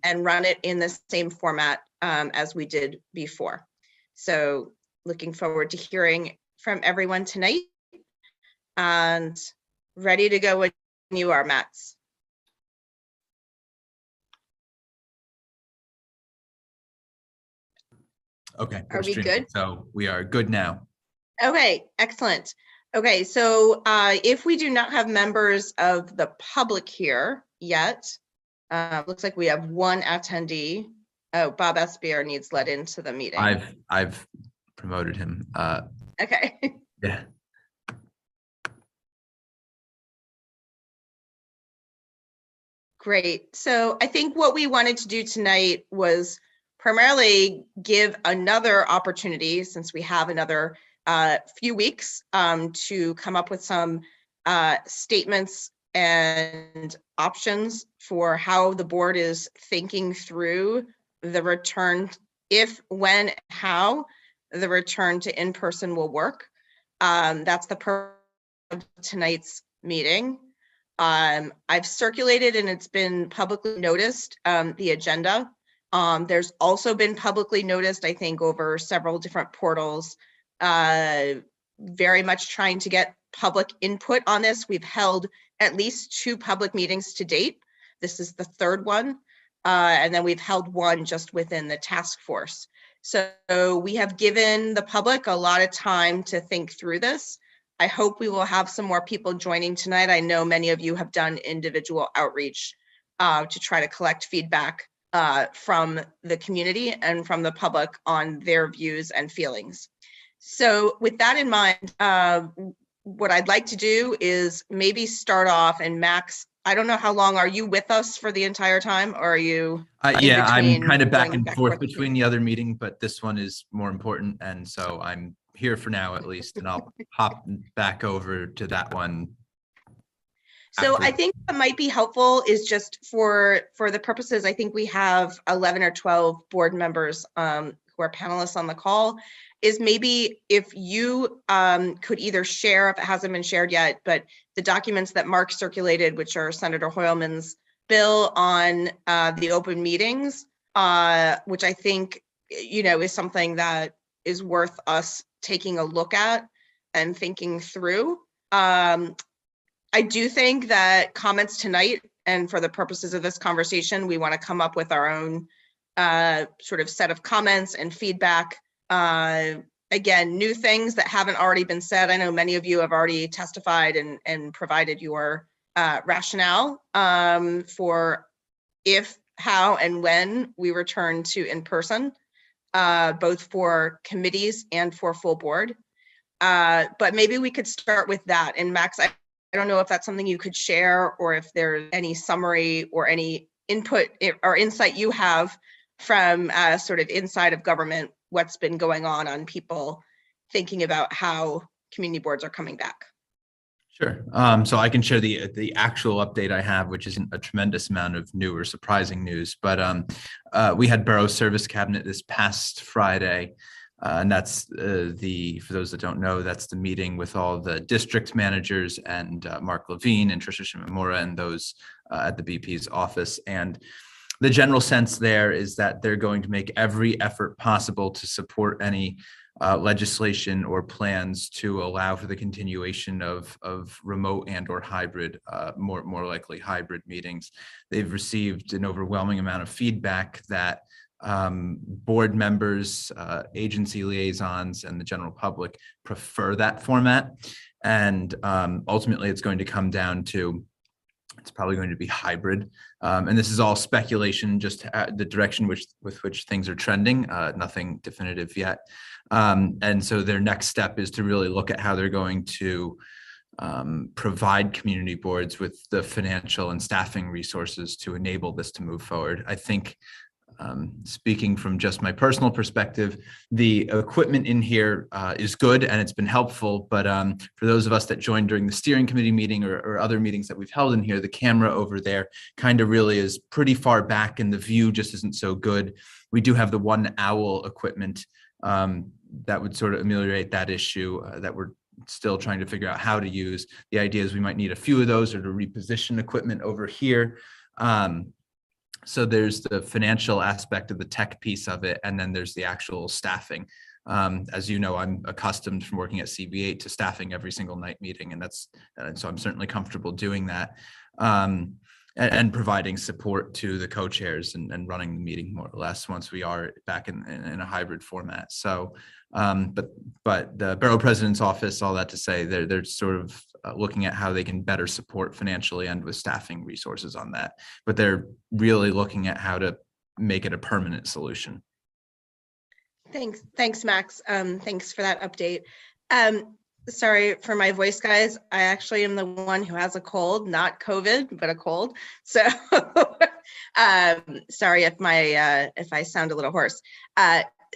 and run it in the same format as we did before. So looking forward to hearing from everyone tonight, and ready to go when you are, Max. Okay. Are we good? So we are good now. Okay, excellent. Okay, so if we do not have members of the public here yet, looks like we have one attendee. Oh, Bob Espier needs let into the meeting. I've promoted him. Okay. Yeah. Great. So I think what we wanted to do tonight was primarily give another opportunity, since we have another few weeks, to come up with some statements and options for how the board is thinking through the return, if, when, how the return to in-person will work. That's the purpose of tonight's meeting. I've circulated, and it's been publicly noticed, the agenda. There's also been publicly noticed, I think, over several different portals, very much trying to get public input on this. We've held at least 2 public meetings to date. This is the 3rd one. And then we've held one just within the task force. So we have given the public a lot of time to think through this. I hope we will have some more people joining tonight. I know many of you have done individual outreach to try to collect feedback from the community and from the public on their views and feelings. So with that in mind, what I'd like to do is maybe start off, and Max, I don't know how long, are you with us for the entire time, or are you yeah, I'm kind of back and forth between the other meeting, but this one is more important, and so I'm here for now at least, and I'll hop back over to that one. So I think what might be helpful is just for the purposes, I think we have 11 or 12 board members who are panelists on the call, is maybe if you could either share, if it hasn't been shared yet, but the documents that Mark circulated, which are Senator Hoylman's bill on the open meetings, which I think, you know, is something that is worth us taking a look at and thinking through. I do think that comments tonight, and for the purposes of this conversation, we want to come up with our own sort of set of comments and feedback. Again, new things that haven't already been said. I know many of you have already testified and provided your rationale for if, how, and when we return to in-person, both for committees and for full board. But maybe we could start with that. And Max, I don't know if that's something you could share, or if there's any summary or any input or insight you have from sort of inside of government, what's been going on people thinking about how community boards are coming back. Sure. So I can share the actual update I have, which isn't a tremendous amount of new or surprising news, but we had Borough Service Cabinet this past Friday. And that's for those that don't know, that's the meeting with all the district managers and Mark Levine and Tricia Shimamura and those at the BP's office. And the general sense there is that they're going to make every effort possible to support any legislation or plans to allow for the continuation of remote and or hybrid, more likely hybrid meetings. They've received an overwhelming amount of feedback that board members, agency liaisons, and the general public prefer that format. And ultimately, it's going to come down to, it's probably going to be hybrid. And this is all speculation, just the direction with which things are trending, nothing definitive yet. And so their next step is to really look at how they're going to provide community boards with the financial and staffing resources to enable this to move forward. I think, speaking from just my personal perspective, the equipment in here is good and it's been helpful, but for those of us that joined during the steering committee meeting or other meetings that we've held in here, the camera over there kind of really is pretty far back and the view just isn't so good. We do have the one owl equipment that would sort of ameliorate that issue that we're still trying to figure out how to use. The idea is we might need a few of those or to reposition equipment over here. So there's the financial aspect of the tech piece of it, and then there's the actual staffing. As you know, I'm accustomed from working at CB8 to staffing every single night meeting, and so I'm certainly comfortable doing that, and providing support to the co-chairs and running the meeting more or less once we are back in a hybrid format. So, but the borough president's office, all that to say, they're sort of looking at how they can better support financially and with staffing resources on that. But they're really looking at how to make it a permanent solution. Thanks, Max. Thanks for that update. Sorry for my voice, guys. I actually am the one who has a cold, not COVID, but a cold. So sorry if I sound a little hoarse.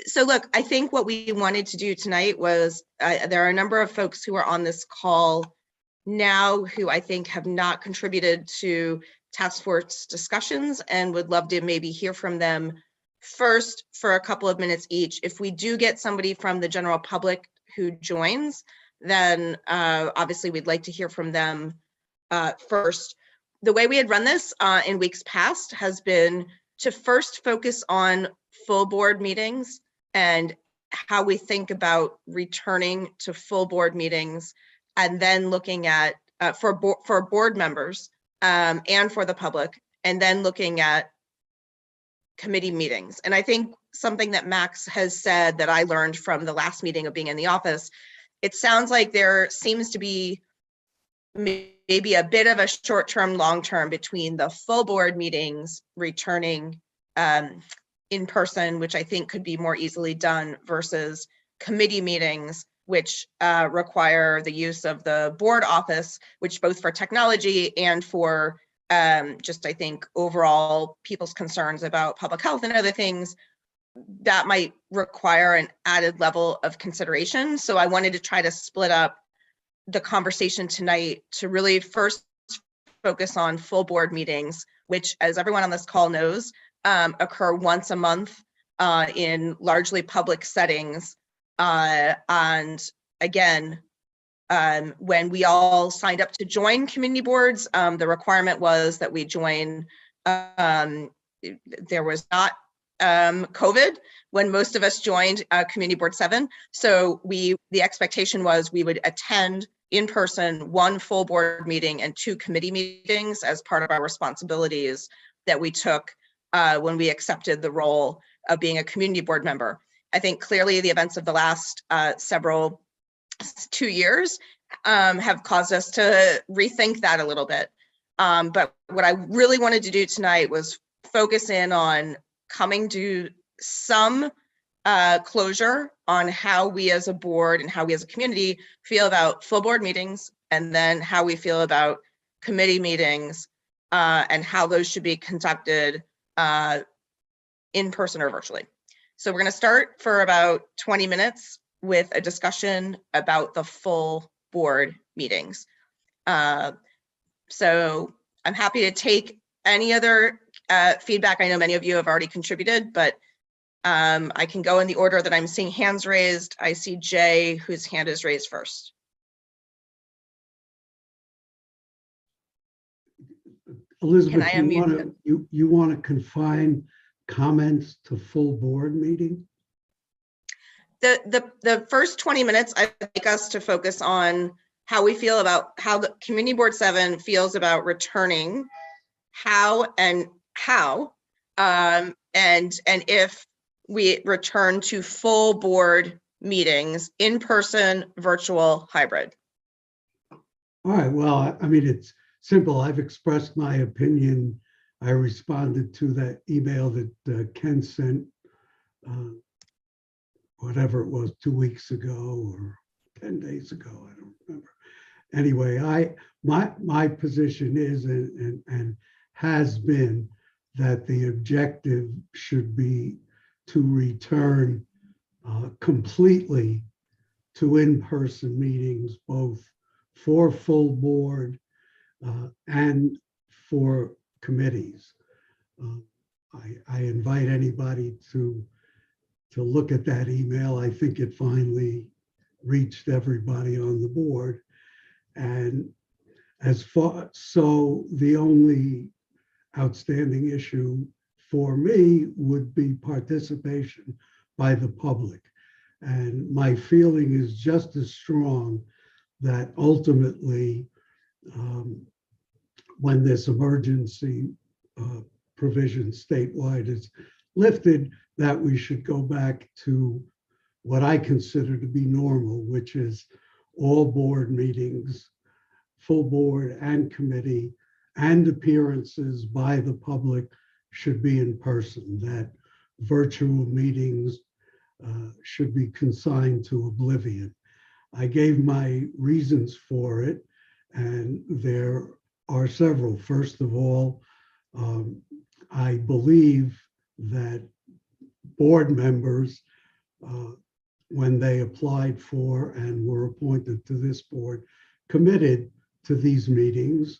So look, I think what we wanted to do tonight was, there are a number of folks who are on this call now who I think have not contributed to task force discussions and would love to maybe hear from them first for a couple of minutes each. If we do get somebody from the general public who joins, then obviously we'd like to hear from them first. The way we had run this in weeks past has been to first focus on full board meetings and how we think about returning to full board meetings, and then looking at for board members and for the public, and then looking at committee meetings. And I think something that Max has said that I learned from the last meeting of being in the office, it sounds like there seems to be maybe a bit of a short-term, long-term between the full board meetings returning in person, which I think could be more easily done, versus committee meetings, which require the use of the board office, which both for technology and for just I think overall people's concerns about public health and other things, that might require an added level of consideration. So I wanted to try to split up the conversation tonight to really first focus on full board meetings, which, as everyone on this call knows, occur once a month in largely public settings. And again, when we all signed up to join community boards, the requirement was that we join, there was not COVID when most of us joined Community Board 7. So the expectation was we would attend in person 1 full board meeting and 2 committee meetings as part of our responsibilities that we took when we accepted the role of being a community board member. I think clearly the events of the last 2 years have caused us to rethink that a little bit. But what I really wanted to do tonight was focus in on coming to some closure on how we as a board and how we as a community feel about full board meetings, and then how we feel about committee meetings and how those should be conducted in person or virtually. So we're going to start for about 20 minutes with a discussion about the full board meetings. So I'm happy to take any other feedback. I know many of you have already contributed, but I can go in the order that I'm seeing hands raised. I see Jay, whose hand is raised first. Elizabeth, you want to confine comments to full board meeting? The first 20 minutes, I'd like us to focus on how we feel about how the Community Board 7 feels about returning, and if we return to full board meetings, in person, virtual, hybrid. All right, well, I mean, it's simple. I've expressed my opinion. I responded to that email that Ken sent, whatever it was, 2 weeks ago or 10 days ago, I don't remember. Anyway, my position is and has been that the objective should be to return completely to in-person meetings, both for full board and for committees. I invite anybody to look at that email. I think it finally reached everybody on the board. And so the only outstanding issue for me would be participation by the public. And my feeling is just as strong that ultimately, when this emergency provision statewide is lifted, that we should go back to what I consider to be normal, which is all board meetings, full board and committee, and appearances by the public should be in person, that virtual meetings should be consigned to oblivion. I gave my reasons for it, and there are several. First of all, I believe that board members, when they applied for and were appointed to this board, committed to these meetings.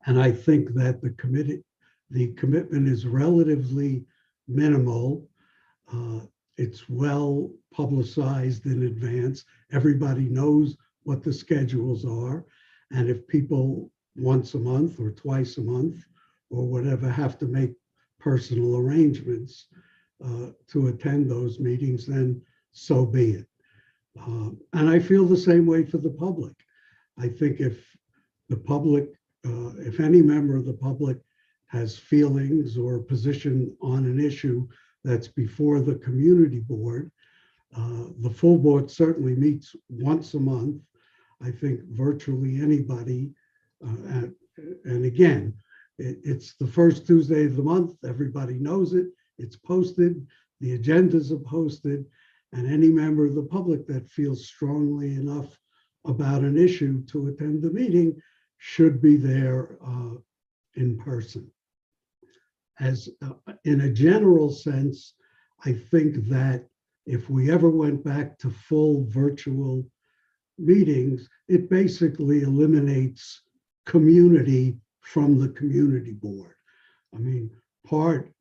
And I think that the commitment is relatively minimal. It's well publicized in advance. Everybody knows what the schedules are. And if people once a month or twice a month or whatever have to make personal arrangements to attend those meetings, then so be it. And I feel the same way for the public. I think if the public, if any member of the public has feelings or position on an issue that's before the community board, the full board certainly meets once a month. I think virtually anybody, and again, it's the first Tuesday of the month. Everybody knows it. It's posted. The agendas are posted. And any member of the public that feels strongly enough about an issue to attend the meeting should be there in person. As in a general sense, I think that if we ever went back to full virtual meetings, it basically eliminates community from the community board. I mean, part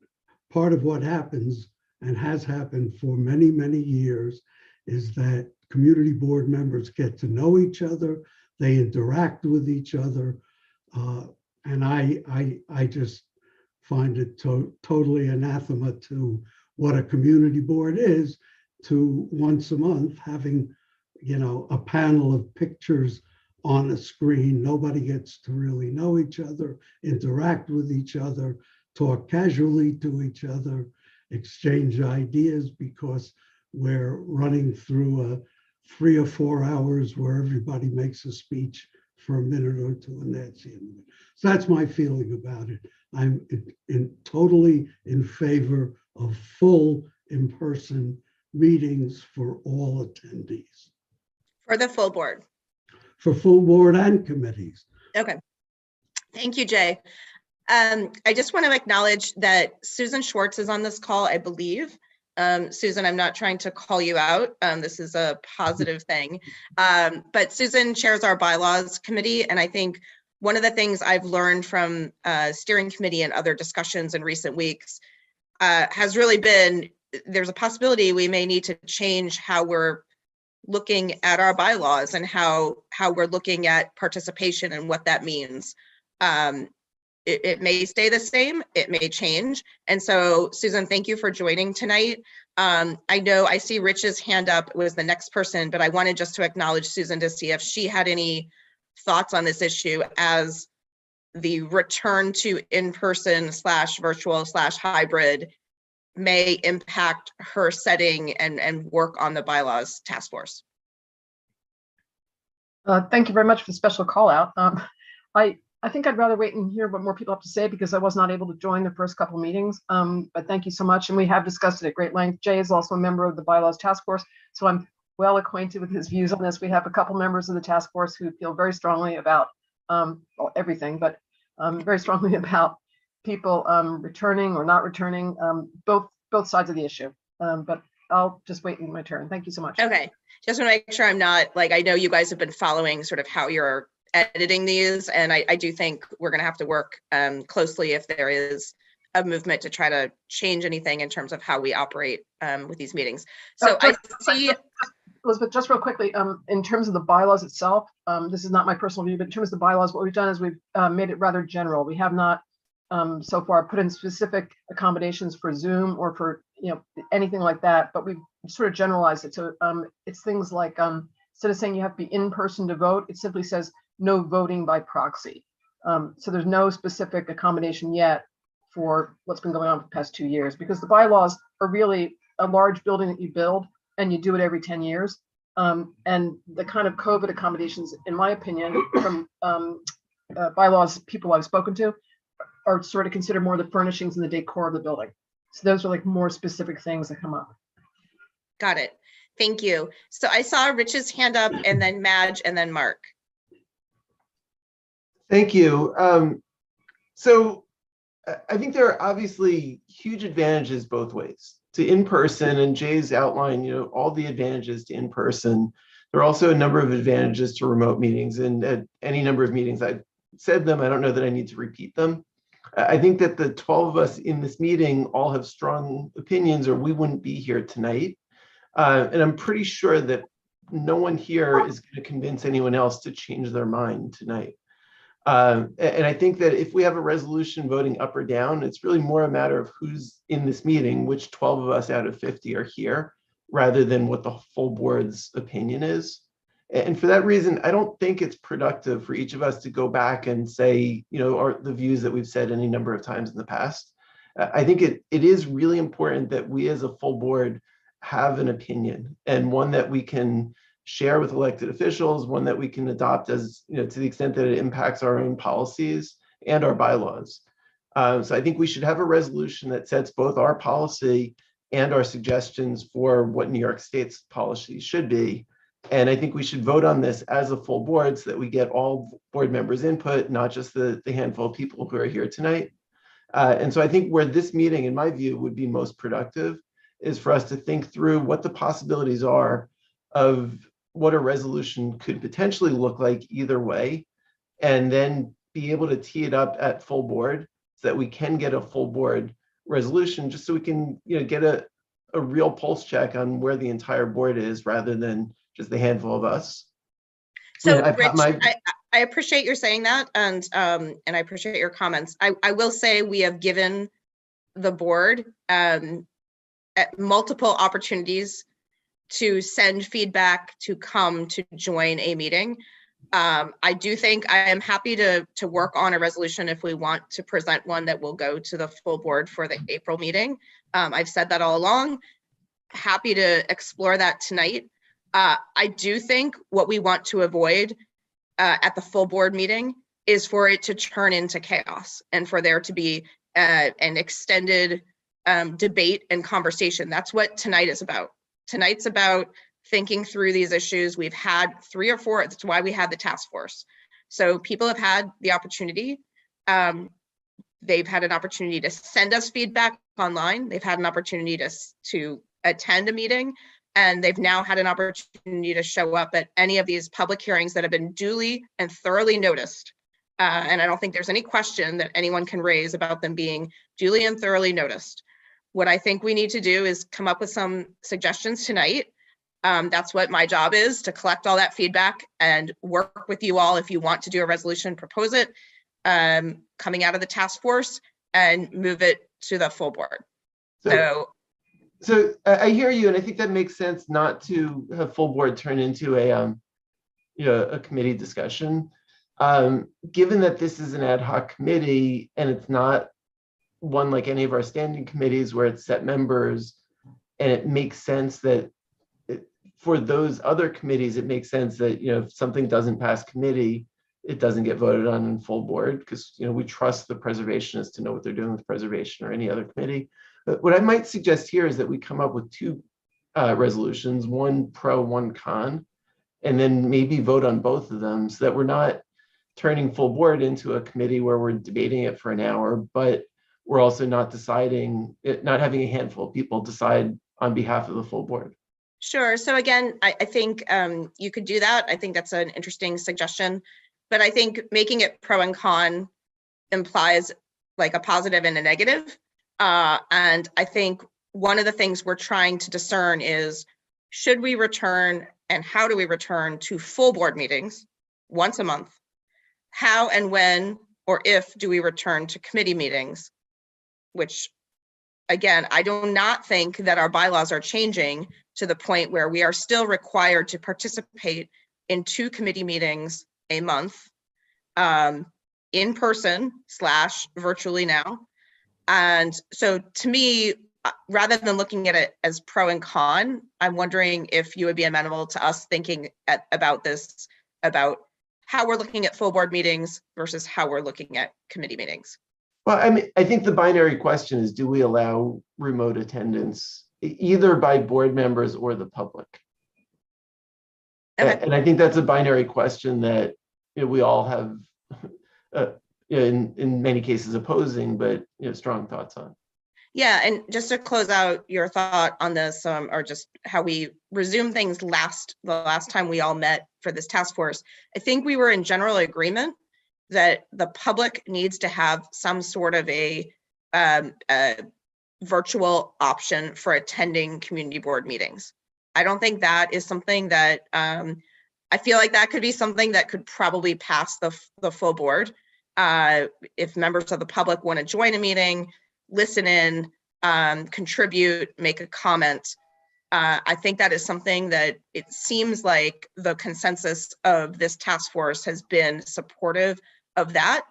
of what happens and has happened for many, many years is that community board members get to know each other, they interact with each other, and I just find it totally anathema to what a community board is, to once a month having, you know, a panel of pictures on a screen. Nobody gets to really know each other, interact with each other, talk casually to each other, exchange ideas, because we're running through 3 or 4 hours where everybody makes a speech for a minute or two, and that's the end of it. So that's my feeling about it. I'm totally in favor of full in-person meetings for all attendees. For the full board. For full board and committees. Okay. Thank you, Jay. I just want to acknowledge that Susan Schwartz is on this call, I believe. Susan, I'm not trying to call you out. This is a positive thing. But Susan chairs our bylaws committee. And I think one of the things I've learned from steering committee and other discussions in recent weeks has really been, there's a possibility we may need to change how we're looking at our bylaws and how we're looking at participation and what that means. It may stay the same, it may change. And so, Susan, thank you for joining tonight. I know I see Rich's hand up was the next person, but I wanted just to acknowledge Susan to see if she had any thoughts on this issue as the return to in-person / virtual / hybrid may impact her setting and work on the bylaws task force. Thank you very much for the special call out. I think I'd rather wait and hear what more people have to say because I was not able to join the first couple meetings. But thank you so much. And we have discussed it at great length. Jay is also a member of the bylaws task force, so I'm well acquainted with his views on this. We have a couple members of the task force who feel very strongly about well, everything, but very strongly about people returning or not returning, both sides of the issue. But I'll just wait in my turn. Thank you so much. Okay, just want to make sure I'm not, like, I know you guys have been following sort of how you're editing these, and I do think we're going to have to work closely if there is a movement to try to change anything in terms of how we operate with these meetings. So I see. Elizabeth, just real quickly, in terms of the bylaws itself, this is not my personal view, but in terms of the bylaws, what we've done is we've made it rather general. We have not so far put in specific accommodations for Zoom or for, anything like that, but we've sort of generalized it. So it's things like, instead of saying you have to be in person to vote, it simply says no voting by proxy. So there's no specific accommodation yet for what's been going on for the past 2 years, because the bylaws are really a large building that you build and you do it every 10 years. And the kind of COVID accommodations, in my opinion, from bylaws people I've spoken to, are sort of considered more the furnishings and the decor of the building. So those are like more specific things that come up. Got it. Thank you. So I saw Rich's hand up, and then Madge, and then Mark. Thank you. So I think there are obviously huge advantages both ways to in-person, and Jay's outlined, all the advantages to in-person. There are also a number of advantages to remote meetings, and at any number of meetings I've said them. I don't know that I need to repeat them. I think that the 12 of us in this meeting all have strong opinions, or we wouldn't be here tonight. And I'm pretty sure that no one here is going to convince anyone else to change their mind tonight. And I think that if we have a resolution voting up or down, it's really more a matter of who's in this meeting, which 12 of us out of 50 are here, rather than what the full board's opinion is. And for that reason, I don't think it's productive for each of us to go back and say, the views that we've said any number of times in the past. I think it is really important that we as a full board have an opinion, and one that we can share with elected officials, one that we can adopt as, to the extent that it impacts our own policies and our bylaws. So I think we should have a resolution that sets both our policy and our suggestions for what New York State's policy should be. And I think we should vote on this as a full board so that we get all board members' input, not just the handful of people who are here tonight. And so I think where this meeting, in my view, would be most productive is for us to think through what the possibilities are of what a resolution could potentially look like either way, and then be able to tee it up at full board so that we can get a full board resolution, just so we can get a real pulse check on where the entire board is, rather than just a handful of us. So Rich, I appreciate your saying that, and I appreciate your comments. I will say we have given the board at multiple opportunities to send feedback, to come to join a meeting. I do think I am happy to work on a resolution if we want to present one that will go to the full board for the April meeting. I've said that all along. Happy to explore that tonight. I do think what we want to avoid at the full board meeting is for it to turn into chaos, and for there to be an extended debate and conversation. That's what tonight is about. Tonight's about thinking through these issues. We've had 3 or 4, that's why we had the task force. So people have had the opportunity. They've had an opportunity to send us feedback online. They've had an opportunity to attend a meeting, and they've now had an opportunity to show up at any of these public hearings that have been duly and thoroughly noticed. And I don't think there's any question that anyone can raise about them being duly and thoroughly noticed. What I think we need to do is come up with some suggestions tonight. That's what my job is, to collect all that feedback and work with you all if you want to do a resolution, propose it, coming out of the task force, and move it to the full board. So I hear you, and I think that makes sense not to have full board turn into a committee discussion. Given that this is an ad hoc committee and it's not one like any of our standing committees where it's set members, and it makes sense that for those other committees, it makes sense that if something doesn't pass committee, it doesn't get voted on in full board, because we trust the preservationists to know what they're doing with preservation, or any other committee. But what I might suggest here is that we come up with 2 resolutions, one pro, one con, and then maybe vote on both of them, so that we're not turning full board into a committee where we're debating it for an hour, but we're also not deciding, not having a handful of people decide on behalf of the full board. Sure. So again, I think you could do that. I think that's an interesting suggestion, but I think making it pro and con implies like a positive and a negative. And I think one of the things we're trying to discern is, should we return, and how do we return to full board meetings once a month? How and when or if do we return to committee meetings, which again, I do not think that our bylaws are changing to the point where we are still required to participate in 2 committee meetings a month, in person / virtually now. And so to me, rather than looking at it as pro and con, I'm wondering if you would be amenable to us thinking about this, about how we're looking at full board meetings versus how we're looking at committee meetings. Well, I mean, I think the binary question is, do we allow remote attendance either by board members or the public? Okay. And I think that's a binary question that we all have, in many cases opposing, but strong thoughts on. Yeah, and just to close out your thought on this, or just how we resumed things the last time we all met for this task force, I think we were in general agreement that the public needs to have some sort of a virtual option for attending community board meetings. I don't think that is something that, I feel like that could be something that could probably pass the full board. If members of the public want to join a meeting, listen in, contribute, make a comment. I think that is something that it seems like the consensus of this task force has been supportive of that.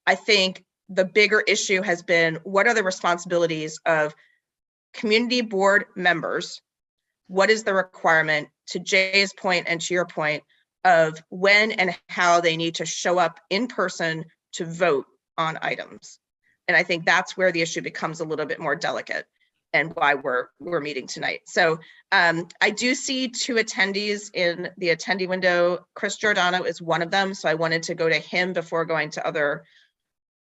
I think the bigger issue has been, what are the responsibilities of community board members? What is the requirement, to Jay's point and to your point, of when and how they need to show up in person to vote on items? And I think that's where the issue becomes a little bit more delicate, and why we're meeting tonight. So I do see 2 attendees in the attendee window. Chris Giordano is one of them. So I wanted to go to him before going to other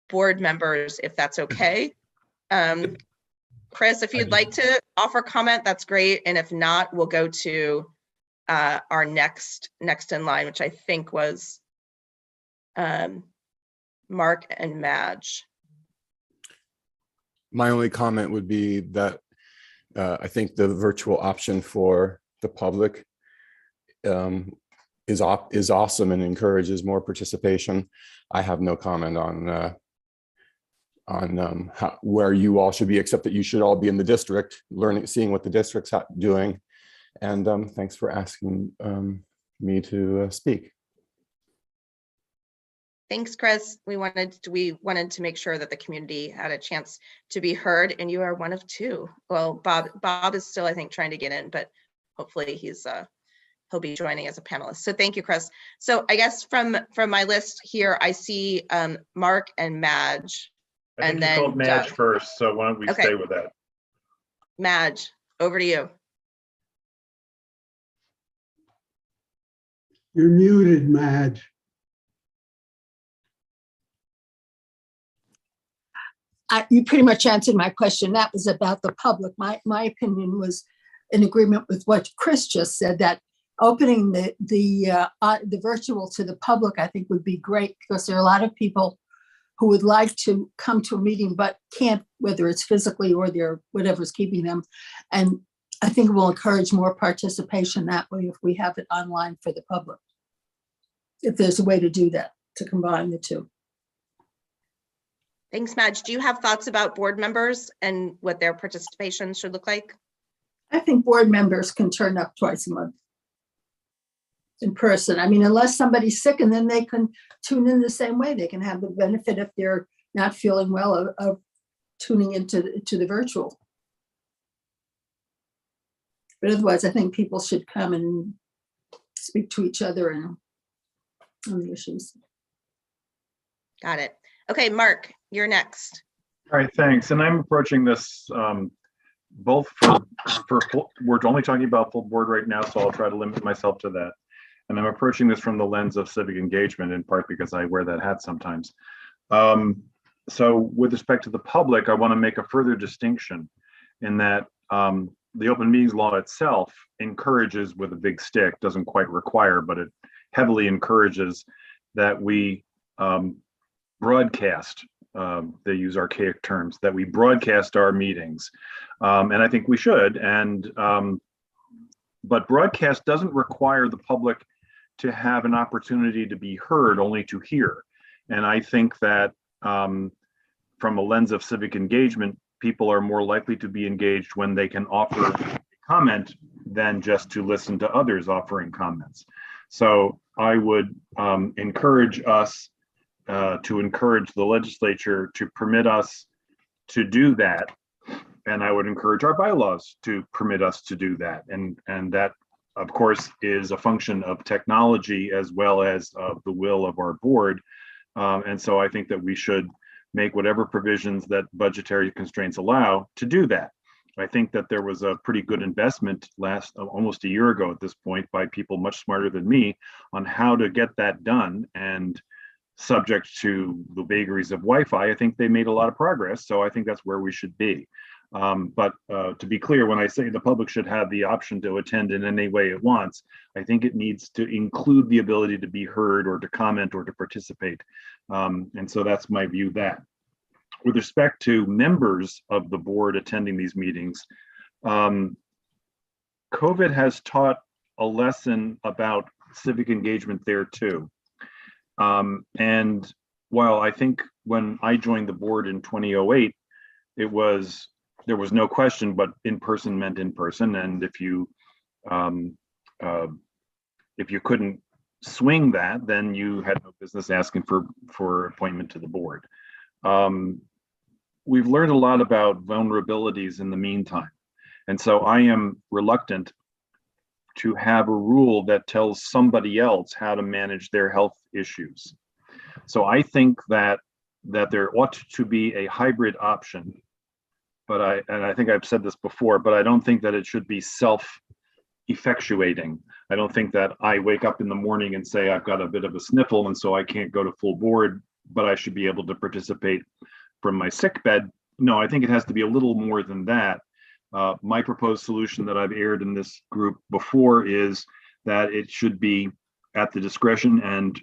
board members, if that's okay. Chris, if you'd like to offer comment, that's great. And if not, we'll go to our next in line, which I think was Mark and Madge. My only comment would be that I think the virtual option for the public is awesome and encourages more participation. I have no comment on where you all should be, except that you should all be in the district, seeing what the district's doing. And thanks for asking me to speak. Thanks, Chris. We wanted to make sure that the community had a chance to be heard, and you are one of 2. Well, Bob is still, I think, trying to get in, but hopefully he'll be joining as a panelist. So thank you, Chris. So I guess from my list here, I see Mark and Madge. I think you called Madge first, so why don't we stay with that? Madge, over to you. You're muted, Madge. You pretty much answered my question. That was about the public. My opinion was in agreement with what Chris just said, that opening the virtual to the public, I think, would be great, because there are a lot of people who would like to come to a meeting but can't, whether it's physically or whatever's keeping them. And I think it will encourage more participation that way if we have it online for the public, if there's a way to do that, to combine the 2. Thanks, Madge. Do you have thoughts about board members and what their participation should look like? I think board members can turn up twice a month in person. I mean, unless somebody's sick, and then they can tune in the same way. They can have the benefit, if they're not feeling well, of tuning into the virtual. But otherwise, I think people should come and speak to each other and on the issues. Got it. Okay, Mark, you're next. All right, thanks. And I'm approaching this both we're only talking about full board right now, so I'll try to limit myself to that. And I'm approaching this from the lens of civic engagement, in part because I wear that hat sometimes. So with respect to the public, I want to make a further distinction in that the open meetings law itself encourages, with a big stick, doesn't quite require, but it heavily encourages that we broadcast, they use archaic terms, that we broadcast our meetings. And I think we should. But broadcast doesn't require the public to have an opportunity to be heard, only to hear. And I think that from a lens of civic engagement, people are more likely to be engaged when they can offer a comment than just to listen to others offering comments. So I would encourage us to encourage the legislature to permit us to do that. And I would encourage our bylaws to permit us to do that. And that, of course, is a function of technology as well as of the will of our board. And so I think that we should make whatever provisions that budgetary constraints allow to do that. I think that there was a pretty good investment almost a year ago at this point by people much smarter than me on how to get that done. And subject to the vagaries of Wi-Fi, I think they made a lot of progress. So I think that's where we should be. But to be clear, when I say the public should have the option to attend in any way it wants, I think it needs to include the ability to be heard or to comment or to participate. And so that's my view that. With respect to members of the board attending these meetings, COVID has taught a lesson about civic engagement there too. And while I think when I joined the board in 2008, there was no question, but in person meant in person. And if you couldn't swing that, then you had no business asking for appointment to the board. We've learned a lot about vulnerabilities in the meantime. And so I am reluctant to have a rule that tells somebody else how to manage their health issues. So I think that there ought to be a hybrid option, but I think I've said this before, but I don't think that it should be self-effectuating. I don't think that I wake up in the morning and say I've got a bit of a sniffle and so I can't go to full board, but I should be able to participate from my sick bed. No, I think it has to be a little more than that. My proposed solution that I've aired in this group before is that it should be at the discretion and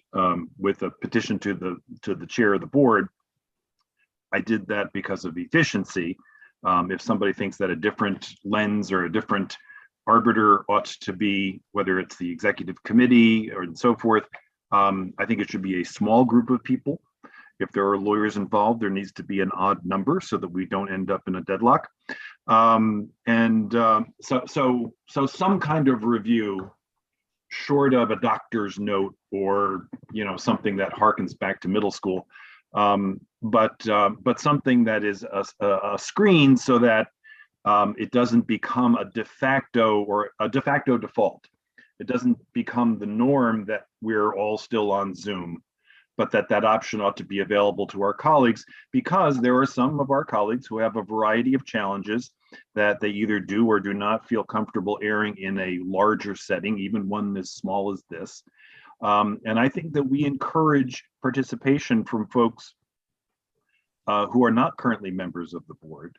with a petition to the chair of the board. I did that because of efficiency. If somebody thinks that a different lens or a different arbiter ought to be, whether it's the executive committee or and so forth, I think it should be a small group of people. If there are lawyers involved, there needs to be an odd number so that we don't end up in a deadlock. So some kind of review, short of a doctor's note or something that harkens back to middle school, but something that is a screen so that it doesn't become a de facto or a de facto default. It doesn't become the norm that we're all still on Zoom, but that option ought to be available to our colleagues, because there are some of our colleagues who have a variety of challenges that they either do or do not feel comfortable airing in a larger setting, even one as small as this. And I think that we encourage participation from folks who are not currently members of the board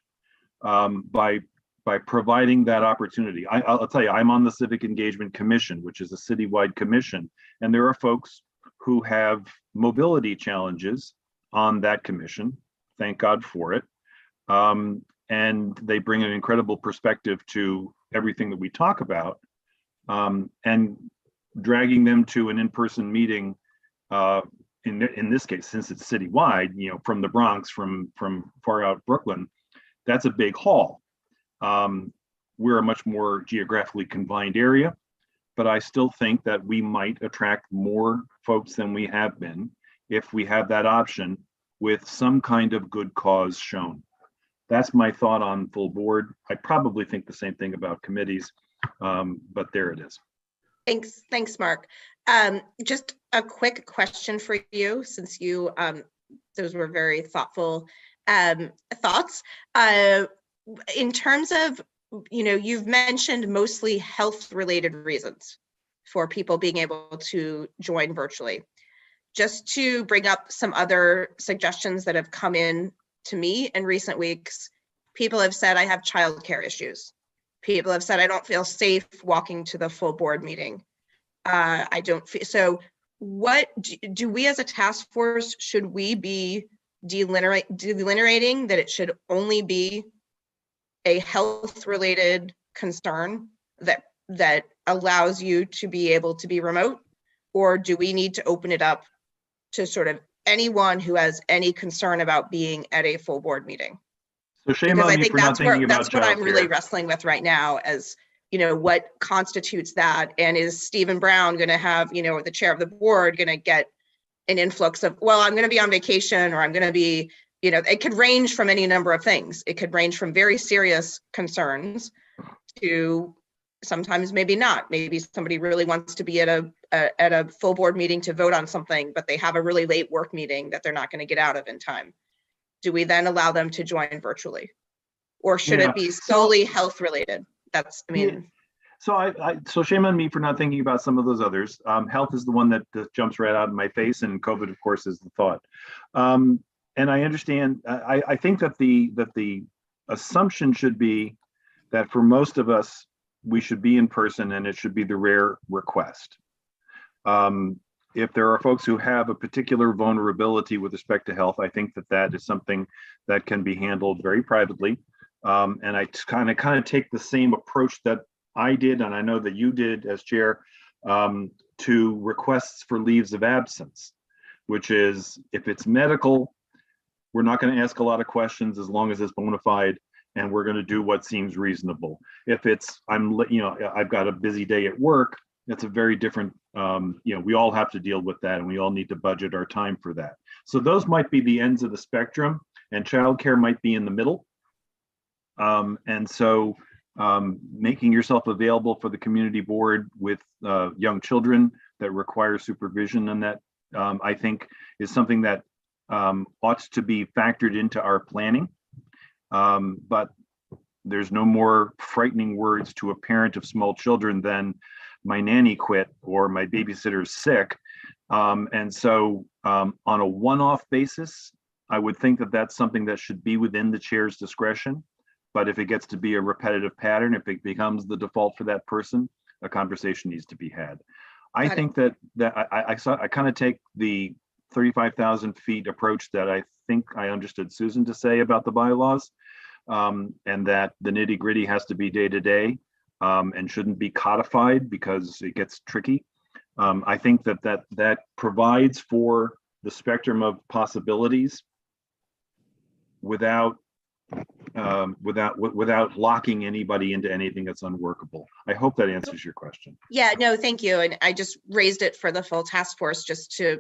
by providing that opportunity. I'll tell you, I'm on the Civic Engagement Commission, which is a citywide commission, and there are folks who have mobility challenges on that commission. Thank God for it. And they bring an incredible perspective to everything that we talk about. And dragging them to an in-person meeting, in this case, since it's citywide, from the Bronx, from far out Brooklyn, that's a big haul. We're a much more geographically confined area, but I still think that we might attract more folks than we have been if we have that option with some kind of good cause shown. That's my thought on full board. I probably think the same thing about committees, but there it is. Thanks, Mark. Just a quick question for you, since you, those were very thoughtful thoughts. In terms of, you've mentioned mostly health-related reasons for people being able to join virtually. Just to bring up some other suggestions that have come in to me in recent weeks, people have said, I have childcare issues. People have said, I don't feel safe walking to the full board meeting. I don't feel, so what do we as a task force, should we be delineating that it should only be a health related concern that allows you to be able to be remote? Or do we need to open it up to sort of anyone who has any concern about being at a full board meeting. So shame Because I on you think for not thinking about that's what I'm really childcare. wrestling with right now, as, what constitutes that? And is Stephen Brown going to have, the chair of the board going to get an influx of, well, I'm going to be on vacation, or I'm going to be, it could range from any number of things. It could range from very serious concerns to sometimes maybe not. Maybe somebody really wants to be at a full board meeting to vote on something, but they have a really late work meeting that they're not going to get out of in time. Do we then allow them to join virtually? Or should Yeah. it be solely health related? That's, So shame on me for not thinking about some of those others. Health is the one that jumps right out of my face, and COVID, of course, is the thought. And I understand. I think that the assumption should be that for most of us, we should be in person, and it should be the rare request. If there are folks who have a particular vulnerability with respect to health, I think that is something that can be handled very privately. And I kind of take the same approach that I did, and I know that you did as chair, to requests for leaves of absence, which is, if it's medical, we're not going to ask a lot of questions as long as it's bona fide, and we're going to do what seems reasonable. If it's, I've got a busy day at work, that's a very different, we all have to deal with that, and we all need to budget our time for that. So those might be the ends of the spectrum, and childcare might be in the middle. And so making yourself available for the community board with young children that require supervision, and that I think is something that ought to be factored into our planning. But there's no more frightening words to a parent of small children than my nanny quit or my babysitter's sick. And so on a one-off basis, I would think that that's something that should be within the chair's discretion. But if it gets to be a repetitive pattern, if it becomes the default for that person, a conversation needs to be had. I think that I kind of take the 35,000 feet approach that I think I understood Susan to say about the bylaws, and that the nitty gritty has to be day to day, and shouldn't be codified because it gets tricky. I think that provides for the spectrum of possibilities without locking anybody into anything that's unworkable. I hope that answers your question. Yeah, no, thank you. And I just raised it for the full task force just to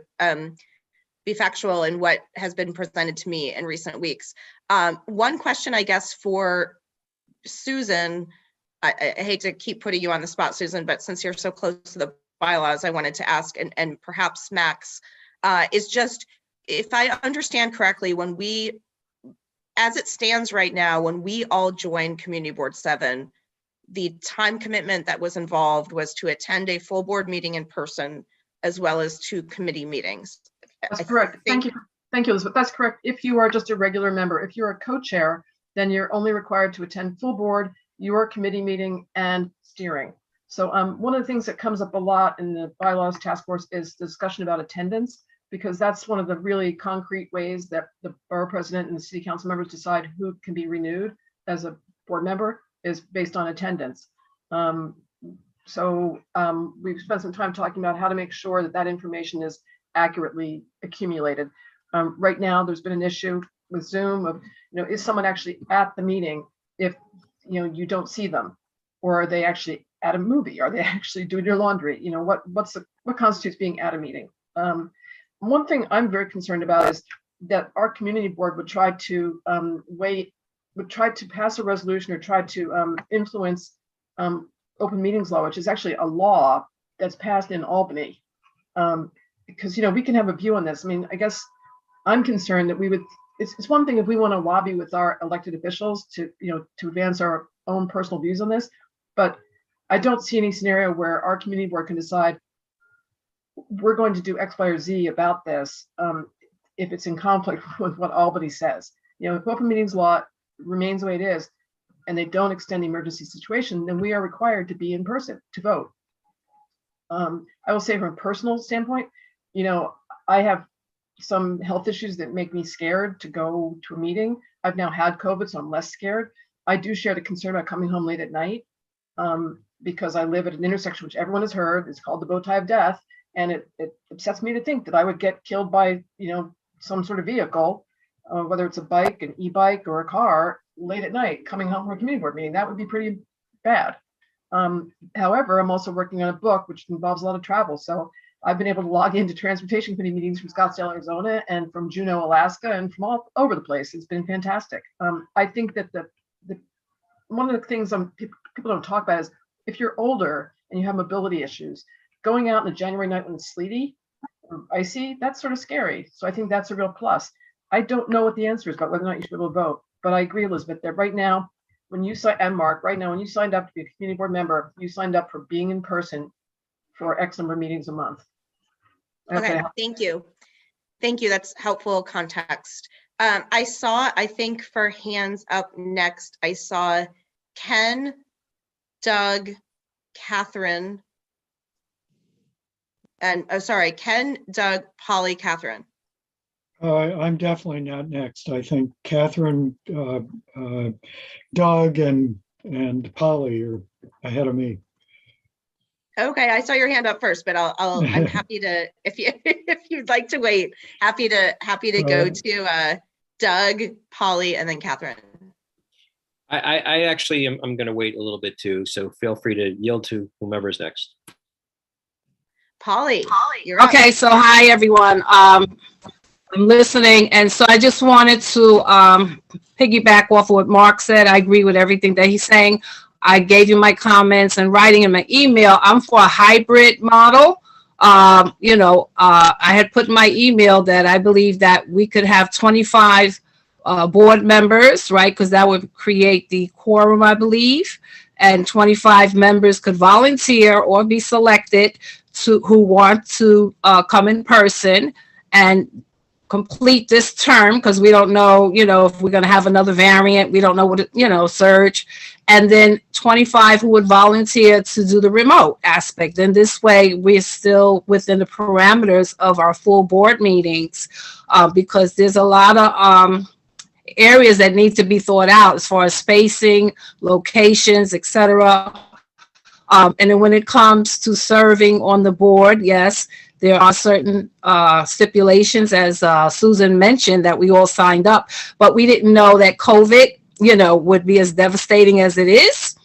be factual in what has been presented to me in recent weeks. One question, I guess, for Susan, I hate to keep putting you on the spot, Susan, but since you're so close to the bylaws, I wanted to ask, and perhaps Max, is just, if I understand correctly, when we, as it stands right now, when we all joined Community Board 7, the time commitment that was involved was to attend a full board meeting in person, as well as 2 committee meetings. That's correct. Thank you, Elizabeth. That's correct. If you are just a regular member, if you're a co-chair, then you're only required to attend full board, your committee meeting, and steering. So one of the things that comes up a lot in the bylaws task force is discussion about attendance, because that's one of the really concrete ways that the borough president and the city council members decide who can be renewed as a board member, is based on attendance. So we've spent some time talking about how to make sure that that information is accurately accumulated. Right now, there's been an issue with Zoom of, is someone actually at the meeting if you don't see them, or are they actually at a movie? Are they actually doing your laundry? What constitutes being at a meeting? One thing I'm very concerned about is that our community board would try to pass a resolution or try to influence open meetings law, which is actually a law that's passed in Albany. Because we can have a view on this. I mean, I guess I'm concerned that we would. It's one thing if we want to lobby with our elected officials to advance our own personal views on this, but I don't see any scenario where our community board can decide we're going to do X, Y, or Z about this if it's in conflict with what Albany says. If open meetings law remains the way it is, and they don't extend the emergency situation, then we are required to be in person to vote. I will say from a personal standpoint, I have some health issues that make me scared to go to a meeting. I've now had COVID, so I'm less scared. I do share the concern about coming home late at night because I live at an intersection, which everyone has heard. It's called the bow tie of death. And it upsets me to think that I would get killed by, some sort of vehicle, whether it's a bike, an e-bike, or a car, late at night, coming home from a community board meeting. That would be pretty bad. However, I'm also working on a book which involves a lot of travel. So I've been able to log into transportation committee meetings from Scottsdale, Arizona, and from Juneau, Alaska, and from all over the place. It's been fantastic. I think that the one of the things people don't talk about is if you're older and you have mobility issues, going out on a January night when it's sleety or icy, that's sort of scary. So I think that's a real plus. I don't know what the answer is about whether or not you should be able to vote, but I agree, Elizabeth, that right now, when you and Mark, right now, when you signed up to be a community board member, you signed up for being in person for X number of meetings a month. Okay, thank you. Thank you. That's helpful context. I think for hands up next, I saw Ken, Doug, Catherine, and Ken, Doug, Polly, Catherine. I'm definitely not next. I think Catherine, Doug, and Polly are ahead of me. Okay, I saw your hand up first, but I'm happy to, if you'd like to wait, happy to go to Doug, Polly, and then Catherine. I actually I'm going to wait a little bit too, so feel free to yield to whomever's next. Polly, you're up. Okay, so hi everyone. I'm listening, and so I just wanted to piggyback off of what Mark said. I agree with everything that he's saying. I gave you my comments and writing in my email. I'm for a hybrid model. I had put in my email that I believe that we could have 25 board members, right? Because that would create the quorum, I believe, and 25 members could volunteer or be selected who want to come in person and complete this term, because we don't know, if we're going to have another variant. We don't know what, surge. And then 25 who would volunteer to do the remote aspect. And this way, we're still within the parameters of our full board meetings, because there's a lot of areas that need to be thought out as far as spacing, locations, etc. And then when it comes to serving on the board, yes, there are certain stipulations, as Susan mentioned, that we all signed up, but we didn't know that COVID, would be as devastating as it is.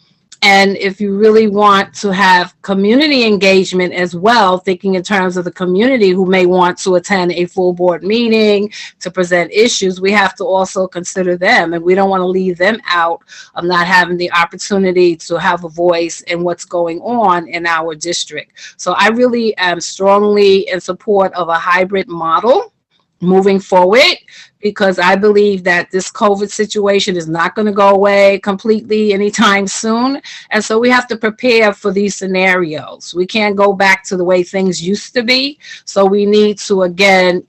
And if you really want to have community engagement as well, thinking in terms of the community who may want to attend a full board meeting to present issues, we have to also consider them. And we don't want to leave them out of not having the opportunity to have a voice in what's going on in our district. So I really am strongly in support of a hybrid model moving forward, because I believe that this COVID situation is not going to go away completely anytime soon. And so we have to prepare for these scenarios. We can't go back to the way things used to be. So we need to, again,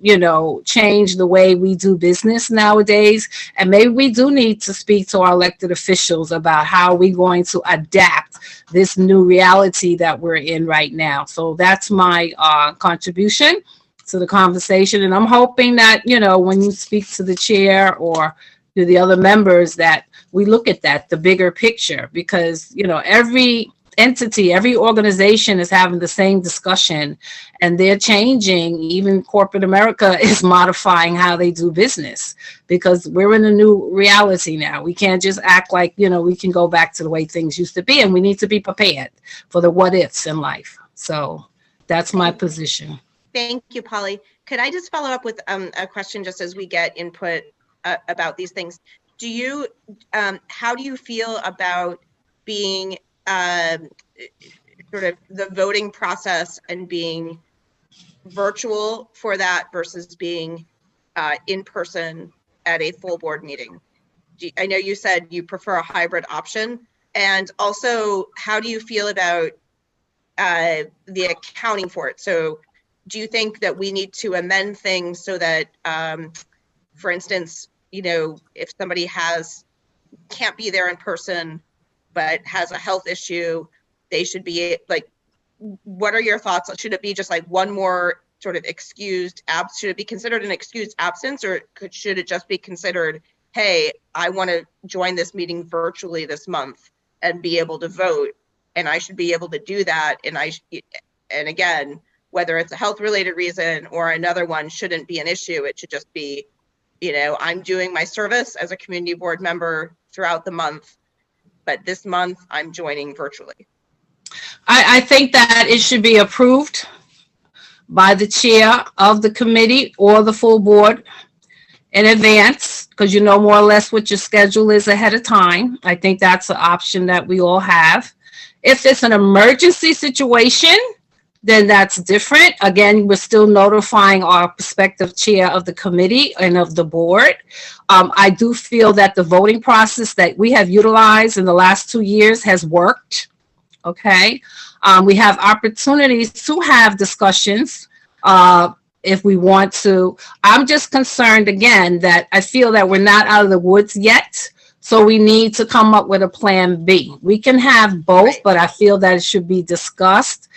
change the way we do business nowadays. And maybe we do need to speak to our elected officials about how we're going to adapt this new reality that we're in right now. So that's my contribution to the conversation. And I'm hoping that, when you speak to the chair or to the other members, that we look at that, the bigger picture, because, every entity, every organization is having the same discussion, and they're changing. Even corporate America is modifying how they do business, because we're in a new reality now. We can't just act like, we can go back to the way things used to be, and we need to be prepared for the what ifs in life. So that's my position. Thank you, Polly. Could I just follow up with a question just as we get input about these things? How do you feel about being sort of the voting process and being virtual for that versus being in person at a full board meeting? I know you said you prefer a hybrid option. And also, how do you feel about the accounting for it? So do you think that we need to amend things so that, for instance, if somebody can't be there in person, but has a health issue, they should be what are your thoughts? Should it be just like one more sort of excused absence? Should it be considered an excused absence, or should it just be considered, hey, I want to join this meeting virtually this month and be able to vote, and I should be able to do that. And again, whether it's a health related reason or another one, shouldn't be an issue. It should just be, I'm doing my service as a community board member throughout the month, but this month I'm joining virtually. I think that it should be approved by the chair of the committee or the full board in advance, because you know more or less what your schedule is ahead of time. I think that's an option that we all have. If it's an emergency situation, then that's different. Again, we're still notifying our prospective chair of the committee and of the board. I do feel that the voting process that we have utilized in the last 2 years has worked. Okay. We have opportunities to have discussions if we want to. I'm just concerned again that I feel that we're not out of the woods yet. So we need to come up with a plan B. We can have both, but I feel that it should be discussed.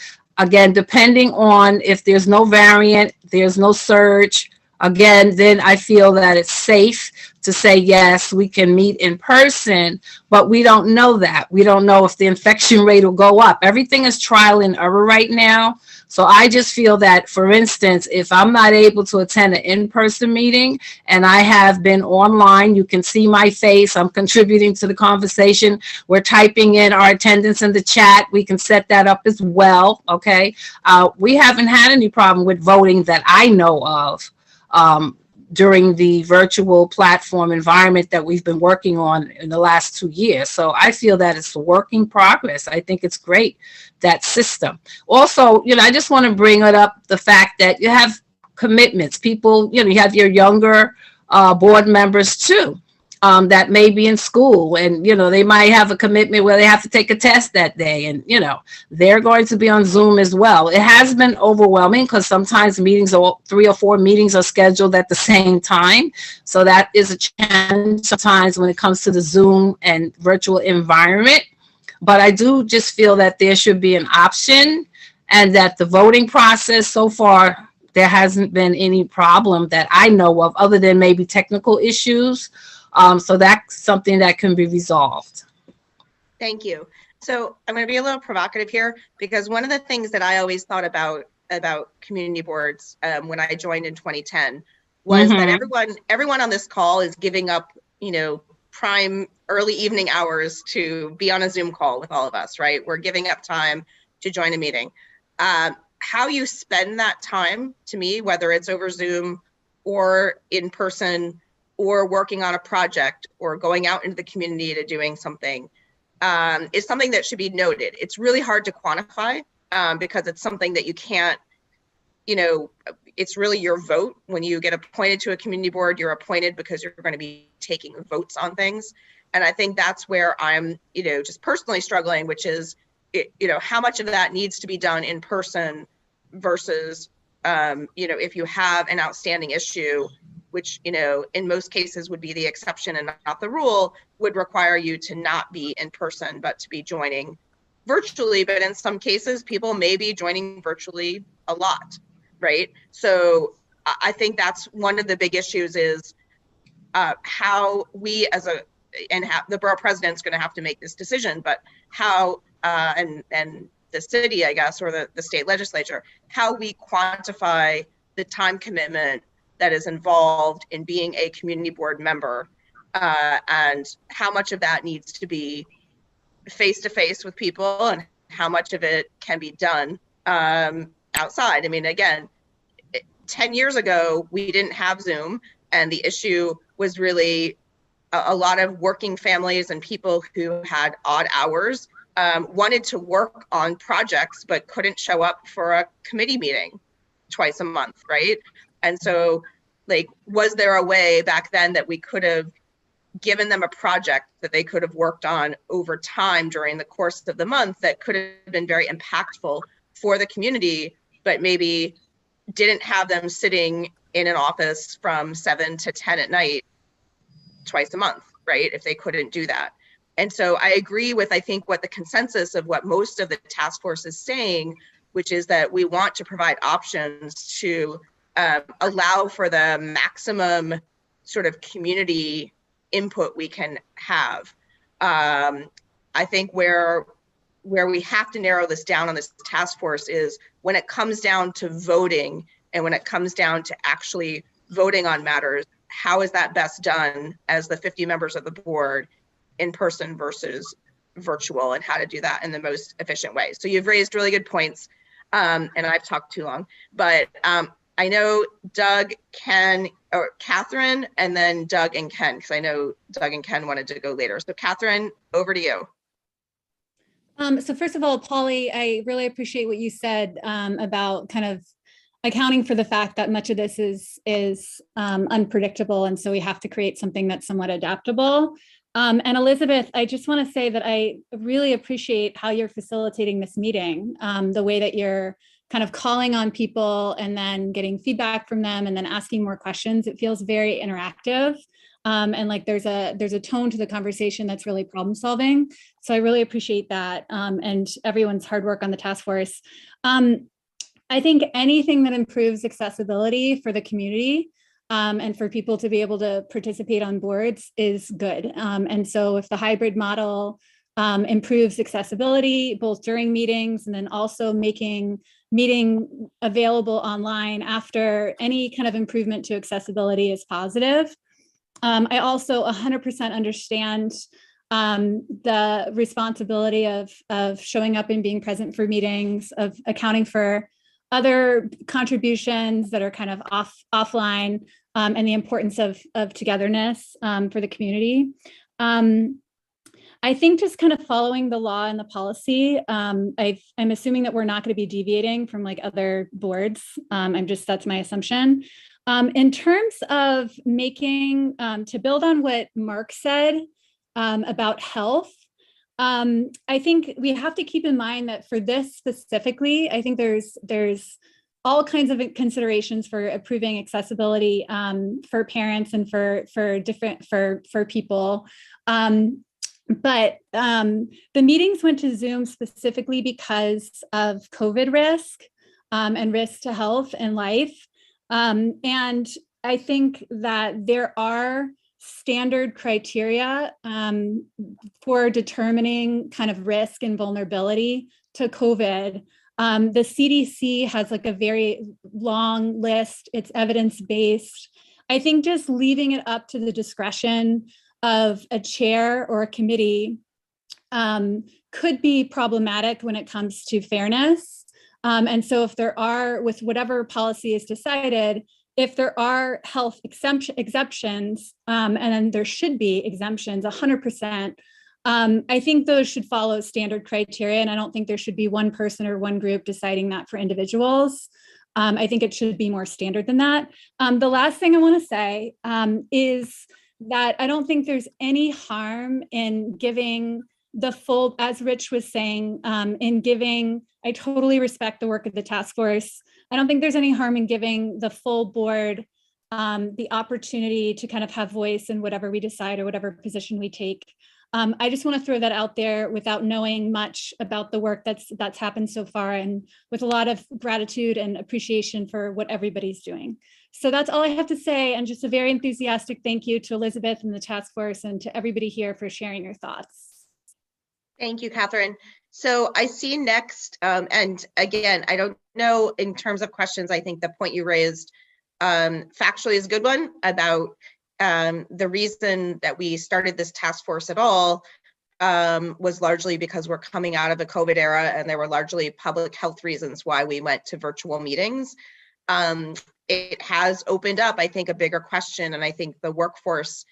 Again, depending on if there's no variant, there's no surge, again, then I feel that it's safe to say, yes, we can meet in person, but we don't know that. We don't know if the infection rate will go up. Everything is trial and error right now. So I just feel that, for instance, if I'm not able to attend an in-person meeting and I have been online, you can see my face. I'm contributing to the conversation. We're typing in our attendance in the chat. We can set that up as well. Okay. We haven't had any problem with voting that I know of during the virtual platform environment that we've been working on in the last 2 years. So I feel that it's a work in progress. I think it's great, that system. Also, I just want to bring it up, the fact that you have commitments. People, you have your younger board members too, that may be in school, and they might have a commitment where they have to take a test that day, and they're going to be on Zoom as well. It has been overwhelming because sometimes meetings, 3 or 4 meetings are scheduled at the same time. So that is a challenge sometimes when it comes to the Zoom and virtual environment. But I do just feel that there should be an option, and that the voting process so far, there hasn't been any problem that I know of, other than maybe technical issues. So that's something that can be resolved. Thank you. So I'm going to be a little provocative here, because one of the things that I always thought about community boards when I joined in 2010 was that everyone on this call is giving up, prime early evening hours to be on a Zoom call with all of us, right? We're giving up time to join a meeting. How you spend that time, to me, whether it's over Zoom or in person, or working on a project, or going out into the community to doing something, is something that should be noted. It's really hard to quantify because it's something that you can't, it's really your vote. When you get appointed to a community board, you're appointed because you're going to be taking votes on things. And I think that's where I'm, just personally struggling, which is, how much of that needs to be done in person versus, if you have an outstanding issue, which, in most cases would be the exception and not the rule, would require you to not be in person, but to be joining virtually. But in some cases, people may be joining virtually a lot, right? So I think that's one of the big issues is how we the borough president's going to have to make this decision, but how, and the city, I guess, or the state legislature, how we quantify the time commitment that is involved in being a community board member, and how much of that needs to be face-to-face with people and how much of it can be done outside. I mean, again, 10 years ago, we didn't have Zoom, and the issue was really a lot of working families and people who had odd hours wanted to work on projects but couldn't show up for a committee meeting twice a month, right? And so, was there a way back then that we could have given them a project that they could have worked on over time during the course of the month that could have been very impactful for the community, but maybe didn't have them sitting in an office from 7 to 10 at night twice a month, right? If they couldn't do that. And so I agree with, I think, what the consensus of what most of the task force is saying, which is that we want to provide options to allow for the maximum sort of community input we can have. I think where where we have to narrow this down on this task force is when it comes down to voting and when it comes down to actually voting on matters, how is that best done as the 50 members of the board in person versus virtual, and how to do that in the most efficient way. So you've raised really good points, and I've talked too long, but I know Doug, Ken, or Catherine, and then Doug and Ken, because I know Doug and Ken wanted to go later. So Catherine, over to you. So first of all, Polly, I really appreciate what you said about kind of accounting for the fact that much of this is unpredictable. And so we have to create something that's somewhat adaptable. And Elizabeth, I just want to say that I really appreciate how you're facilitating this meeting, the way that you're kind of calling on people and then getting feedback from them and then asking more questions. It feels very interactive. And like there's a tone to the conversation that's really problem solving. So I really appreciate that, and everyone's hard work on the task force. I think anything that improves accessibility for the community and for people to be able to participate on boards is good. And so if the hybrid model improves accessibility both during meetings and then also making meeting available online after, any kind of improvement to accessibility is positive. I also 100% understand the responsibility of showing up and being present for meetings, of accounting for other contributions that are kind of offline, and the importance of togetherness for the community. I think just kind of following the law and the policy, I'm assuming that we're not going to be deviating from like other boards. That's my assumption. In terms of making, to build on what Mark said about health, I think we have to keep in mind that for this specifically, I think there's all kinds of considerations for approving accessibility for parents and for people. But the meetings went to Zoom specifically because of COVID risk and risk to health and life. And I think that there are standard criteria for determining kind of risk and vulnerability to COVID. The CDC has like a very long list. It's evidence-based. I think just leaving it up to the discretion of a chair or a committee could be problematic when it comes to fairness. And so if there are, with whatever policy is decided, if there are health exceptions, and then there should be exemptions 100%, I think those should follow standard criteria. And I don't think there should be one person or one group deciding that for individuals. I think it should be more standard than that. The last thing I want to say is that I don't think there's any harm in giving the full, as Rich was saying, in giving, I totally respect the work of the task force. I don't think there's any harm in giving the full board the opportunity to kind of have voice in whatever we decide or whatever position we take. I just want to throw that out there without knowing much about the work that's happened so far, and with a lot of gratitude and appreciation for what everybody's doing. So that's all I have to say, and just a very enthusiastic thank you to Elizabeth and the task force and to everybody here for sharing your thoughts. Thank you, Catherine. So I see next, and again, I don't know in terms of questions, I think the point you raised factually is a good one about the reason that we started this task force at all was largely because we're coming out of a COVID era, and there were largely public health reasons why we went to virtual meetings. It has opened up, I think, a bigger question, and I think the workforce,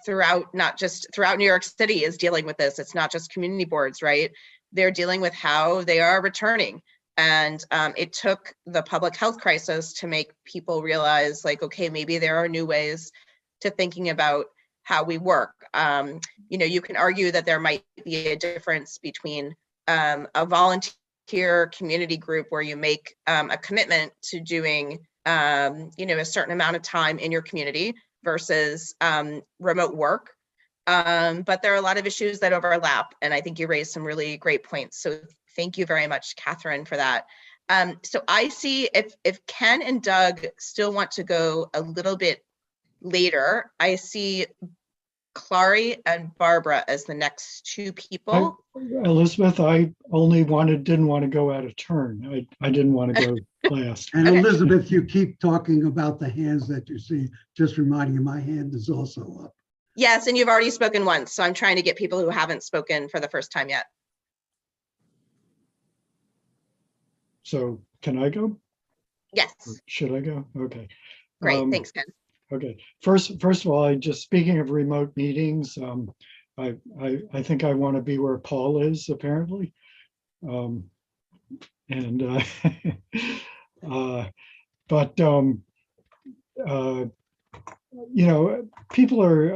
throughout, not just throughout New York City, is dealing with this. It's not just community boards, right? They're dealing with how they are returning. And it took the public health crisis to make people realize, like, okay, maybe there are new ways to thinking about how we work. You can argue that there might be a difference between a volunteer community group where you make a commitment to doing, a certain amount of time in your community versus remote work. But there are a lot of issues that overlap, and I think you raised some really great points. So thank you very much, Catherine, for that. So I see if Ken and Doug still want to go a little bit later, I see Clary and Barbara as the next two people. Elizabeth, I only didn't want to go out of turn. I didn't want to go last. And Okay. Elizabeth, you keep talking about the hands that you see, just reminding you, my hand is also up. Yes, and you've already spoken once, so I'm trying to get people who haven't spoken for the first time yet. So can I go? Yes, Or should I go? Okay. great, thanks, Ken. Okay. First of all, speaking of remote meetings, I think I want to be where Paul is apparently. But you know, people are,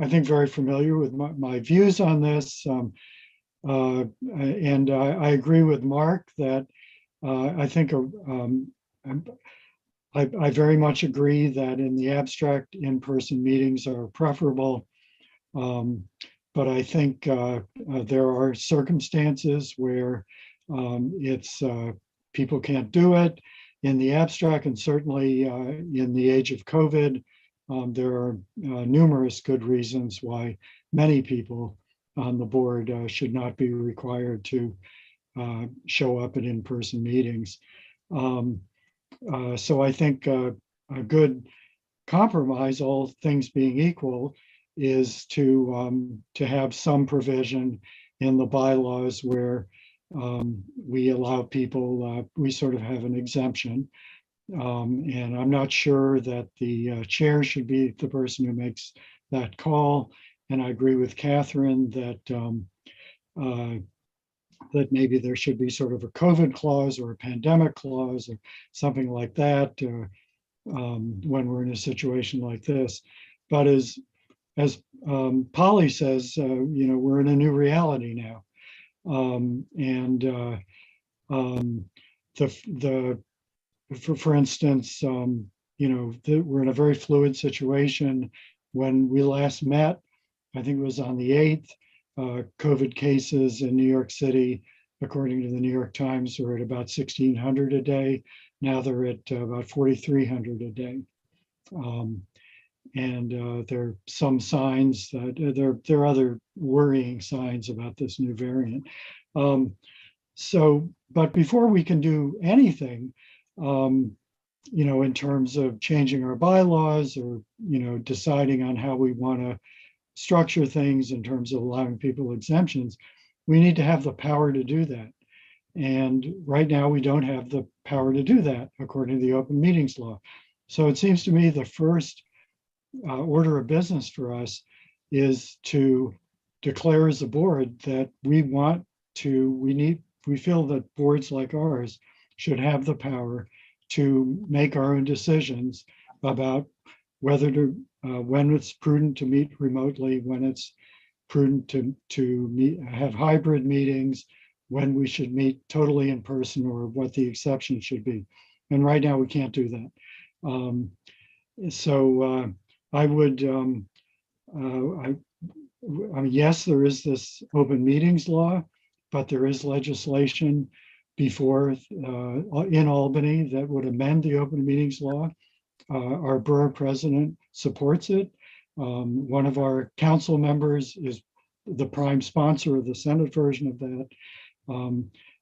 I think, very familiar with my views on this. And I agree with Mark that I think I very much agree that in the abstract, in-person meetings are preferable. But I think there are circumstances where people can't do it in the abstract, and certainly in the age of COVID, there are numerous good reasons why many people on the board should not be required to show up at in-person meetings. So I think a good compromise, all things being equal, is to have some provision in the bylaws where we allow people, we sort of have an exemption. And I'm not sure that the chair should be the person who makes that call. And I agree with Catherine that that maybe there should be sort of a COVID clause or a pandemic clause or something like that when we're in a situation like this. But as Polly says, you know, we're in a new reality now. For instance, you know, we're in a very fluid situation. When we last met, I think it was on the 8th, COVID cases in New York City, according to the New York Times, were at about 1,600 a day. Now they're at about 4,300 a day. And there are some signs that there are other worrying signs about this new variant. But before we can do anything, you know, in terms of changing our bylaws or, you know, deciding on how we want to structure things in terms of allowing people exemptions, we need to have the power to do that. And right now we don't have the power to do that according to the open meetings law. So it seems to me the first order of business for us is to declare as a board that we feel that boards like ours should have the power to make our own decisions about whether to when it's prudent to meet remotely, when it's prudent to have hybrid meetings, when we should meet totally in person, or what the exception should be. And right now we can't do that. I would, I mean, yes, there is this open meetings law, but there is legislation before in Albany that would amend the open meetings law. Our borough president supports it. One of our council members is the prime sponsor of the Senate version of that.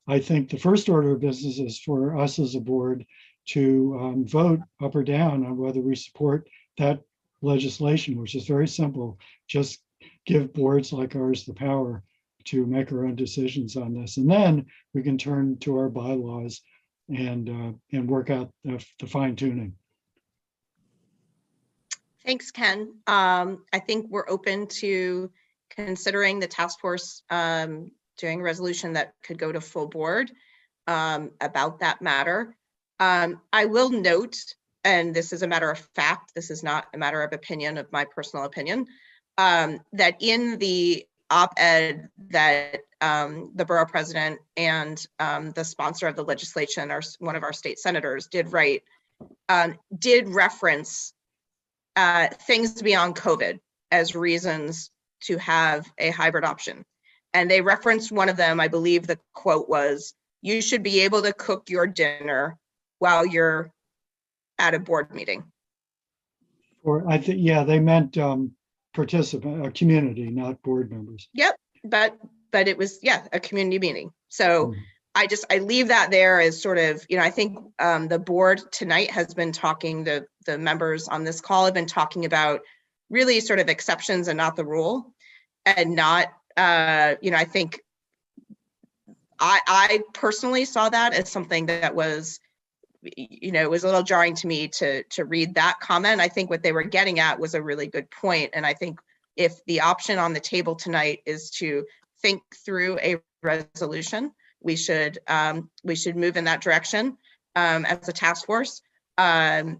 I think the first order of business is for us as a board to vote up or down on whether we support that legislation, which is very simple. Just give boards like ours the power to make our own decisions on this. And then we can turn to our bylaws and work out the fine tuning. Thanks, Ken. I think we're open to considering the task force doing a resolution that could go to full board about that matter. I will note, and this is a matter of fact, this is not a matter of opinion, of my personal opinion, that in the op-ed that the borough president and the sponsor of the legislation, one of our state senators, did write, did reference things beyond COVID as reasons to have a hybrid option. And they referenced one of them, I believe the quote was, "You should be able to cook your dinner while you're at a board meeting." Or I think, yeah, they meant participant, a community, not board members. Yep, but it was, yeah, a community meeting. So Mm. I leave that there as sort of, I think the board tonight has been talking, the members on this call have been talking about really sort of exceptions and not the rule, and not, I think I personally saw that as something that was, it was a little jarring to me to read that comment. I think what they were getting at was a really good point. And I think if the option on the table tonight is to think through a resolution, we should move in that direction as a task force. But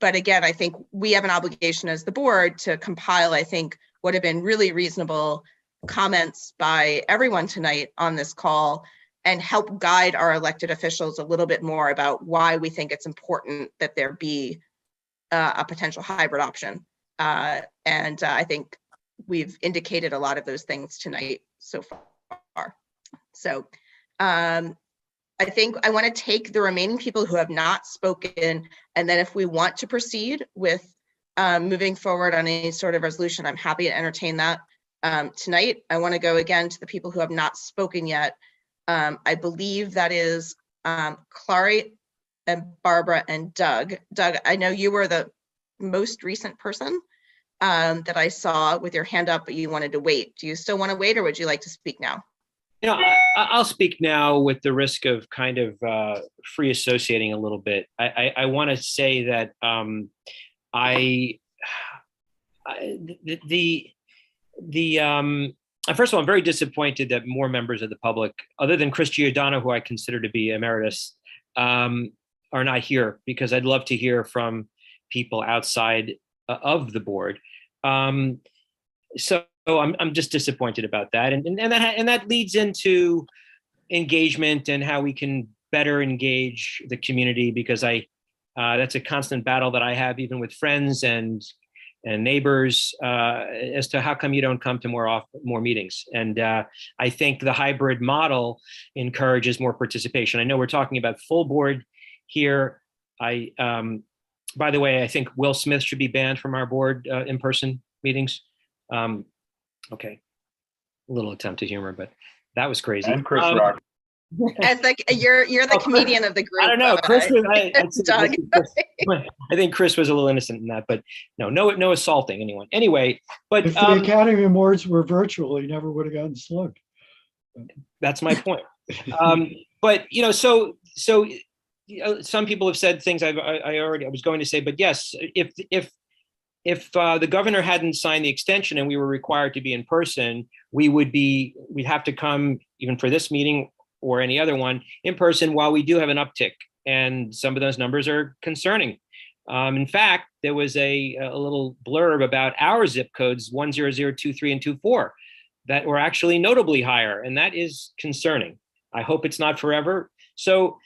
again, I think we have an obligation as the board to compile, I think, what have been really reasonable comments by everyone tonight on this call, and help guide our elected officials a little bit more about why we think it's important that there be a potential hybrid option. And I think we've indicated a lot of those things tonight so far. So I think I want to take the remaining people who have not spoken, and then if we want to proceed with moving forward on any sort of resolution, I'm happy to entertain that tonight. I want to go again to the people who have not spoken yet. I believe that is Clary and Barbara and Doug. Doug, I know you were the most recent person that I saw with your hand up, but you wanted to wait. Do you still want to wait, or would you like to speak now? I'll speak now with the risk of kind of free associating a little bit. I want to say that first of all, I'm very disappointed that more members of the public, other than Chris Giordano, who I consider to be emeritus, are not here, because I'd love to hear from people outside of the board. So I'm just disappointed about that, and that leads into engagement and how we can better engage the community, because that's a constant battle that I have even with friends and neighbors as to how come you don't come to more meetings. And I think the hybrid model encourages more participation. I know we're talking about full board here. By the way, I think Will Smith should be banned from our board in-person meetings. Okay, a little attempt at humor, but that was crazy. And Chris Rock. As like you're the comedian of the group. I don't know. Chris was, Doug. I think Chris was a little innocent in that, but no assaulting anyone. Anyway, but If the Academy Awards were virtual, he never would have gotten slugged. That's my point. But so some people have said things I was going to say, but yes, if the governor hadn't signed the extension and we were required to be in person, we'd have to come even for this meeting or any other one in person, while we do have an uptick. And some of those numbers are concerning. In fact, there was a little blurb about our zip codes 10023 and 24 that were actually notably higher. And that is concerning. I hope it's not forever. So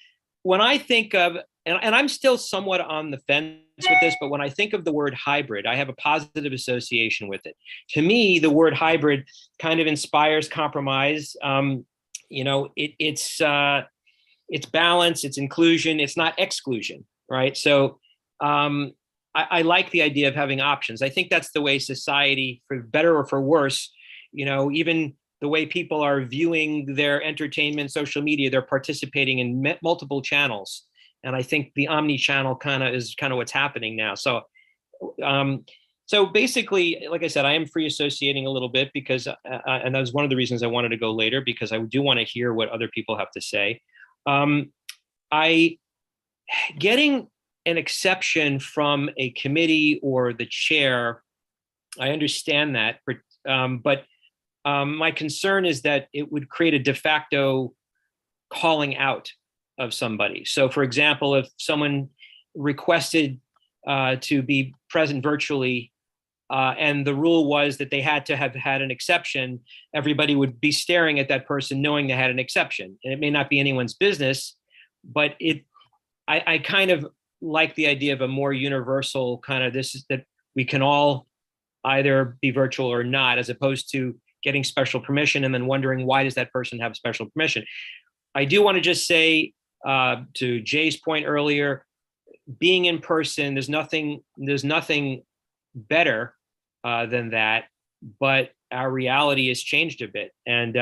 when I think of, and I'm still somewhat on the fence with this, but when I think of the word hybrid, I have a positive association with it. To me, the word hybrid kind of inspires compromise. It's balance, it's inclusion, it's not exclusion, right? So I like the idea of having options. I think that's the way society, for better or for worse, even the way people are viewing their entertainment, social media, they're participating in multiple channels. And I think the omni-channel is what's happening now. So basically, like I said, I am free associating a little bit because, and that was one of the reasons I wanted to go later, because I do want to hear what other people have to say. Getting an exception from a committee or the chair, I understand that, but my concern is that it would create a de facto calling out of somebody. So for example, if someone requested to be present virtually, and the rule was that they had to have had an exception, everybody would be staring at that person knowing they had an exception. And it may not be anyone's business, but I kind of like the idea of a more universal that we can all either be virtual or not, as opposed to getting special permission and then wondering, why does that person have special permission? I do want to just say, to Jay's point earlier, being in person, there's nothing better than that, but our reality has changed a bit. And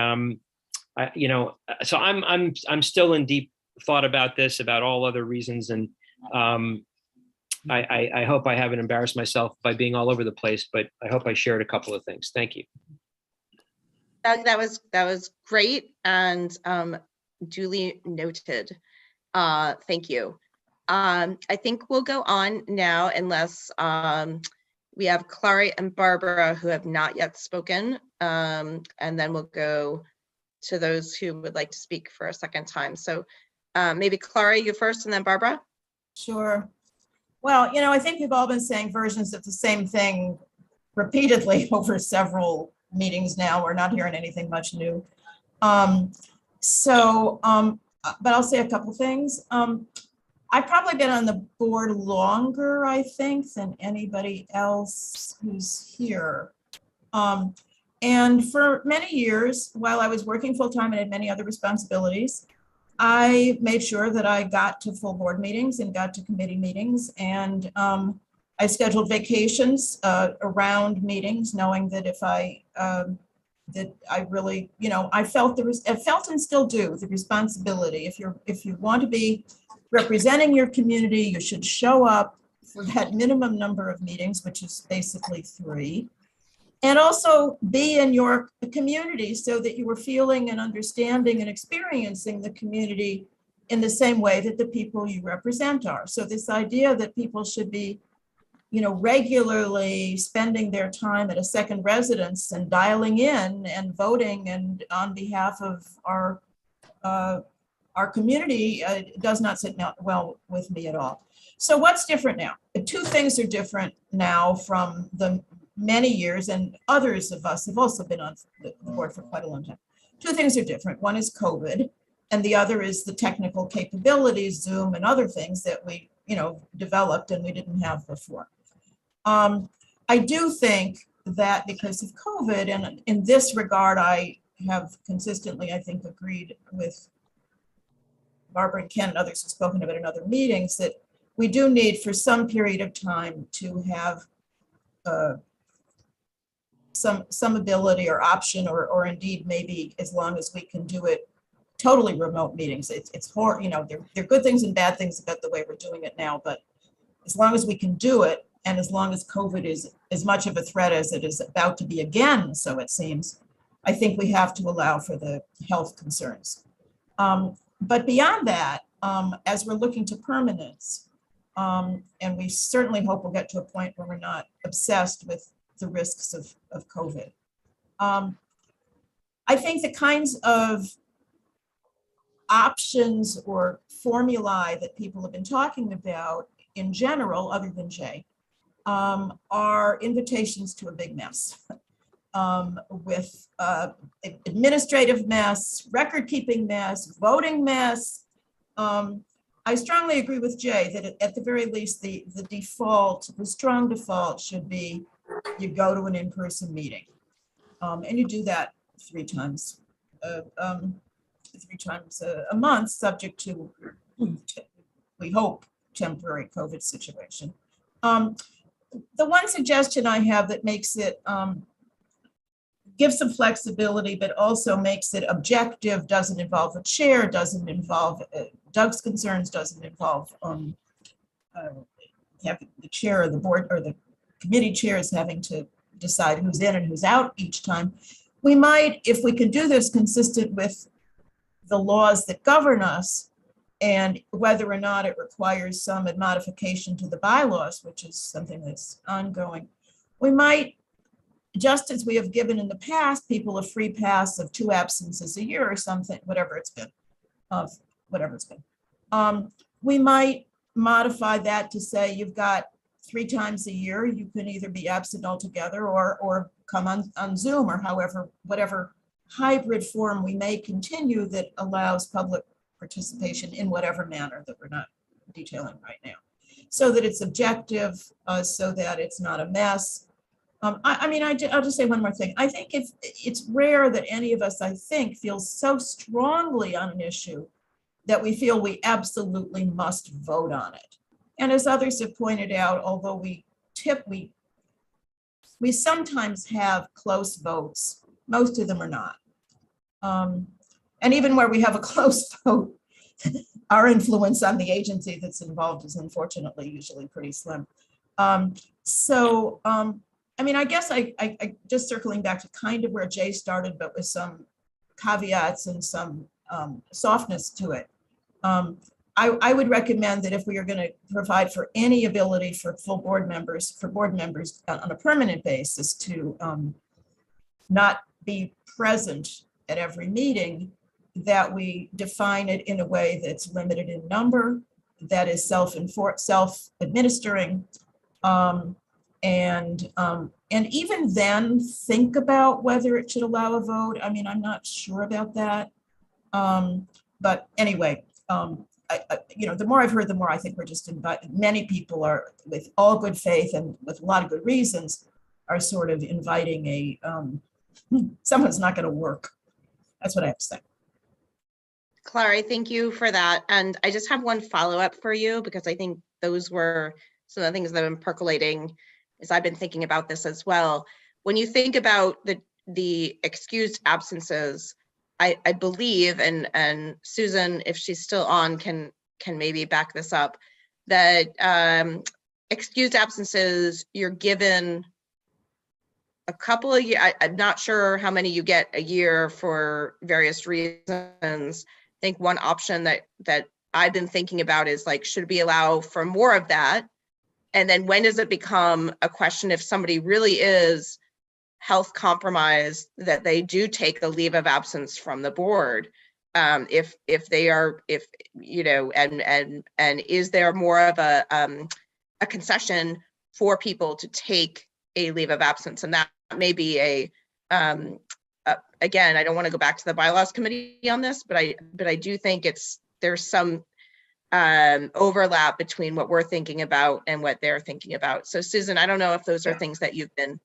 so I'm still in deep thought about this, about all other reasons, and I hope I haven't embarrassed myself by being all over the place, but I hope I shared a couple of things. Thank you. That was great and duly noted. Thank you. I think we'll go on now unless we have Clara and Barbara who have not yet spoken, and then we'll go to those who would like to speak for a second time. So maybe Clara, you first, and then Barbara. Sure. Well, I think we've all been saying versions of the same thing repeatedly over several meetings now. We're not hearing anything much new. But I'll say a couple things. I've probably been on the board longer, I think, than anybody else who's here. And for many years, while I was working full-time and had many other responsibilities, I made sure that I got to full board meetings and got to committee meetings, and I scheduled vacations around meetings, knowing that if I really, I felt and still do the responsibility. If you want to be representing your community, you should show up for that minimum number of meetings, which is basically 3. And also be in your community so that you were feeling and understanding and experiencing the community in the same way that the people you represent are. So this idea that people should be, regularly spending their time at a second residence and dialing in and voting and on behalf of our community does not sit well with me at all. So what's different now? 2 things are different now from the many years, and others of us have also been on the board for quite a long time. 2 things are different. One is COVID, and the other is the technical capabilities, Zoom and other things that we, developed and we didn't have before. I do think that because of COVID, and in this regard, I have consistently, I think, agreed with Barbara and Ken and others who've spoken about in other meetings, that we do need for some period of time to have some ability or option, or indeed maybe as long as we can do it totally remote meetings. It's hard, there are good things and bad things about the way we're doing it now, but as long as we can do it, and as long as COVID is as much of a threat as it is about to be again, so it seems, I think we have to allow for the health concerns. But beyond that, as we're looking to permanence, and we certainly hope we'll get to a point where we're not obsessed with the risks of COVID. I think the kinds of options or formulae that people have been talking about in general, other than Jay, are invitations to a big mess with administrative mess, record-keeping mess, voting mess. I strongly agree with Jay that at the very least, the strong default should be you go to an in-person meeting, and you do that 3 times a month, subject to, we hope, temporary COVID situation. The one suggestion I have that makes it gives some flexibility, but also makes it objective, doesn't involve a chair, doesn't involve Doug's concerns, doesn't involve having the chair of the board or the committee chairs having to decide who's in and who's out each time. We might, if we can do this consistent with the laws that govern us, and whether or not it requires some modification to the bylaws, which is something that's ongoing, we might, just as we have given in the past people a free pass of 2 absences a year or something, whatever it's been, we might modify that to say you've got 3 times a year, you can either be absent altogether or come on Zoom, or whatever hybrid form we may continue that allows public participation in whatever manner that we're not detailing right now, so that it's objective, so that it's not a mess. I'll just say one more thing. I think it's rare that any of us, I think, feels so strongly on an issue that we feel we absolutely must vote on it. And as others have pointed out, although we we sometimes have close votes. Most of them are not. And even where we have a close vote, our influence on the agency that's involved is unfortunately usually pretty slim. I mean, I guess I just circling back to kind of where Jay started, but with some caveats and some softness to it. I would recommend that if we are going to provide for any ability for full board members, on a permanent basis to not be present at every meeting, that we define it in a way that's limited in number, that is self-administering, and even then think about whether it should allow a vote. I mean, I'm not sure about that. But anyway, the more I've heard, the more I think we're just many people are, with all good faith and with a lot of good reasons, are sort of inviting a someone's not going to work. That's what I have to say. Clara, thank you for that. And I just have one follow-up for you, because I think those were some of the things that have been percolating as I've been thinking about this as well. When you think about the excused absences, I believe, and Susan, if she's still on, can maybe back this up, that excused absences, you're given a couple of years. I'm not sure how many you get a year for various reasons. I think one option that I've been thinking about is, like, should we allow for more of that? And then when does it become a question, if somebody really is health compromised, that they do take a leave of absence from the board? If they are, and is there more of a concession for people to take a leave of absence? And that may be again, I don't want to go back to the bylaws committee on this, but I do think there's some overlap between what we're thinking about and what they're thinking about. So Susan, I don't know if those are things that you've been.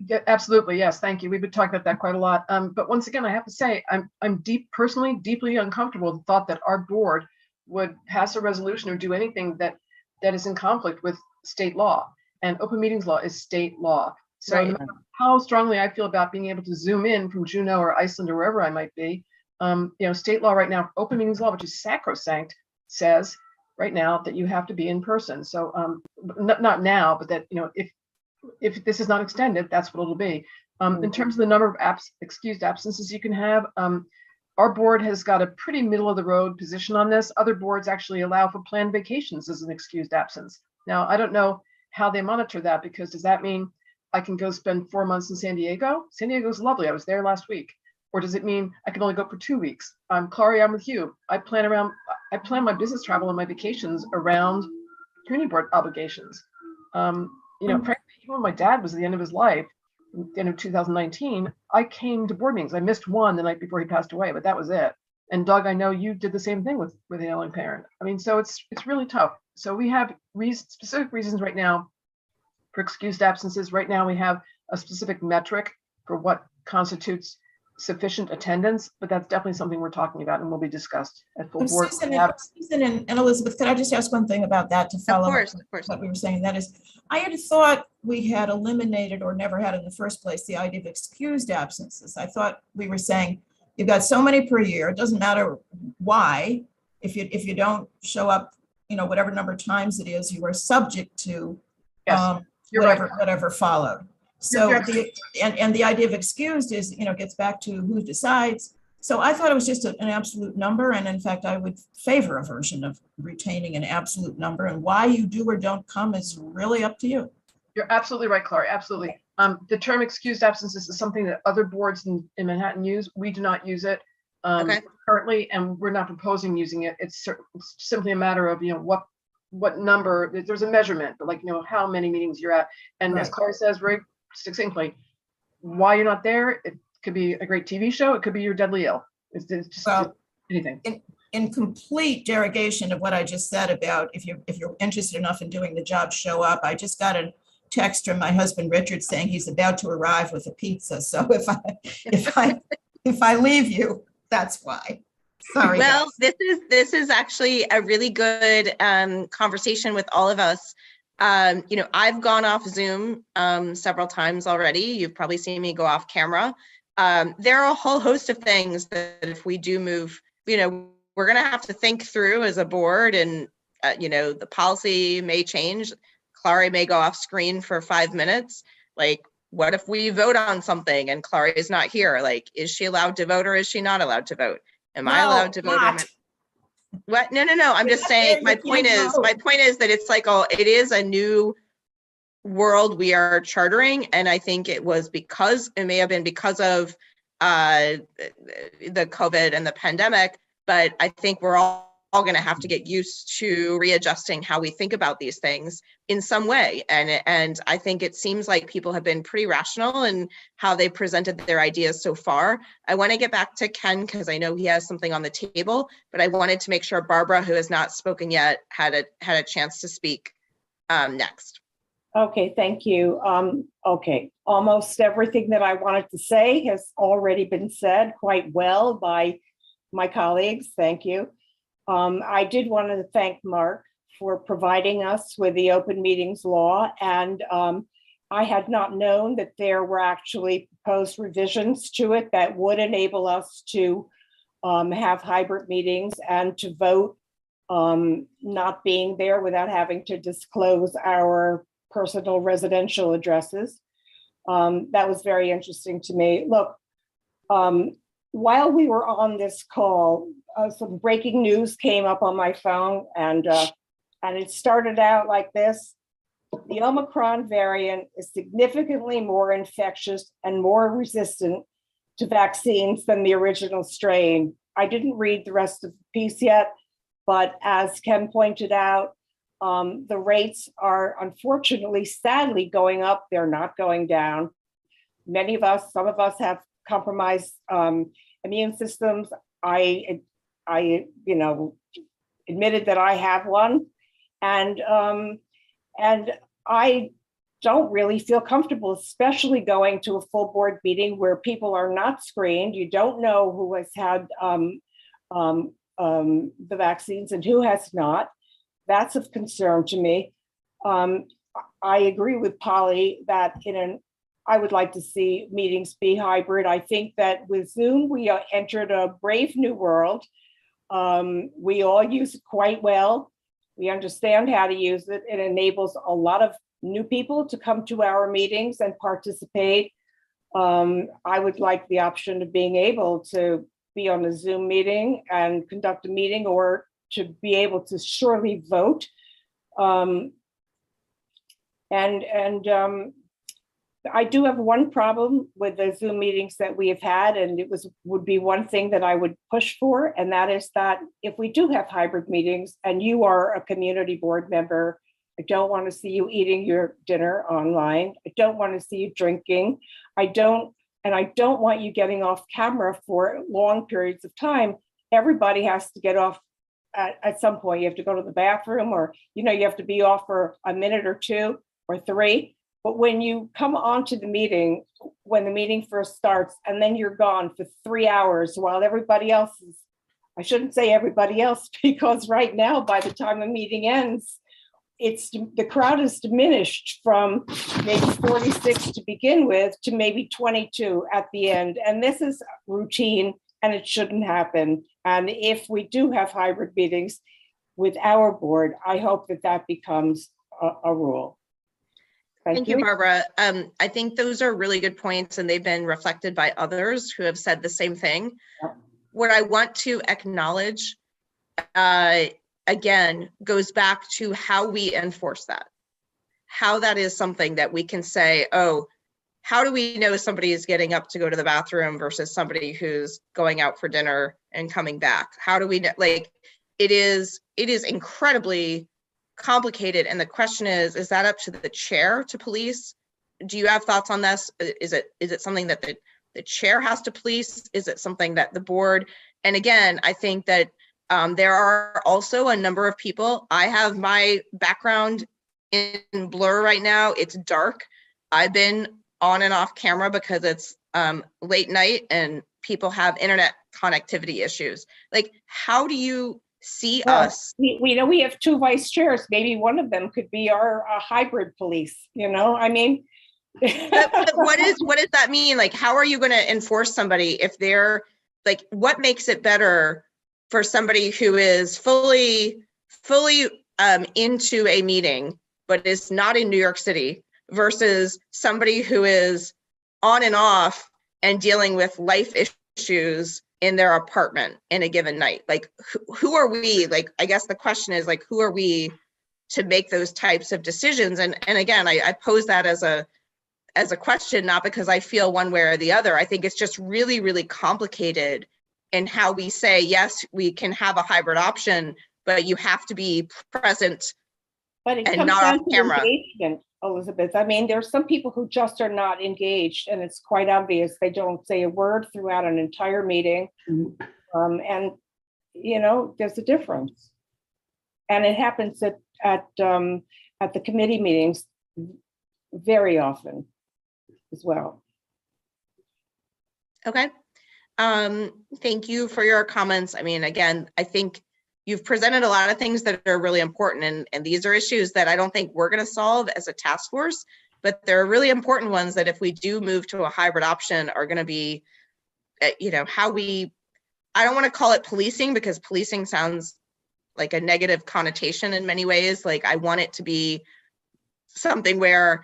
Yeah, absolutely. Yes. Thank you. We've been talking about that quite a lot. But once again, I have to say, I'm personally deeply uncomfortable with the thought that our board would pass a resolution or do anything that is in conflict with state law, and open meetings law is state law. So no matter how strongly I feel about being able to zoom in from Juneau or Iceland or wherever I might be, state law right now, open meetings law, which is sacrosanct, says right now that you have to be in person. So not now, but that, if this is not extended, that's what it'll be. In terms of the number of excused absences you can have, our board has got a pretty middle of the road position on this. Other boards actually allow for planned vacations as an excused absence. Now, I don't know how they monitor that, because does that mean I can go spend 4 months in San Diego? San Diego's lovely. I was there last week. Or does it mean I can only go for 2 weeks? Clary, I'm with you. I plan my business travel and my vacations around community board obligations. Frankly, even when my dad was at the end of his life, the end of 2019, I came to board meetings. I missed one the night before he passed away, but that was it. And Doug, I know you did the same thing with an ailing parent. I mean, so it's really tough. So we have specific reasons right now for excused absences. Right now, we have a specific metric for what constitutes sufficient attendance, but that's definitely something we're talking about and will be discussed at full board. Susan and Elizabeth, could I just ask one thing about that to follow up what we were saying? That is, I had thought we had eliminated, or never had in the first place, the idea of excused absences. I thought we were saying you've got so many per year. It doesn't matter why. If you don't show up, whatever number of times it is, you are subject to whatever followed. So the idea of excused is, gets back to who decides. So I thought it was just an absolute number. And in fact, I would favor a version of retaining an absolute number, and why you do or don't come is really up to you. You're absolutely right, Clary. Absolutely. The term excused absences is something that other boards in Manhattan use. We do not use it currently, and we're not proposing using it. It's simply a matter of, what number, there's a measurement, but how many meetings you're at. And as Clary says very succinctly, why you're not there, it could be a great TV show, it could be you're deadly ill. It's just anything. In complete derogation of what I just said about if you're interested enough in doing the job, show up. I just got a text from my husband Richard saying he's about to arrive with a pizza. So if I leave you, that's why. Sorry. Well, this is actually a really good conversation with all of us. I've gone off Zoom several times already. You've probably seen me go off camera. There are a whole host of things that if we do move, we're going to have to think through as a board, and, the policy may change. Clary may go off screen for 5 minutes. Like, what if we vote on something and Clary is not here? Like, is she allowed to vote or is she not allowed to vote? Am I allowed to vote? What? No. I'm just saying, my point is that it's like, it is a new world we are chartering. And I think it may have been because of the COVID and the pandemic, but I think we're all going to have to get used to readjusting how we think about these things in some way. And I think it seems like people have been pretty rational in how they presented their ideas so far. I want to get back to Ken because I know he has something on the table, but I wanted to make sure Barbara, who has not spoken yet, had a chance to speak next. Okay, thank you. Okay, almost everything that I wanted to say has already been said quite well by my colleagues. Thank you. I did want to thank Mark for providing us with the open meetings law. And I had not known that there were actually proposed revisions to it that would enable us to have hybrid meetings and to vote not being there without having to disclose our personal residential addresses. That was very interesting to me. Look, while we were on this call, some breaking news came up on my phone, and it started out like this. The Omicron variant is significantly more infectious and more resistant to vaccines than the original strain. I didn't read the rest of the piece yet, but as Ken pointed out, the rates are unfortunately, sadly going up. They're not going down. Some of us have compromised immune systems. I admitted that I have one, and I don't really feel comfortable, especially going to a full board meeting where people are not screened. You don't know who has had the vaccines and who has not. That's of concern to me. I agree with Polly that I would like to see meetings be hybrid. I think that with Zoom, we entered a brave new world. We all use it quite well. We understand how to use it. It enables a lot of new people to come to our meetings and participate. I would like the option of being able to be on a Zoom meeting and conduct a meeting, or to be able to surely vote. I do have one problem with the Zoom meetings that we have had, and it would be one thing that I would push for, and that is that if we do have hybrid meetings and you are a community board member, I don't want to see you eating your dinner online. I don't want to see you drinking. I don't want you getting off camera for long periods of time. Everybody has to get off at some point. You have to go to the bathroom, or you have to be off for a minute or 2 or 3. But when you come onto the meeting, when the meeting first starts, and then you're gone for 3 hours while everybody else I shouldn't say everybody else, because right now, by the time the meeting ends, the crowd is diminished from maybe 46 to begin with to maybe 22 at the end. And this is routine, and it shouldn't happen. And if we do have hybrid meetings with our board, I hope that becomes a rule. Thank you, Barbara. I think those are really good points, and they've been reflected by others who have said the same thing. Yep. What I want to acknowledge, again, goes back to how we enforce that. How that is something that we can say, oh, how do we know somebody is getting up to go to the bathroom versus somebody who's going out for dinner and coming back? How do we know? Like, it is incredibly complicated. And the question is that up to the chair to police? Do you have thoughts on this? Is it something that the chair has to police? Is it something that the board? And again, I think that there are also a number of people. I have my background in Blur right now. It's dark. I've been on and off camera because it's late night and people have internet connectivity issues. Like, how do you see Well, us. we know we have 2 vice chairs. Maybe one of them could be our hybrid police, you know, I mean. But what does that mean? Like, how are you going to enforce somebody if they're like, what makes it better for somebody who is fully into a meeting, but is not in New York City versus somebody who is on and off and dealing with life issues in their apartment in a given night? Like, who are we? Like, I guess the question is like, who are we to make those types of decisions? And again, I pose that as a question, not because I feel one way or the other. I think it's just really, really complicated in how we say, yes, we can have a hybrid option, but you have to be present But it and comes not down off to camera. engagement, Elizabeth. I mean, there's some people who just are not engaged, and it's quite obvious. They don't say a word throughout an entire meeting. And, you know, there's a difference. And it happens at the committee meetings very often as well. Okay. Thank you for your comments. I mean, again, I think you've presented a lot of things that are really important, and these are issues that I don't think we're going to solve as a task force, but they're really important ones that if we do move to a hybrid option are going to be, you know, how we, I don't want to call it policing because policing sounds like a negative connotation in many ways. Like, I want it to be something where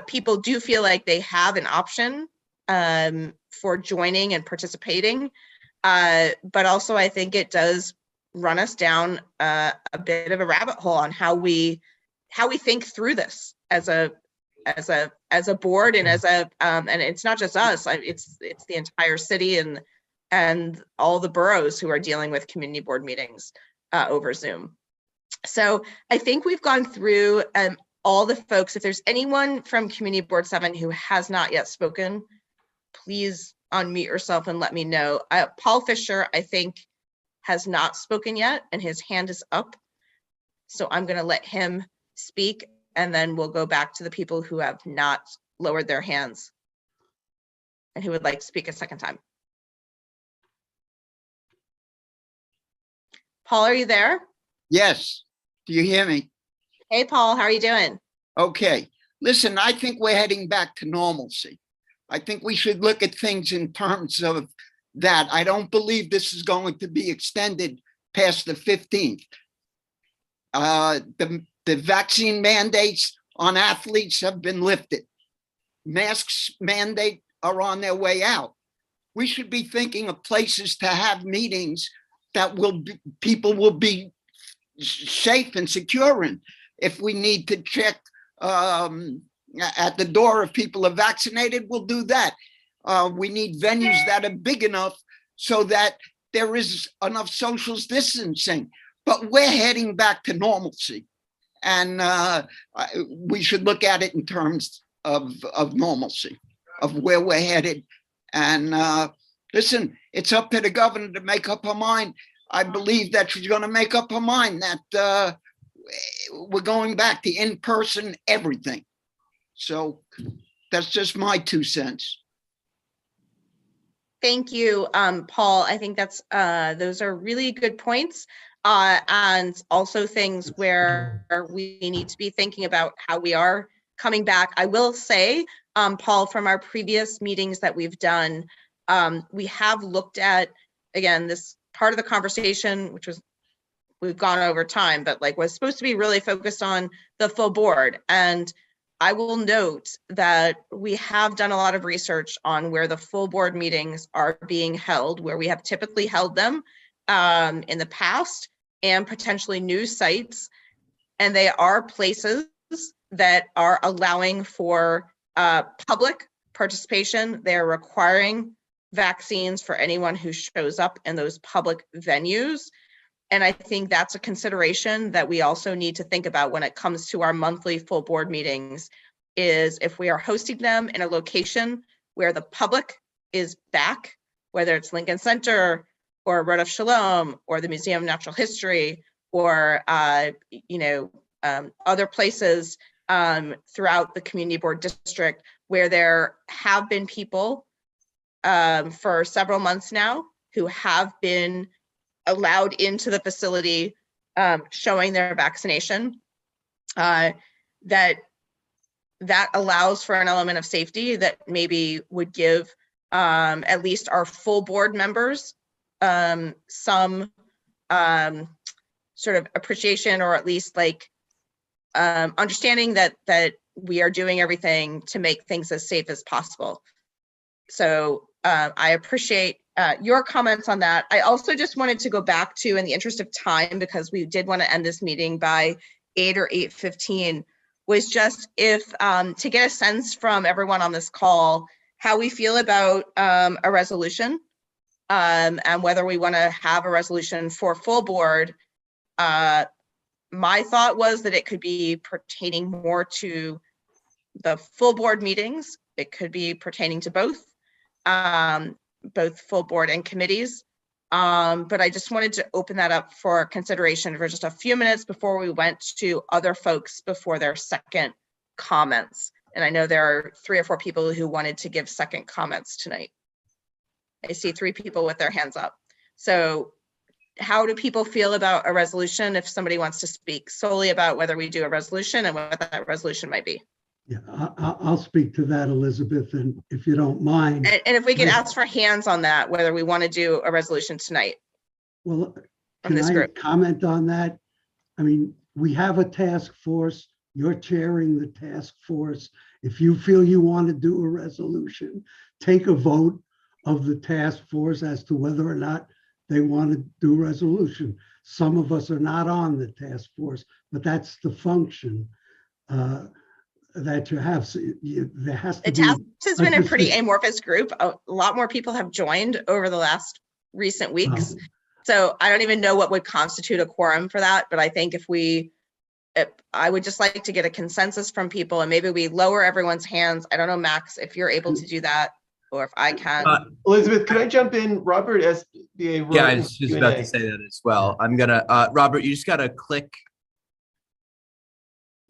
people do feel like they have an option for joining and participating. But also I think it does run us down a bit of a rabbit hole on how we think through this as a board and as a and it's not just us, it's the entire city and all the boroughs who are dealing with community board meetings over Zoom. So I think we've gone through all the folks. If there's anyone from Community Board 7 who has not yet spoken, please unmute yourself and let me know. Paul Fisher, I think, has not spoken yet and his hand is up. So I'm going to let him speak and then we'll go back to the people who have not lowered their hands and who would like to speak a second time. Paul, are you there? Yes. Do you hear me? Hey, Paul, how are you doing? Okay. Listen, I think we're heading back to normalcy. I think we should look at things in terms of that. I don't believe this is going to be extended past the 15th. The vaccine mandates on athletes have been lifted. Masks mandate are on their way out. We should be thinking of places to have meetings that people will be safe and secure in. If we need to check at the door if people are vaccinated, we'll do that. We need venues that are big enough so that there is enough social distancing, but we're heading back to normalcy. And we should look at it in terms of normalcy, of where we're headed. And listen, it's up to the governor to make up her mind. I believe that she's going to make up her mind that we're going back to in-person everything. So that's just my 2 cents. Thank you, Paul. I think that's those are really good points, and also things where we need to be thinking about how we are coming back. I will say, Paul, from our previous meetings that we've done, we have looked at, again, this part of the conversation, which was we've gone over time, but like was supposed to be really focused on the full board. And I will note that we have done a lot of research on where the full board meetings are being held, where we have typically held them in the past, and potentially new sites. And they are places that are allowing for public participation. They're requiring vaccines for anyone who shows up in those public venues. And I think that's a consideration that we also need to think about when it comes to our monthly full board meetings, is if we are hosting them in a location where the public is back, whether it's Lincoln Center or Road of Shalom or the Museum of Natural History or other places throughout the community board district, where there have been people for several months now who have been allowed into the facility showing their vaccination, that allows for an element of safety that maybe would give at least our full board members some sort of appreciation, or at least like understanding that we are doing everything to make things as safe as possible. So I appreciate your comments on that. I also just wanted to go back to, in the interest of time, because we did want to end this meeting by 8 or 8:15, was just if to get a sense from everyone on this call how we feel about a resolution, and whether we want to have a resolution for full board. My thought was that it could be pertaining more to the full board meetings. It could be pertaining to both full board and committees. But I just wanted to open that up for consideration for just a few minutes before we went to other folks before their second comments. And I know there are 3 or 4 people who wanted to give second comments tonight. I see 3 people with their hands up. So how do people feel about a resolution if somebody wants to speak solely about whether we do a resolution and what that resolution might be? Yeah, I'll speak to that, Elizabeth, and if you don't mind. And if we could ask for hands on that, whether we want to do a resolution tonight. Well, from can this I group. comment on that? I mean, we have a task force. You're chairing the task force. If you feel you want to do a resolution, take a vote of the task force as to whether or not they want to do a resolution. Some of us are not on the task force, but that's the function that you have. So there has to The be. task has been a pretty amorphous group. A lot more people have joined over the last recent weeks. So I don't even know what would constitute a quorum for that. But I think I would just like to get a consensus from people, and maybe we lower everyone's hands. I don't know, Max, if you're able to do that, or if I can. Elizabeth, can I jump in? Robert SBA wrote Yeah, I in was just Q&A. about to say that as well. I'm gonna, Robert, you just gotta click.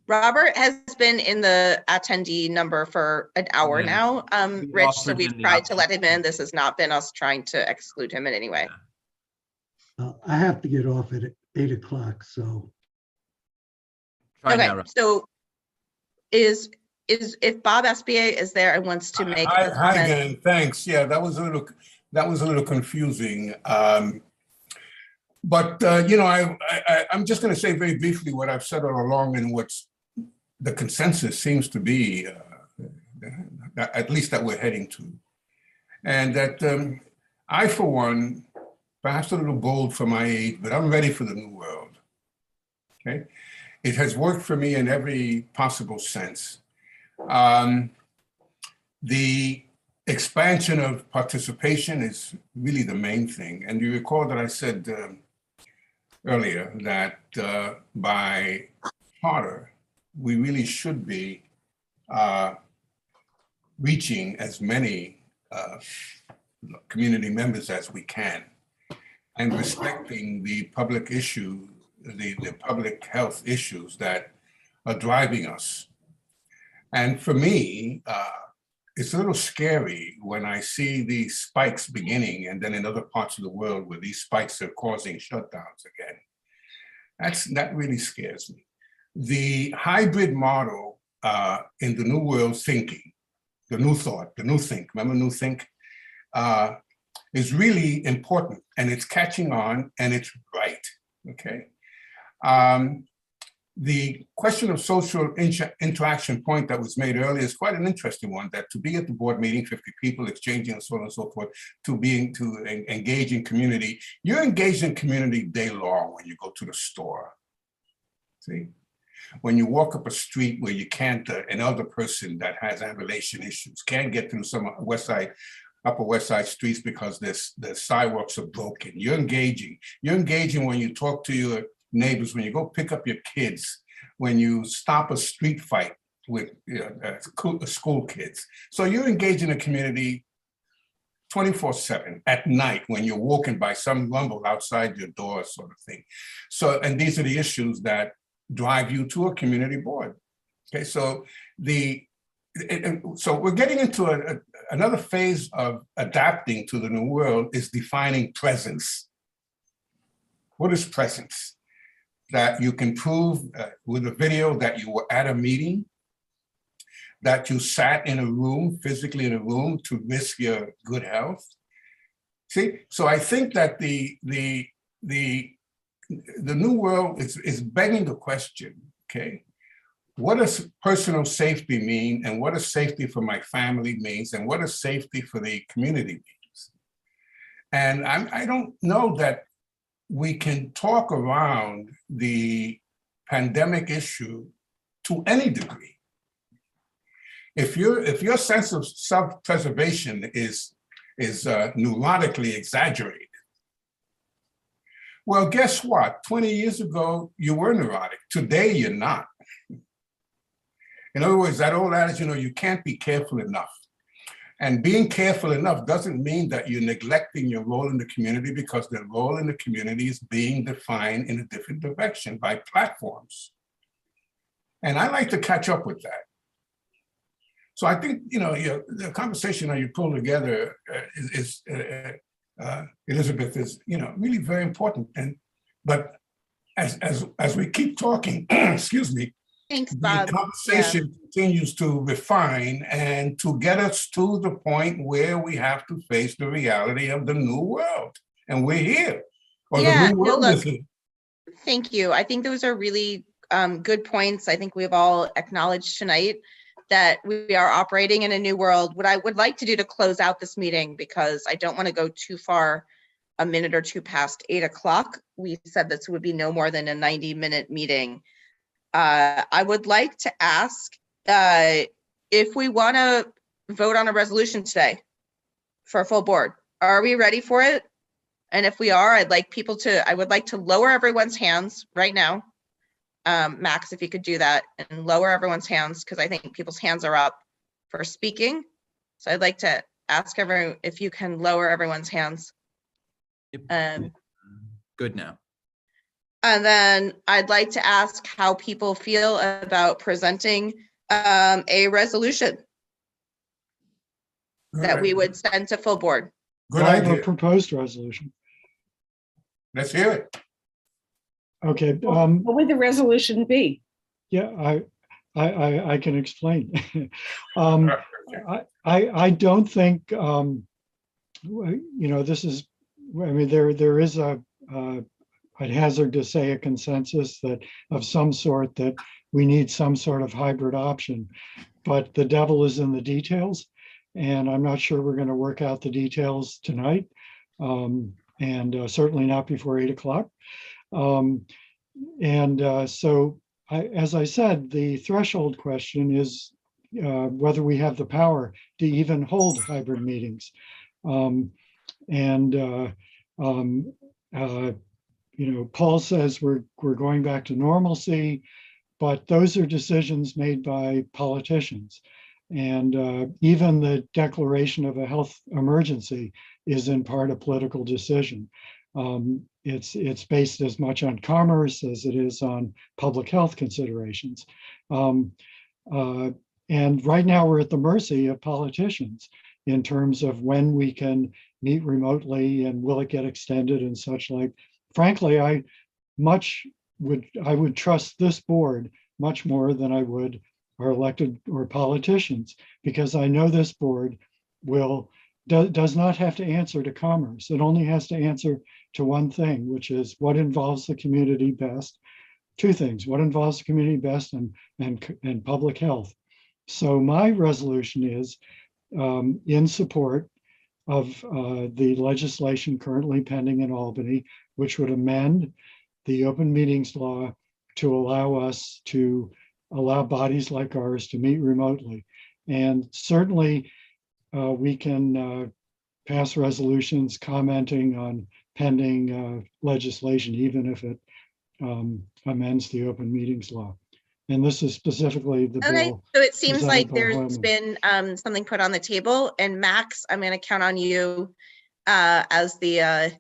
Robert has been in the attendee number for an hour Yeah. now, We Rich, so offered we've him the tried to option. let him in. This has not been us trying to exclude him in any way. I have to get off at 8 o'clock, so. Try Okay, now, Robert. so if Bob SBA is there and wants to make a Hi comment. again, thanks. Yeah, that was a little confusing. But you know, I'm just going to say very briefly what I've said all along, and what's the consensus seems to be, at least that we're heading to, and that I, for one, perhaps a little bold for my age, but I'm ready for the new world. Okay, it has worked for me in every possible sense. The expansion of participation is really the main thing. And you recall that I said earlier that by charter, we really should be reaching as many community members as we can, and respecting the public issue, the public health issues that are driving us. And for me, it's a little scary when I see these spikes beginning, and then in other parts of the world where these spikes are causing shutdowns again. That really scares me. The hybrid model in the new world thinking, the new thought, the new think, remember new think, is really important, and it's catching on, and it's right, okay? The question of social interaction point that was made earlier is quite an interesting one, that to be at the board meeting, 50 people exchanging and so on and so forth, to engage in community. You're engaged in community day long when you go to the store, see? When you walk up a street where you can't, an elder person that has ambulation issues can't get through some Upper West Side streets because the sidewalks are broken. You're engaging. You're engaging when you talk to your neighbors, when you go pick up your kids, when you stop a street fight with school kids. So you're engaged in a community 24/7 at night when you're walking by some rumble outside your door sort of thing. So, and these are the issues that drive you to a community board. Okay, so so we're getting into another phase of adapting to the new world is defining presence. What is presence? That you can prove with a video that you were at a meeting, that you sat in a room, physically in a room, to risk your good health. See, so I think that the new world is begging the question, okay, what does personal safety mean, and what does safety for my family means, and what does safety for the community means? And I don't know that we can talk around the pandemic issue to any degree. If your sense of self-preservation is neurotically exaggerated, well, guess what? 20 years ago, you were neurotic. Today, you're not. In other words, that old adage, you can't be careful enough. And being careful enough doesn't mean that you're neglecting your role in the community, because the role in the community is being defined in a different direction by platforms. And I like to catch up with that. So I think, the conversation that you pull together Elizabeth, is, really very important. But as we keep talking, excuse me, thanks, Bob. The conversation continues to refine and to get us to the point where we have to face the reality of the new world. And we're here. Or the new world is here. Thank you. I think those are really good points. I think we've all acknowledged tonight that we are operating in a new world. What I would like to do to close out this meeting, because I don't want to go too far, a minute or two past 8 o'clock. We said this would be no more than a 90-minute meeting. I would like to ask if we want to vote on a resolution today for a full board. Are we ready for it? And if we are, I would like to lower everyone's hands right now. Max, if you could do that and lower everyone's hands, because I think people's hands are up for speaking. So I'd like to ask everyone if you can lower everyone's hands. Good now. And then I'd like to ask how people feel about presenting a resolution that we would send to full board. Good I have idea. a proposed resolution. Let's hear it. Okay. What would the resolution be? Yeah, I can explain. I don't think, this is, there is I'd hazard to say a consensus that of some sort that we need some sort of hybrid option, but the devil is in the details. And I'm not sure we're going to work out the details tonight, and certainly not before 8 o'clock. So as I said, the threshold question is whether we have the power to even hold hybrid meetings. Paul says we're going back to normalcy, but those are decisions made by politicians. And even the declaration of a health emergency is in part a political decision. It's based as much on commerce as it is on public health considerations. And right now we're at the mercy of politicians in terms of when we can meet remotely and will it get extended and such like. Frankly, I would trust this board much more than I would our elected or politicians, because I know this board does not have to answer to commerce. It only has to answer to one thing, which is what involves the community best. Two things: what involves the community best and public health. So my resolution is in support of the legislation currently pending in Albany, which would amend the open meetings law to allow bodies like ours to meet remotely. And certainly we can pass resolutions commenting on pending legislation, even if it amends the open meetings law. And this is specifically the bill. So it seems presented like by there's Hoyleman. been something put on the table, and Max, I'm going to count on you as the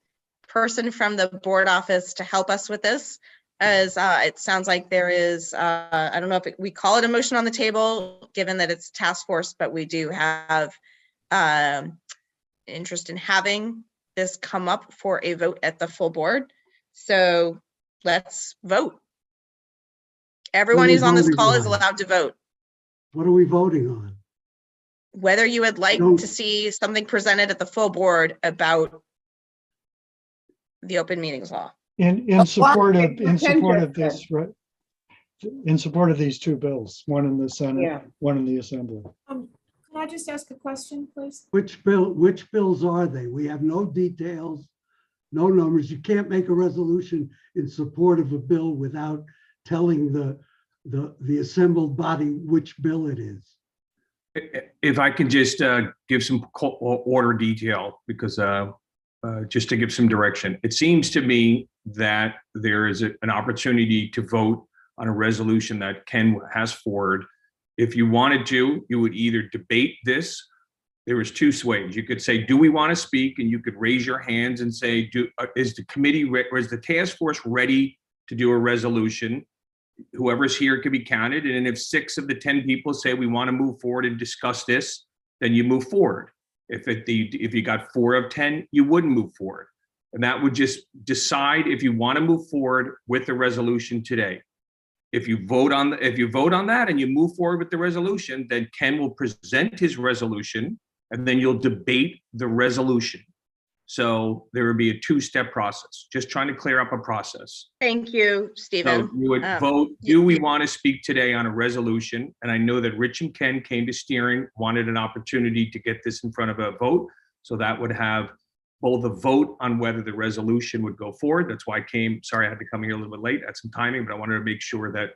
person from the board office to help us with this, as it sounds like there is, I don't know if we call it a motion on the table, given that it's task force, but we do have interest in having this come up for a vote at the full board. So let's vote. Everyone who's on this call is allowed to vote. What are we voting on? Whether you would like Don't- to see something presented at the full board about the open meetings law. In support of, Ken just this, right? In support of these two bills, one in the Senate, Yeah. one in the Assembly. Can I just ask a question, please? Which bills are they? We have no details, no numbers. You can't make a resolution in support of a bill without telling the assembled body which bill it is. If I can just give some order detail, because just to give some direction, it seems to me that there is an opportunity to vote on a resolution that Ken has forward. If you wanted to, you would either debate this. There was two ways. You could say, do we want to speak? And you could raise your hands and say, is the committee or is the task force ready to do a resolution? Whoever's here can be counted. And if 6 of the 10 people say we want to move forward and discuss this, then you move forward. If you got 4 of 10, you wouldn't move forward. And that would just decide if you want to move forward with the resolution today. If you vote on that and you move forward with the resolution, then Ken will present his resolution and then you'll debate the resolution. So there would be a 2-step process, just trying to clear up a process. Thank you, Stephen. So you would vote, do we want to speak today on a resolution? And I know that Rich and Ken came to steering, wanted an opportunity to get this in front of a vote. So that would have both a vote on whether the resolution would go forward. That's why I came, sorry, I had to come here a little bit late, had some timing, but I wanted to make sure that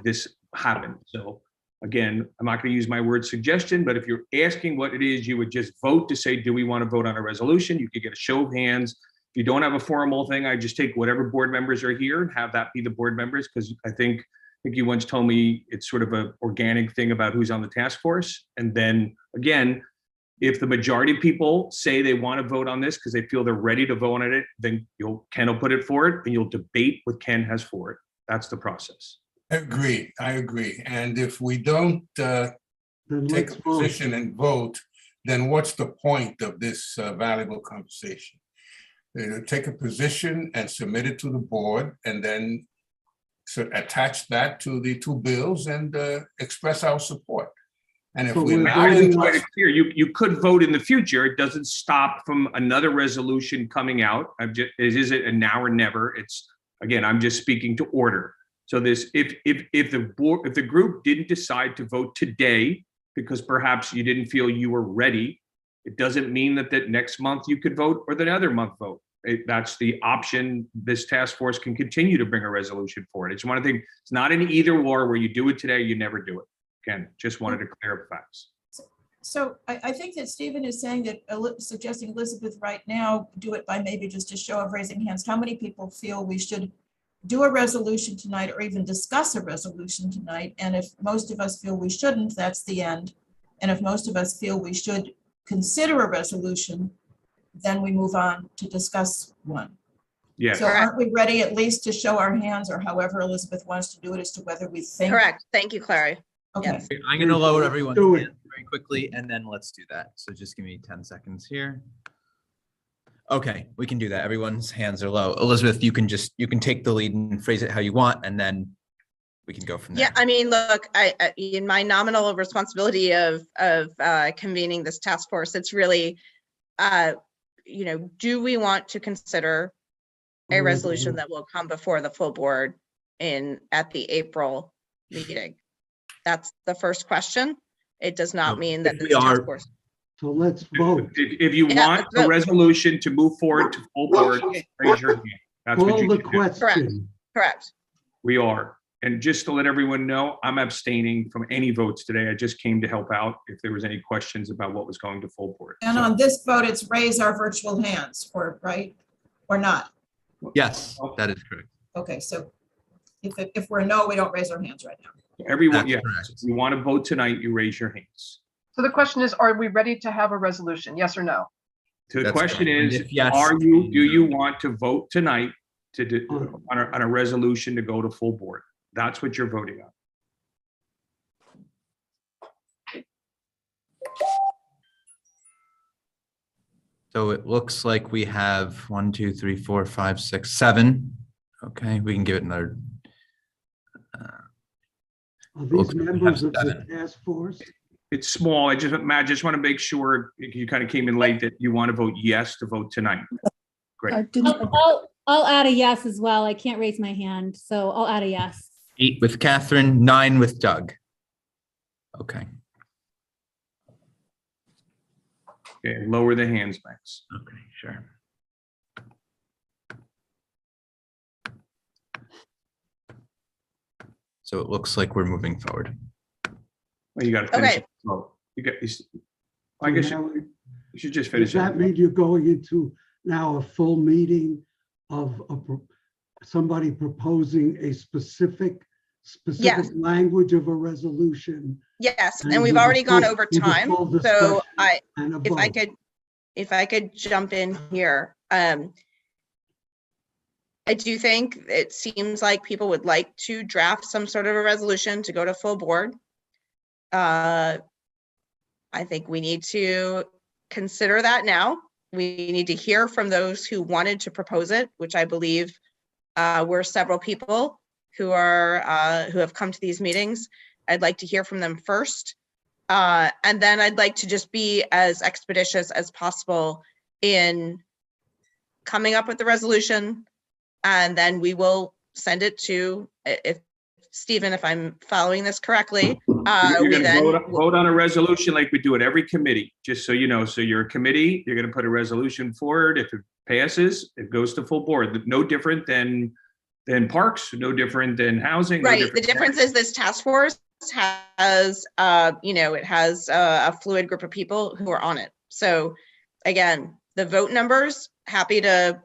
this happened. So again, I'm not going to use my word suggestion, but if you're asking what it is, you would just vote to say, do we want to vote on a resolution? You could get a show of hands. If you don't have a formal thing, I just take whatever board members are here and have that be the board members, because I think you once told me it's sort of an organic thing about who's on the task force. And then again, if the majority of people say they want to vote on this because they feel they're ready to vote on it, then Ken will put it forward and you'll debate what Ken has forward. That's the process. Agreed, I agree. And if we don't take a position and vote, then what's the point of this valuable conversation? Take a position and submit it to the board, and then attach that to the 2 bills and express our support. And if we're not I didn't quite clear, you could vote in the future. It doesn't stop from another resolution coming out. Is it a now or never? It's, again, I'm just speaking to order. So this, if the group didn't decide to vote today because perhaps you didn't feel you were ready, it doesn't mean that next month you could vote or the other month vote. That's the option. This task force can continue to bring a resolution forward. It's one thing. It's not an either or where you do it today, you never do it. Again, just wanted to clear up facts. So I think that Stephen is saying that, suggesting Elizabeth right now, do it by maybe just a show of raising hands. How many people feel we should do a resolution tonight or even discuss a resolution tonight? And if most of us feel we shouldn't, that's the end. And if most of us feel we should consider a resolution, then we move on to discuss one. Yeah. So aren't we ready at least to show our hands, or however Elizabeth wants to do it, as to whether we think? Correct. Thank you, Clary. Okay. Yes. I'm going to load everyone's hands very quickly, and then let's do that. So just give me 10 seconds here. Okay, we can do that. Everyone's hands are low. Elizabeth, you can take the lead and phrase it how you want, and then we can go from there. Yeah, I mean, look, I in my nominal responsibility of convening this task force, it's really, do we want to consider a resolution that will come before the full board at the April meeting? That's the first question. It does not mean that this task force. So let's vote. If you want a resolution to move forward to full board, raise your hand. That's what you Call the can do. question. Correct. We are. And just to let everyone know, I'm abstaining from any votes today. I just came to help out if there was any questions about what was going to full board. And on this vote, it's raise our virtual hands, right? Or not? Yes, that is correct. Okay, so if we're no, we don't raise our hands right now. Everyone, yeah. If you want to vote tonight, you raise your hands. So the question is, are we ready to have a resolution? Yes or no? So the question correct. is, If yes, do you want to vote tonight on a resolution to go to full board? That's what you're voting on. So it looks like we have 1, 2, 3, 4, 5, 6, 7. Okay, we can give it another. Are Looks these like we have members of the 7. task force? It's small. I just want to make sure, you kind of came in late, that you want to vote yes to vote tonight. Great. I'll add a yes as well. I can't raise my hand, so I'll add a yes. 8 with Catherine, 9 with Doug. Okay. Okay, lower the hands, Max. Okay, sure. So it looks like we're moving forward. Well, you got to finish. Okay. Well, I guess you should just finish Does that it. mean you're going into now a full meeting of somebody proposing a specific Yes. language of a resolution? Yes, And and we've with a already gone full- over with a time, full so discussion I, and a if I could jump in here. I do think it seems like people would like to draft some sort of a resolution to go to full board. I think we need to consider that now. We need to hear from those who wanted to propose it, which I believe were several people who have come to these meetings. I'd like to hear from them first. And then I'd like to just be as expeditious as possible in coming up with the resolution. And then we will send it to, if Stephen, if I'm following this correctly, You're going to vote on a resolution like we do at every committee, just so you know. So you're a committee, you're going to put a resolution forward. If it passes, it goes to full board. No different than parks, no different than housing. no right. different The difference is this task force has, it has a fluid group of people who are on it. So again, the vote numbers, happy to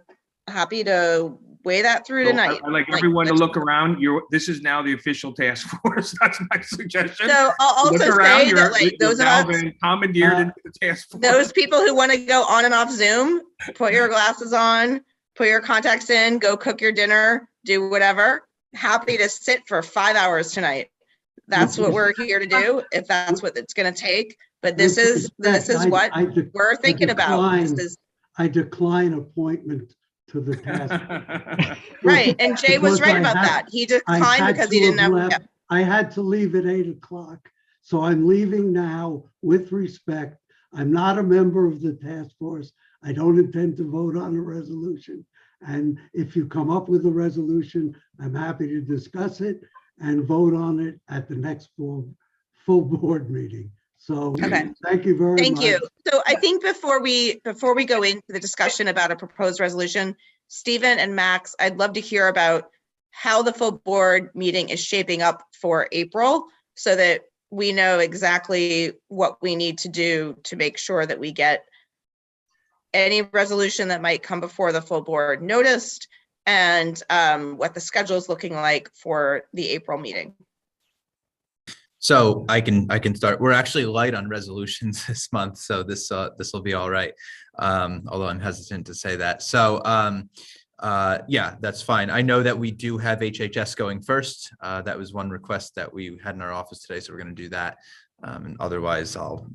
weigh that through So tonight. I like everyone to look around. This is now the official task force. That's my suggestion. So I'll Look also around, say that, like, those of now us, been commandeered into the task force. those people who want to go on and off Zoom, put your glasses on, put your contacts in, go cook your dinner, do whatever. Happy to sit for 5 hours tonight. That's what we're here to do, if that's what it's going to take. But this is what we're thinking about. I decline appointment to the task. Right, and Jay was Because right about that. He declined because he didn't have. I had to leave at 8 o'clock, so I'm leaving now with respect. I'm not a member of the task force. I don't intend to vote on a resolution. And if you come up with a resolution, I'm happy to discuss it and vote on it at the next full board meeting. So Okay. Thank you very much. Thank you. So I think before we go into the discussion about a proposed resolution, Stephen and Max, I'd love to hear about how the full board meeting is shaping up for April, so that we know exactly what we need to do to make sure that we get any resolution that might come before the full board noticed, and what the schedule is looking like for the April meeting. So I can start. We're actually light on resolutions this month, so this will be all right. Although I'm hesitant to say that. So yeah, that's fine. I know that we do have HHS going first. That was one request that we had in our office today, so we're going to do that. And otherwise, I'll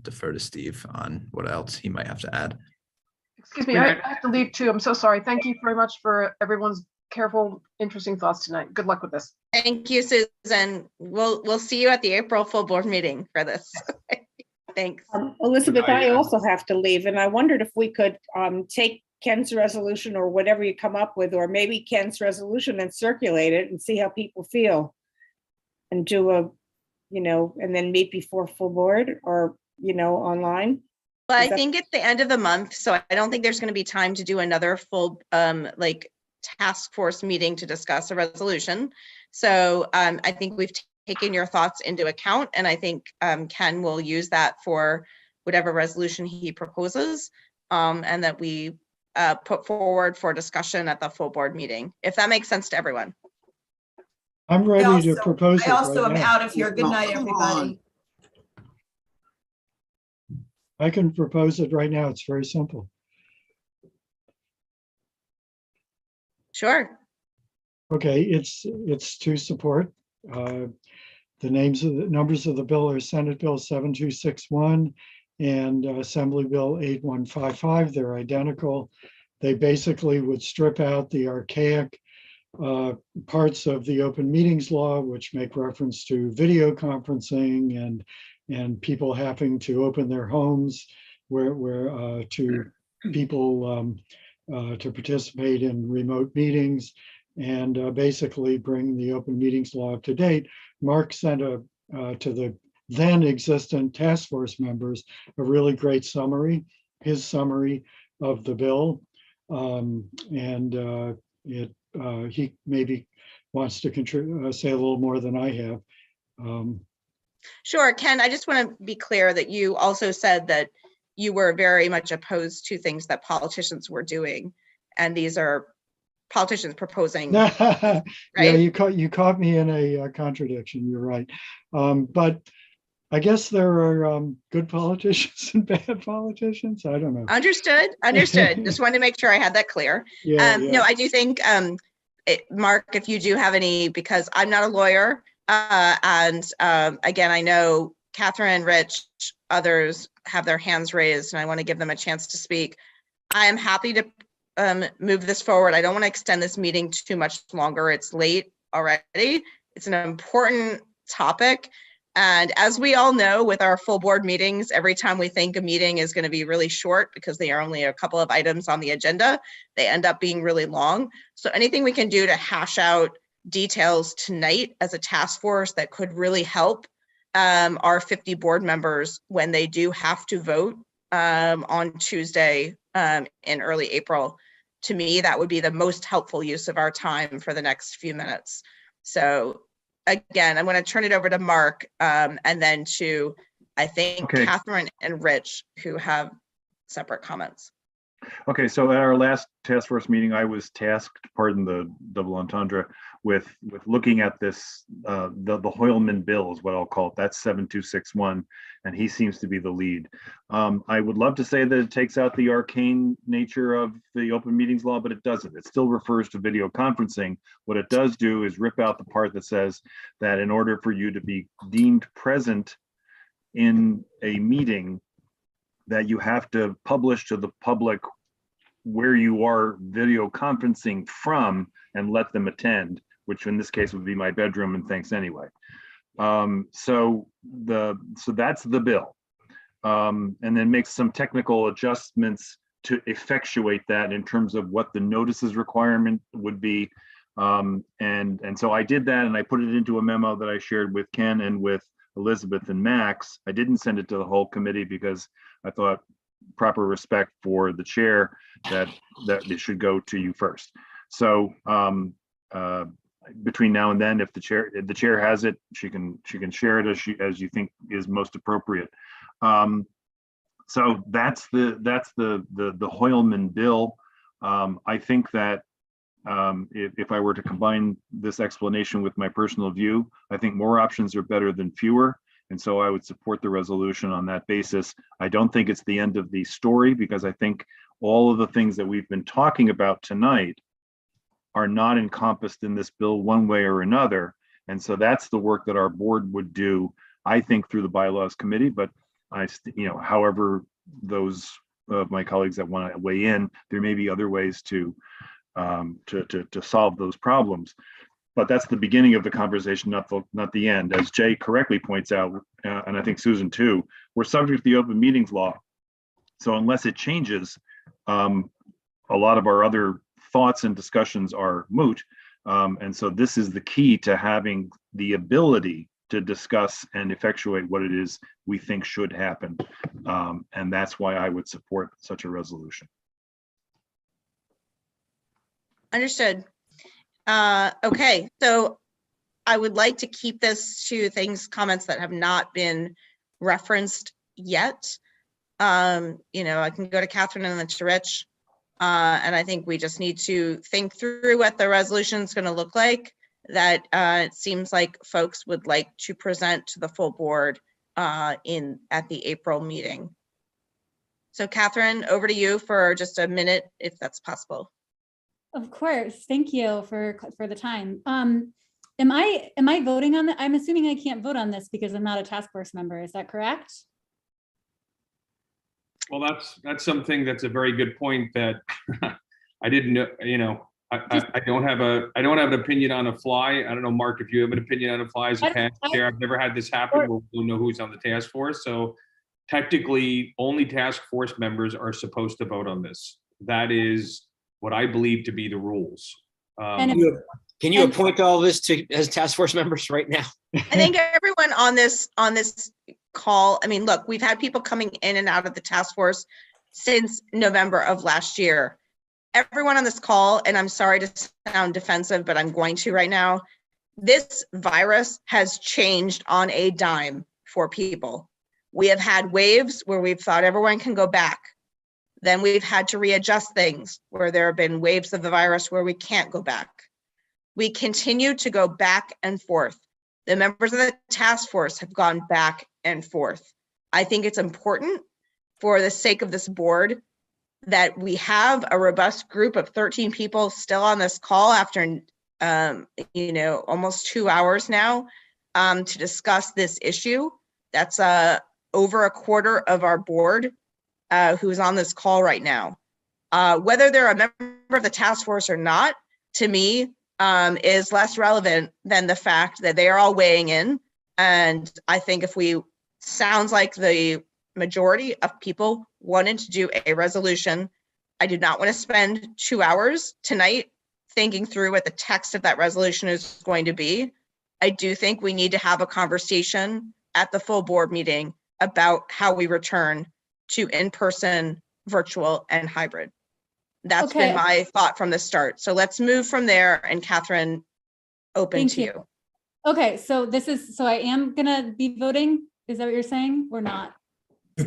defer to Steve on what else he might have to add. Excuse me, I have to leave too. I'm so sorry. Thank you very much for everyone's careful, interesting thoughts tonight. Good luck with this. Thank you, Susan. We'll see you at the April full board meeting for this. Thanks. Elizabeth, I also have to leave, and I wondered if we could take Ken's resolution or whatever you come up with, or maybe Ken's resolution and circulate it and see how people feel, and do a, and then meet before full board, or online. Well, I think it's the end of the month, so I don't think there's going to be time to do another full task force meeting to discuss a resolution. So I think we've taken your thoughts into account, and I think Ken will use that for whatever resolution he proposes, and that we put forward for discussion at the full board meeting, if that makes sense to everyone. I'm ready to propose. I also am now. out of here. Good night, everybody. I can propose it right now. It's very simple. Sure. Okay, it's to support. The numbers of the bill are Senate Bill 7261 and Assembly Bill 8155. They're identical. They basically would strip out the archaic parts of the open meetings law, which make reference to video conferencing and people having to open their homes where to people to participate in remote meetings, and basically bring the open meetings law up to date. Mark sent to the then existent task force members a really great summary, his summary of the bill. He maybe wants to say a little more than I have. Sure, Ken, I just want to be clear that you also said that you were very much opposed to things that politicians were doing. And these are politicians proposing, right? Yeah, you caught me in a contradiction. You're right. But I guess there are good politicians and bad politicians. I don't know. Understood. Just wanted to make sure I had that clear. Yeah, No, I do think, Mark, if you do have any, because I'm not a lawyer, and again, I know Catherine, Rich, others have their hands raised, and I want to give them a chance to speak. I am happy to move this forward. I don't want to extend this meeting too much longer. It's late already. It's an important topic. And as we all know, with our full board meetings, every time we think a meeting is going to be really short because they are only a couple of items on the agenda, they end up being really long. So anything we can do to hash out details tonight as a task force that could really help our 50 board members when they do have to vote on Tuesday in early April. To me, that would be the most helpful use of our time for the next few minutes. So again, I'm going to turn it over to Mark and then to, I think, Okay. Catherine and Rich, who have separate comments. Okay, so at our last task force meeting, I was tasked, pardon the double entendre, with looking at this, the Hoylman bill is what I'll call it. That's 7261, and he seems to be the lead. I would love to say that it takes out the arcane nature of the open meetings law, but it doesn't. It still refers to video conferencing. What it does do is rip out the part that says that in order for you to be deemed present in a meeting, that you have to publish to the public where you are video conferencing from and let them attend, which in this case would be my bedroom, and thanks anyway. So that's the bill. And then make some technical adjustments to effectuate that in terms of what the notices requirement would be. And so I did that, and I put it into a memo that I shared with Ken and with Elizabeth and Max. I didn't send it to the whole committee because I thought proper respect for the chair that it should go to you first. So between now and then, if the chair has it, she can share it as you think is most appropriate. So that's the Hoylman bill. I think that if I were to combine this explanation with my personal view, I think more options are better than fewer. And so I would support the resolution on that basis. I don't think it's the end of the story, because I think all of the things that we've been talking about tonight are not encompassed in this bill one way or another. And so that's the work that our board would do, I think, through the bylaws committee. But however those of my colleagues that want to weigh in, there may be other ways to solve those problems. But that's the beginning of the conversation, not the end. As Jay correctly points out, and I think Susan too, we're subject to the open meetings law. So unless it changes, a lot of our other thoughts and discussions are moot. And so this is the key to having the ability to discuss and effectuate what it is we think should happen. And that's why I would support such a resolution. Understood. Okay, so I would like to keep this to comments that have not been referenced yet. I can go to Catherine and then to Rich. And I think we just need to think through what the resolution is going to look like. That it seems like folks would like to present to the full board at the April meeting. So Catherine, over to you for just a minute, if that's possible. Of course. Thank you for the time. Am I voting on that? I'm assuming I can't vote on this because I'm not a task force member. Is that correct? Well, that's something that's a very good point that I didn't know, I don't have an opinion on a fly. I don't know, Mark, if you have an opinion on a fly as a past chair. I've never had this happen where we don't know who's on the task force. So technically, only task force members are supposed to vote on this. That is what I believe to be the rules. Can you appoint all this as task force members right now? I think everyone on this call, I mean, look, we've had people coming in and out of the task force since November of last year. Everyone on this call, and I'm sorry to sound defensive, but I'm going to right now, this virus has changed on a dime for people. We have had waves where we've thought everyone can go back. Then we've had to readjust things where there have been waves of the virus where we can't go back. We continue to go back and forth. The members of the task force have gone back and forth. I think it's important for the sake of this board that we have a robust group of 13 people still on this call after, almost 2 hours now to discuss this issue. That's over a quarter of our board who's on this call right now. Whether they're a member of the task force or not, to me, is less relevant than the fact that they are all weighing in. And I think sounds like the majority of people wanted to do a resolution. I do not want to spend 2 hours tonight thinking through what the text of that resolution is going to be. I do think we need to have a conversation at the full board meeting about how we return to in-person, virtual, and hybrid. That's been my thought from the start. So let's move from there. And Catherine, open to you. Okay, so I am gonna be voting. Is that what you're saying or not?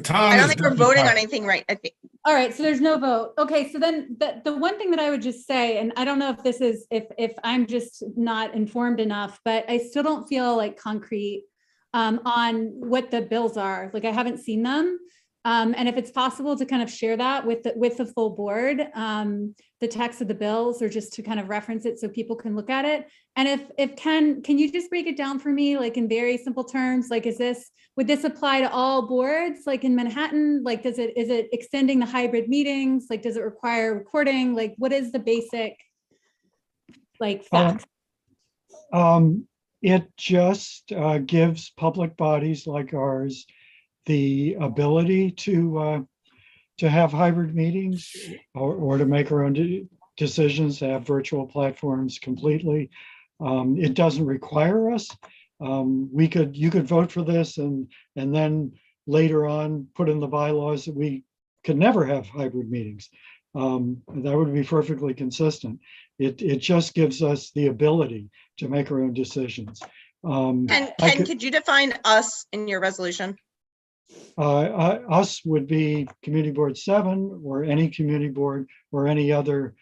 I don't think we're voting on anything, right? I think. All right, so there's no vote. Okay, so then the one thing that I would just say, and I don't know if this is, if I'm just not informed enough, but I still don't feel like concrete on what the bills are. Like I haven't seen them. And if it's possible to kind of share that with the full board, the text of the bills, or just to kind of reference it so people can look at it. And can you just break it down for me, like in very simple terms? Like, would this apply to all boards, like in Manhattan? Like, is it extending the hybrid meetings? Like, does it require recording? Like, what is the basic, like, facts? It just gives public bodies like ours the ability to have hybrid meetings or to make our own decisions, to have virtual platforms completely. It doesn't require us. You could vote for this and then later on put in the bylaws that we could never have hybrid meetings. That would be perfectly consistent. It just gives us the ability to make our own decisions. Could you define us in your resolution? Us would be Community Board 7 or any community board or any other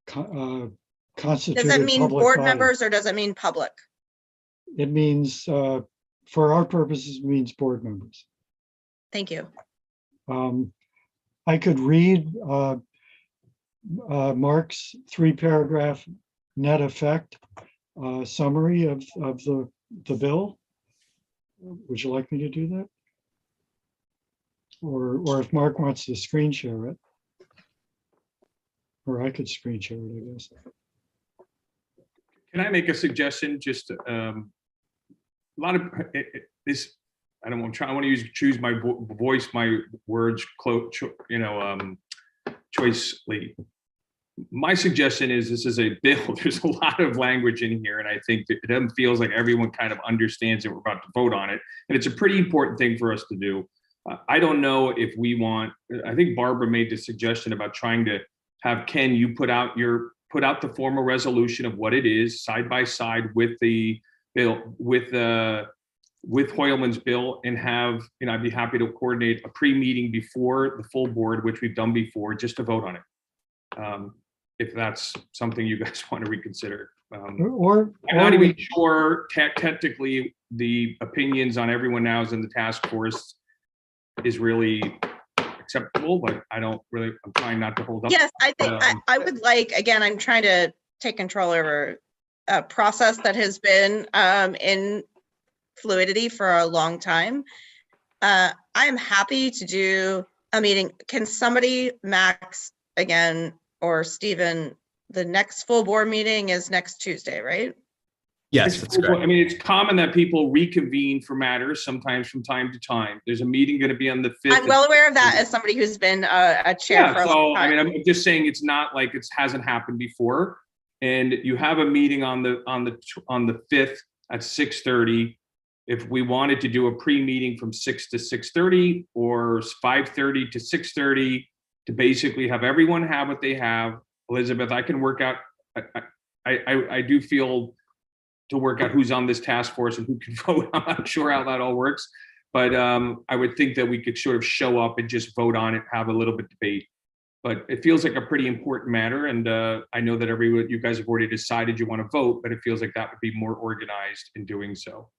constituted. Does it mean board body. members or does it mean public? It means, for our purposes, it means board members. Thank you. I could read Mark's 3-paragraph net effect summary of the bill. Would you like me to do that? Or if Mark wants to screen share it, or I could screen share it, I guess. Can I make a suggestion? Just a lot of this. I don't want to I want to choose my voice, my words, choicely. My suggestion is this is a bill. There's a lot of language in here, and I think that it feels like everyone kind of understands that we're about to vote on it, and it's a pretty important thing for us to do. I don't know if we want. I think Barbara made the suggestion about trying to have Ken, you put out the formal resolution of what it is side by side with the bill, with Hoyleman's bill, and have, I'd be happy to coordinate a pre-meeting before the full board, which we've done before, just to vote on it. If that's something you guys want to reconsider. I'm not even sure technically the opinions on everyone now is in the task force is really acceptable, but I'm trying not to hold up. Yes, I think I would like, again, I'm trying to take control over a process that has been in fluidity for a long time. I am happy to do a meeting. Can somebody, Max, again, or Stephen, the next full board meeting is next Tuesday, right? Yes, that's I correct. mean, it's common that people reconvene for matters sometimes from time to time. There's a meeting going to be on the 5th. I'm well aware of that as somebody who's been a chair for a long So, time. I mean, I'm just saying it's not like it hasn't happened before. And you have a meeting on the 5th at 6:30. If we wanted to do a pre-meeting from 6 to 6:30 or 5:30 to 6:30 to basically have everyone have what they have. Elizabeth, I can work out. I do feel to work out who's on this task force and who can vote. I'm not sure how that all works, but I would think that we could sort of show up and just vote on it, have a little bit of debate. But it feels like a pretty important matter, and I know that you guys have already decided you want to vote, but it feels like that would be more organized in doing so.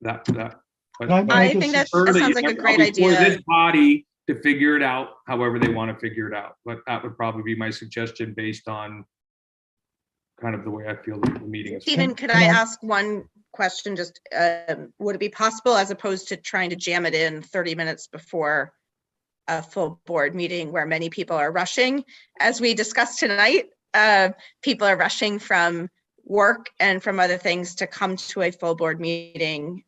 I think that sounds like a great idea. For this body to figure it out however they want to figure it out, but that would probably be my suggestion based on kind of the way I feel the meeting is. Stephen, could I ask one question? Just would it be possible, as opposed to trying to jam it in 30 minutes before a full board meeting where many people are rushing, as we discussed tonight, people are rushing from work and from other things to come to a full board meeting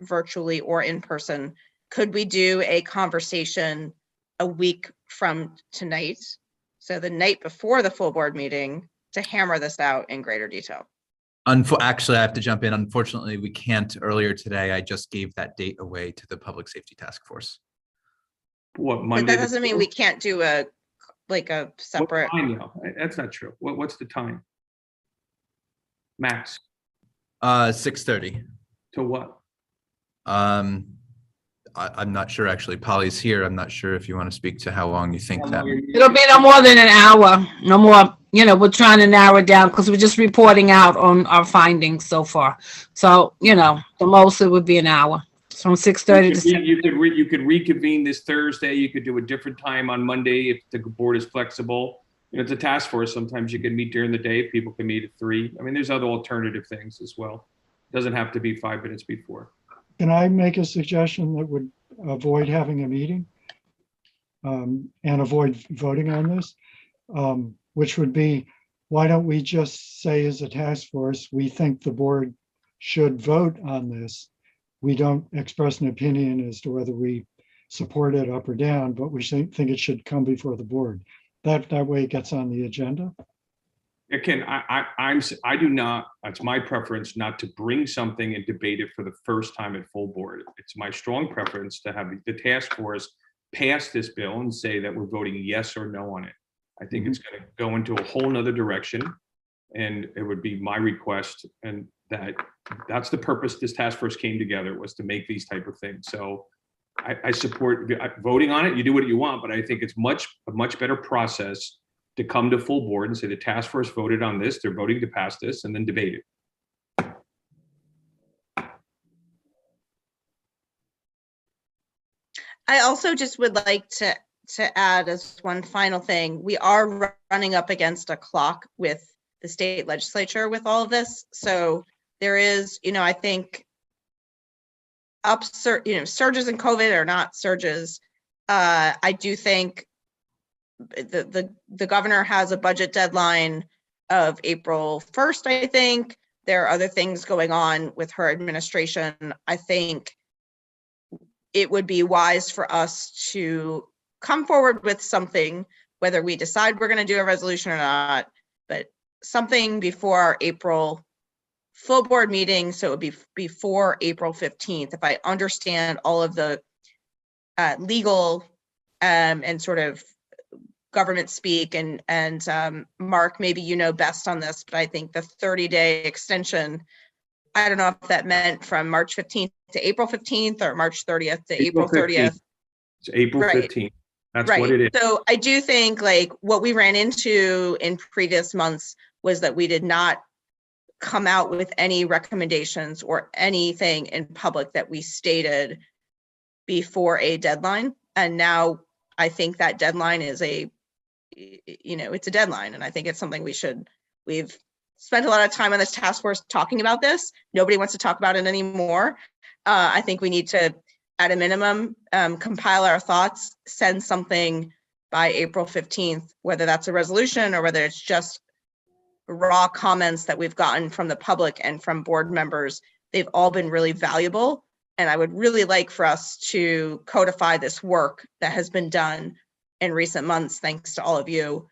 virtually or in person? Could we do a conversation a week from tonight? So the night before the full board meeting, to hammer this out in greater detail. Actually, I have to jump in. Unfortunately, we can't. Earlier today, I just gave that date away to the Public Safety Task Force. What, But Monday? that doesn't mean we can't do a separate. I know that's not true. What's the time? Max. 6:30. To what? I'm not sure, actually. Polly's here. I'm not sure if you want to speak to how long you think that. It'll be no more than an hour, no more. You know, we're trying to narrow it down because we're just reporting out on our findings so far. So, you know, the most it would be an hour. From 6:30 to you could reconvene this Thursday. You could do a different time on Monday if the board is flexible. You know, it's a task force. Sometimes you can meet during the day. People can meet at 3. I mean, there's other alternative things as well. It doesn't have to be 5 minutes before. Can I make a suggestion that would avoid having a meeting and avoid voting on this? Which would be, why don't we just say as a task force, we think the board should vote on this. We don't express an opinion as to whether we support it up or down, but we think it should come before the board. That way it gets on the agenda. Again, I do not, that's my preference not to bring something and debate it for the first time at full board. It's my strong preference to have the task force pass this bill and say that we're voting yes or no on it. I think it's going to go into a whole nother direction, and it would be my request, and that's the purpose this task force came together, was to make these type of things. So I support voting on it. You do what you want, but I think it's a much better process to come to full board and say the task force voted on this, they're voting to pass this, and then debate it. I also just would like to add as one final thing, we are running up against a clock with the state legislature with all of this. So there is, I think surges in COVID or not surges. I do think the governor has a budget deadline of April 1st, I think. There are other things going on with her administration. I think it would be wise for us to come forward with something, whether we decide we're going to do a resolution or not, but something before our April full board meeting. So it would be before April 15th. If I understand all of the legal and sort of government speak, and Mark, maybe you know best on this, but I think the 30-day extension, I don't know if that meant from March 15th to April 15th or March 30th to April 30th. It's April 15th. That's what it is. So I do think like what we ran into in previous months was that we did not come out with any recommendations or anything in public that we stated before a deadline. And now I think that deadline is it's a deadline. And I think it's something we've spent a lot of time on this task force talking about this. Nobody wants to talk about it anymore. I think we need to at a minimum, compile our thoughts, send something by April 15th, whether that's a resolution or whether it's just raw comments that we've gotten from the public and from board members. They've all been really valuable. And I would really like for us to codify this work that has been done in recent months, thanks to all of you,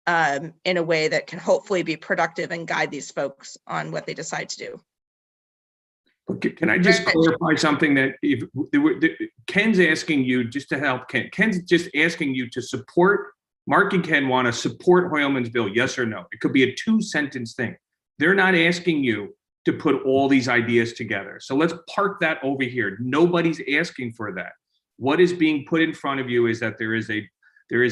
in a way that can hopefully be productive and guide these folks on what they decide to do. Okay, can I just clarify something that if Ken's asking you just to help Ken's just asking you to support, Mark and Ken want to support Hoylman's bill, yes or no? It could be a 2-sentence thing. They're not asking you to put all these ideas together. So let's park that over here. Nobody's asking for that. What is being put in front of you is that there is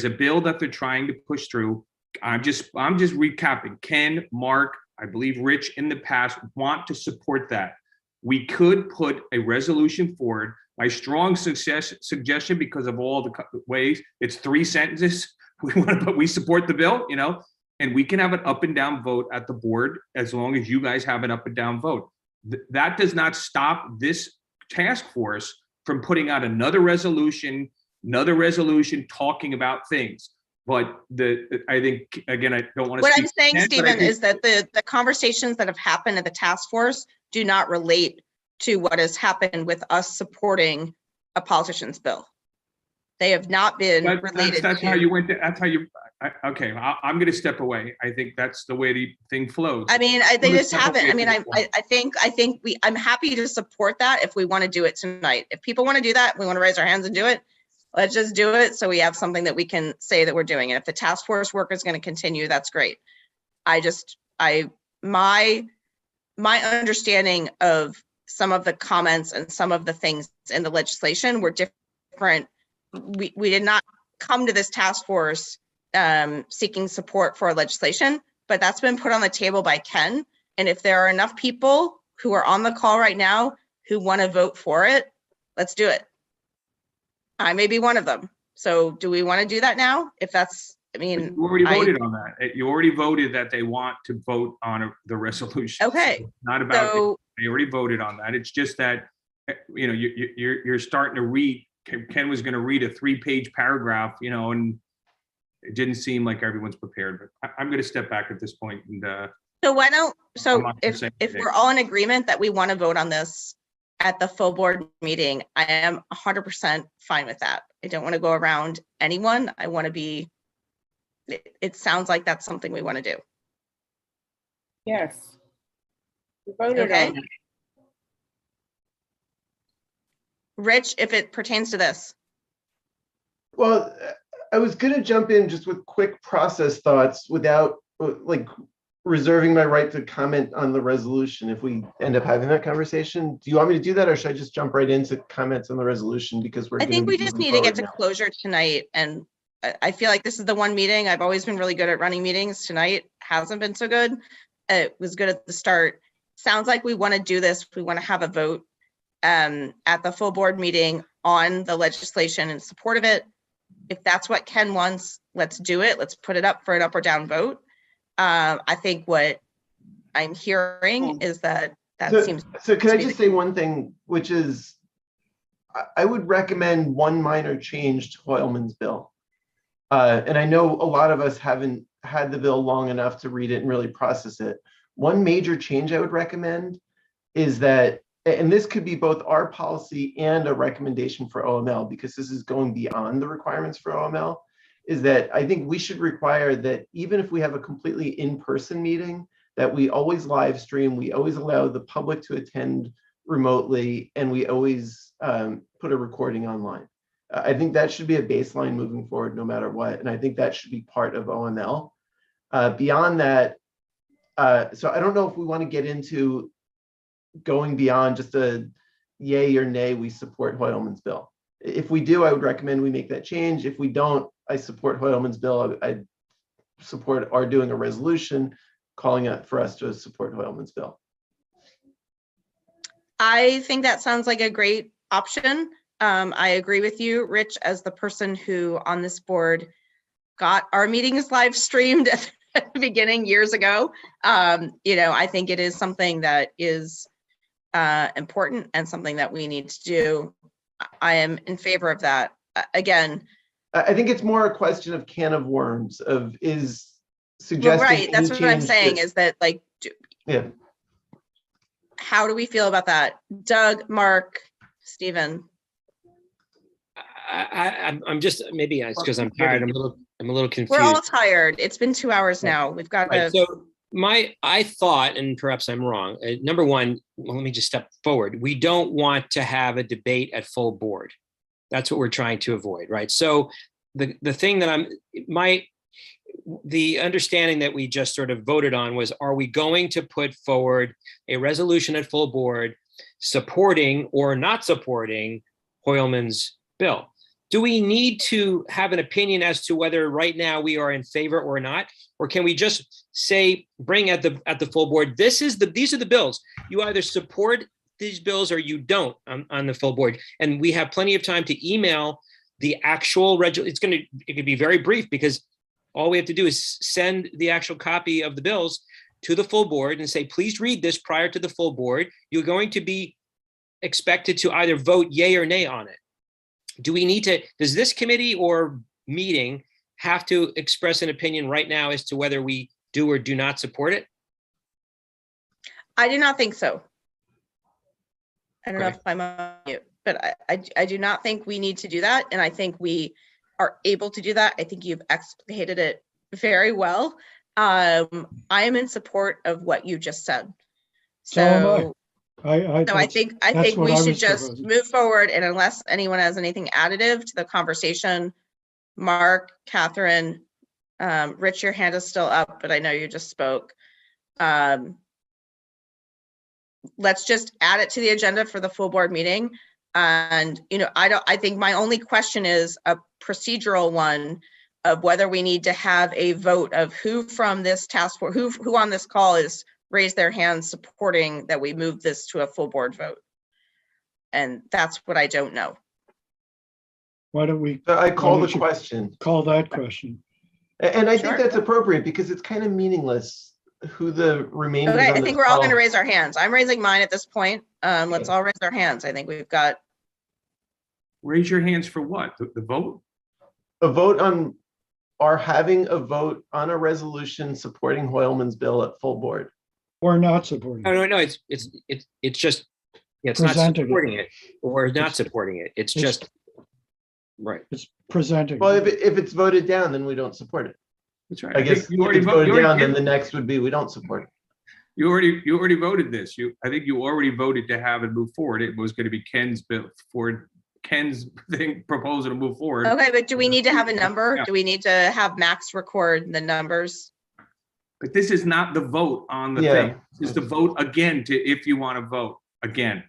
a bill that they're trying to push through. I'm just recapping. Ken, Mark, I believe Rich in the past want to support that. We could put a resolution forward. My strong suggestion, because of all the ways, it's 3 sentences. We support the bill, you know, and we can have an up and down vote at the board as long as you guys have an up and down vote. That does not stop this task force from putting out another resolution talking about things. But I think, again, I don't want to. What I'm saying, Stephen, is that the conversations that have happened at the task force do not relate to what has happened with us supporting a politician's bill. They have not been related. That's how you went. That's how you. Okay, I'm going to step away. I think that's the way the thing flows. I mean, they just haven't. I mean, I think I'm happy to support that if we want to do it tonight. If people want to do that, we want to raise our hands and do it. Let's just do it so we have something that we can say that we're doing. And if the task force work is going to continue, that's great. My understanding of some of the comments and some of the things in the legislation were different. We did not come to this task force seeking support for legislation, but that's been put on the table by Ken. And if there are enough people who are on the call right now who want to vote for it, let's do it. I may be one of them. So do we want to do that now? If that's, I mean, you already voted on that. You already voted that they want to vote on the resolution. Okay. So it's not about it. They already voted on that. It's just that, you know, you're starting to read. Ken was going to read a 3-page paragraph, you know, and it didn't seem like everyone's prepared. But I'm going to step back at this point. And if we're all in agreement that we want to vote on this at the full board meeting, I am 100% fine with that. I don't want to go around anyone. I want to be. It sounds like that's something we want to do. Yes. We voted on it. Rich, if it pertains to this. Well, I was going to jump in just with quick process thoughts without like reserving my right to comment on the resolution if we end up having that conversation. Do you want me to do that, or should I just jump right into comments on the resolution because I think we just need to get to closure tonight, and I feel like this is the one meeting. I've always been really good at running meetings. Tonight hasn't been so good. It was good at the start. Sounds like we want to do this. We want to have a vote at the full board meeting on the legislation in support of it. If that's what Ken wants, let's do it. Let's put it up for an up or down vote. I think what I'm hearing is that seems. So can I just say one thing, which is I would recommend one minor change to Hoylman's bill. And I know a lot of us haven't had the bill long enough to read it and really process it. One major change I would recommend is that, and this could be both our policy and a recommendation for OML, because this is going beyond the requirements for OML, is that I think we should require that even if we have a completely in-person meeting, that we always live stream, we always allow the public to attend remotely, and we always put a recording online. I think that should be a baseline moving forward no matter what, and I think that should be part of OML. Beyond that, so I don't know if we want to get into going beyond just a yay or nay, we support Hoylman's bill. If we do, I would recommend we make that change. If we don't, I support Hoylman's bill. I support our doing a resolution calling it for us to support Hoylman's bill. I think that sounds like a great option. I agree with you, Rich, as the person who on this board got our meetings live streamed at the beginning years ago. You know, I think it is something that is important and something that we need to do. I am in favor of that. Again, I think it's more a question of can of worms of is well, suggesting. right, that's any what I'm change saying that- is that like, Yeah. how do we feel about that? Doug, Mark, Stephen? I'm just, maybe it's because I'm tired. I'm a little confused. We're all tired. It's been 2 hours now. We've got Right, to. so I thought, and perhaps I'm wrong, number one, well, let me just step forward. We don't want to have a debate at full board. That's what we're trying to avoid, right? So the thing that the understanding that we just sort of voted on was, are we going to put forward a resolution at full board supporting or not supporting Hoylman's bill? Do we need to have an opinion as to whether right now we are in favor or not? Or can we just say, bring at the full board, these are the bills. You either support these bills or you don't on the full board. And we have plenty of time to email the actual, it could be very brief because all we have to do is send the actual copy of the bills to the full board and say, please read this prior to the full board. You're going to be expected to either vote yay or nay on it. Do we need to, does this committee or meeting have to express an opinion right now as to whether we do or do not support it? I do not think so. I don't know Okay. if I'm on mute, but I do not think we need to do that. And I think we are able to do that. I think you've explicated it very well. I am in support of what you just said. So am I. So I think we should just move forward, and unless anyone has anything additive to the conversation, Mark, Catherine, Rich, your hand is still up, but I know you just spoke. Let's just add it to the agenda for the full board meeting. And, I think my only question is a procedural one of whether we need to have a vote of who from this task force, who on this call is raised their hands supporting that we move this to a full board vote. And that's what I don't know. Why don't we? I call the question. Call that question. And I Sure. think that's appropriate because it's kind of meaningless who the remainder. Okay, I think we're all going to raise our hands. I'm raising mine at this point. Let's all raise our hands. I think we've got. Raise your hands for what? The vote? A vote on, or having a vote on a resolution supporting Hoylman's bill at full board. Or not supporting. No, it's just, it's not Presenting supporting it or not supporting it. It's just, right. It's presenting. Well, if it's voted down, then we don't support it. That's right. I guess you already if it's voted voted down, then the next would be we don't support it. You already voted this. I think you already voted to have it move forward. It was going to be Ken's bill for Ken's proposal to move forward. Okay, but do we need to have a number? Do we need to have Max record the numbers? But this is not the vote on the thing. This is the vote again to if you want to vote again.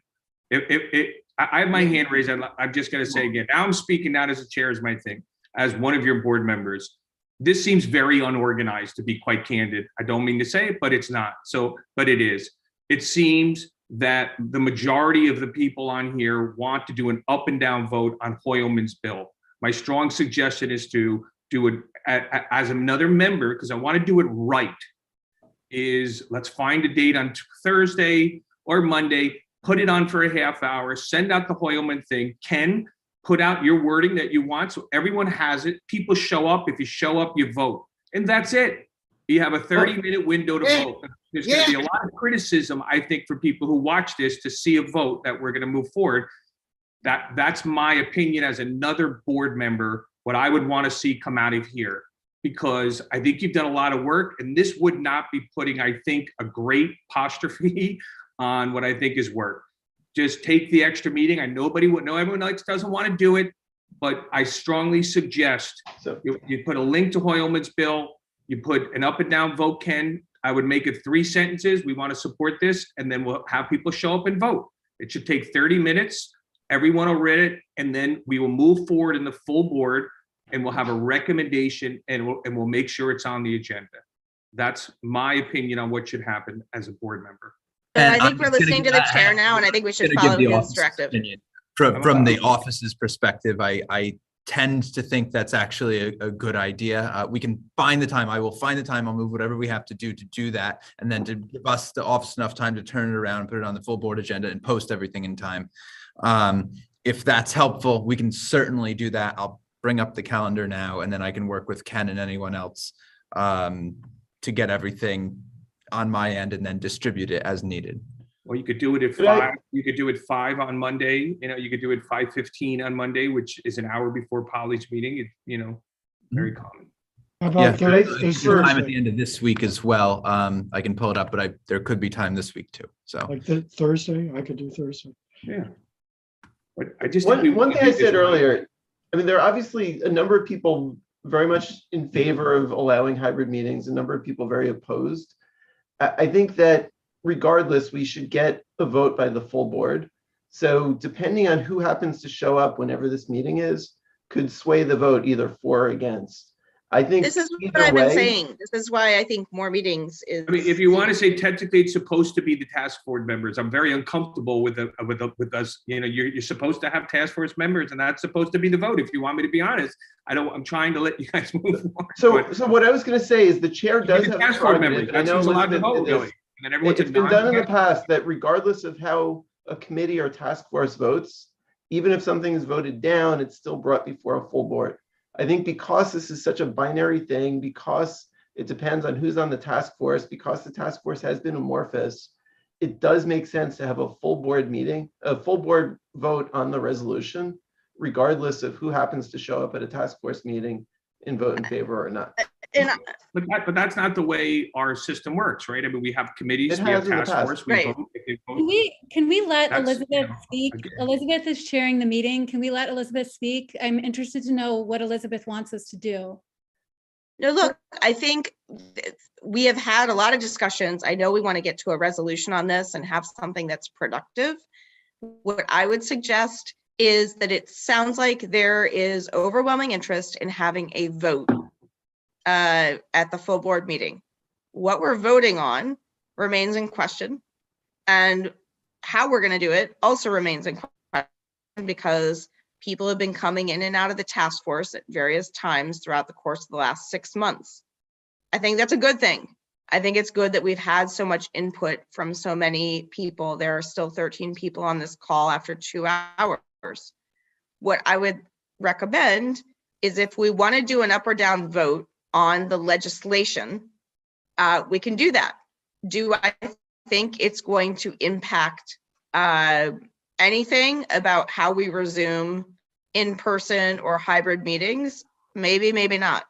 I have my hand raised. I'm just going to say again. Now I'm speaking not as a chair as my thing, as one of your board members. This seems very unorganized, to be quite candid. I don't mean to say it, but it's not. So, but it is. It seems that the majority of the people on here want to do an up and down vote on Hoylman's bill. My strong suggestion is to do it as another member, because I want to do it right, is let's find a date on Thursday or Monday, put it on for a half hour, send out the Hoylman thing. Ken, put out your wording that you want so everyone has it. People show up. If you show up, you vote. And that's it. You have a 30-minute window to vote. There's going to be a lot of criticism, I think, for people who watch this to see a vote that we're going to move forward. That's my opinion as another board member, what I would want to see come out of here, because I think you've done a lot of work, and this would not be putting, I think, a great apostrophe on what I think is work. Just take the extra meeting. I know everyone doesn't want to do it, but I strongly suggest you put a link to Hoylman's bill, you put an up and down vote, Ken. I would make it 3 sentences. We want to support this, and then we'll have people show up and vote. It should take 30 minutes. Everyone will read it, and then we will move forward in the full board, and we'll have a recommendation, and we'll make sure it's on the agenda. That's my opinion on what should happen as a board member. And I think we're listening to the chair now, and I think we should follow his directive. From the office's perspective, I tend to think that's actually a good idea. We can find the time. I will find the time. I'll move whatever we have to do that, and then to give us, the office, enough time to turn it around and put it on the full board agenda and post everything in time. if that's helpful, we can certainly do that. I'll bring up the calendar now, and then I can work with Ken and anyone else to get everything on my end and then distribute it as needed. Or you could do it at Could I- 5. You could do it 5 on Monday. You could do it 5:15 on Monday, which is an hour before Polly's meeting. Very common. How Yeah, about Thursday? there's time at the end of this week as well. I can pull it up, but there could be time this week too. So Like the Thursday, I could do Thursday. Yeah. But I just think One thing I said earlier. earlier, I mean, there are obviously a number of people very much in favor of allowing hybrid meetings, a number of people very opposed. I think that regardless, we should get a vote by the full board. So depending on who happens to show up whenever this meeting is, could sway the vote either for or against. I think This is what either I've been way- saying. This is why I think more meetings is. I mean, if you want to say technically it's supposed to be the task force members, I'm very uncomfortable with us. You're supposed to have task force members, and that's supposed to be the vote. If you want me to be honest, I'm trying to let you guys move forward. So what I was going to say is the chair does The have task the force members, prerogative. I that's know who's allowed to Elizabeth vote, did this. really. And then everyone's It's been done in the non- past that regardless of how a committee or task force votes, even if something is voted down, it's still brought before a full board. I think because this is such a binary thing, because it depends on who's on the task force, because the task force has been amorphous, it does make sense to have a full board meeting, a full board vote on the resolution, regardless of who happens to show up at a task force meeting and vote in favor or not. And But that's not the way our system works, right? I mean, we have committees, It we have has in the task past. force, we Right. vote. If they vote- Can we let That's, Elizabeth speak? again. Elizabeth is chairing the meeting. Can we let Elizabeth speak? I'm interested to know what Elizabeth wants us to do. no, look, I think we have had a lot of discussions. I know we want to get to a resolution on this and have something that's productive. What I would suggest is that it sounds like there is overwhelming interest in having a vote at the full board meeting. What we're voting on remains in question, and how we're going to do it also remains in question, because people have been coming in and out of the task force at various times throughout the course of the last 6 months. I think that's a good thing. I think it's good that we've had so much input from so many people. There are still 13 people on this call after 2 hours. What I would recommend is if we want to do an up or down vote on the legislation, we can do that. Do I think it's going to impact anything about how we resume in-person or hybrid meetings? Maybe, maybe not.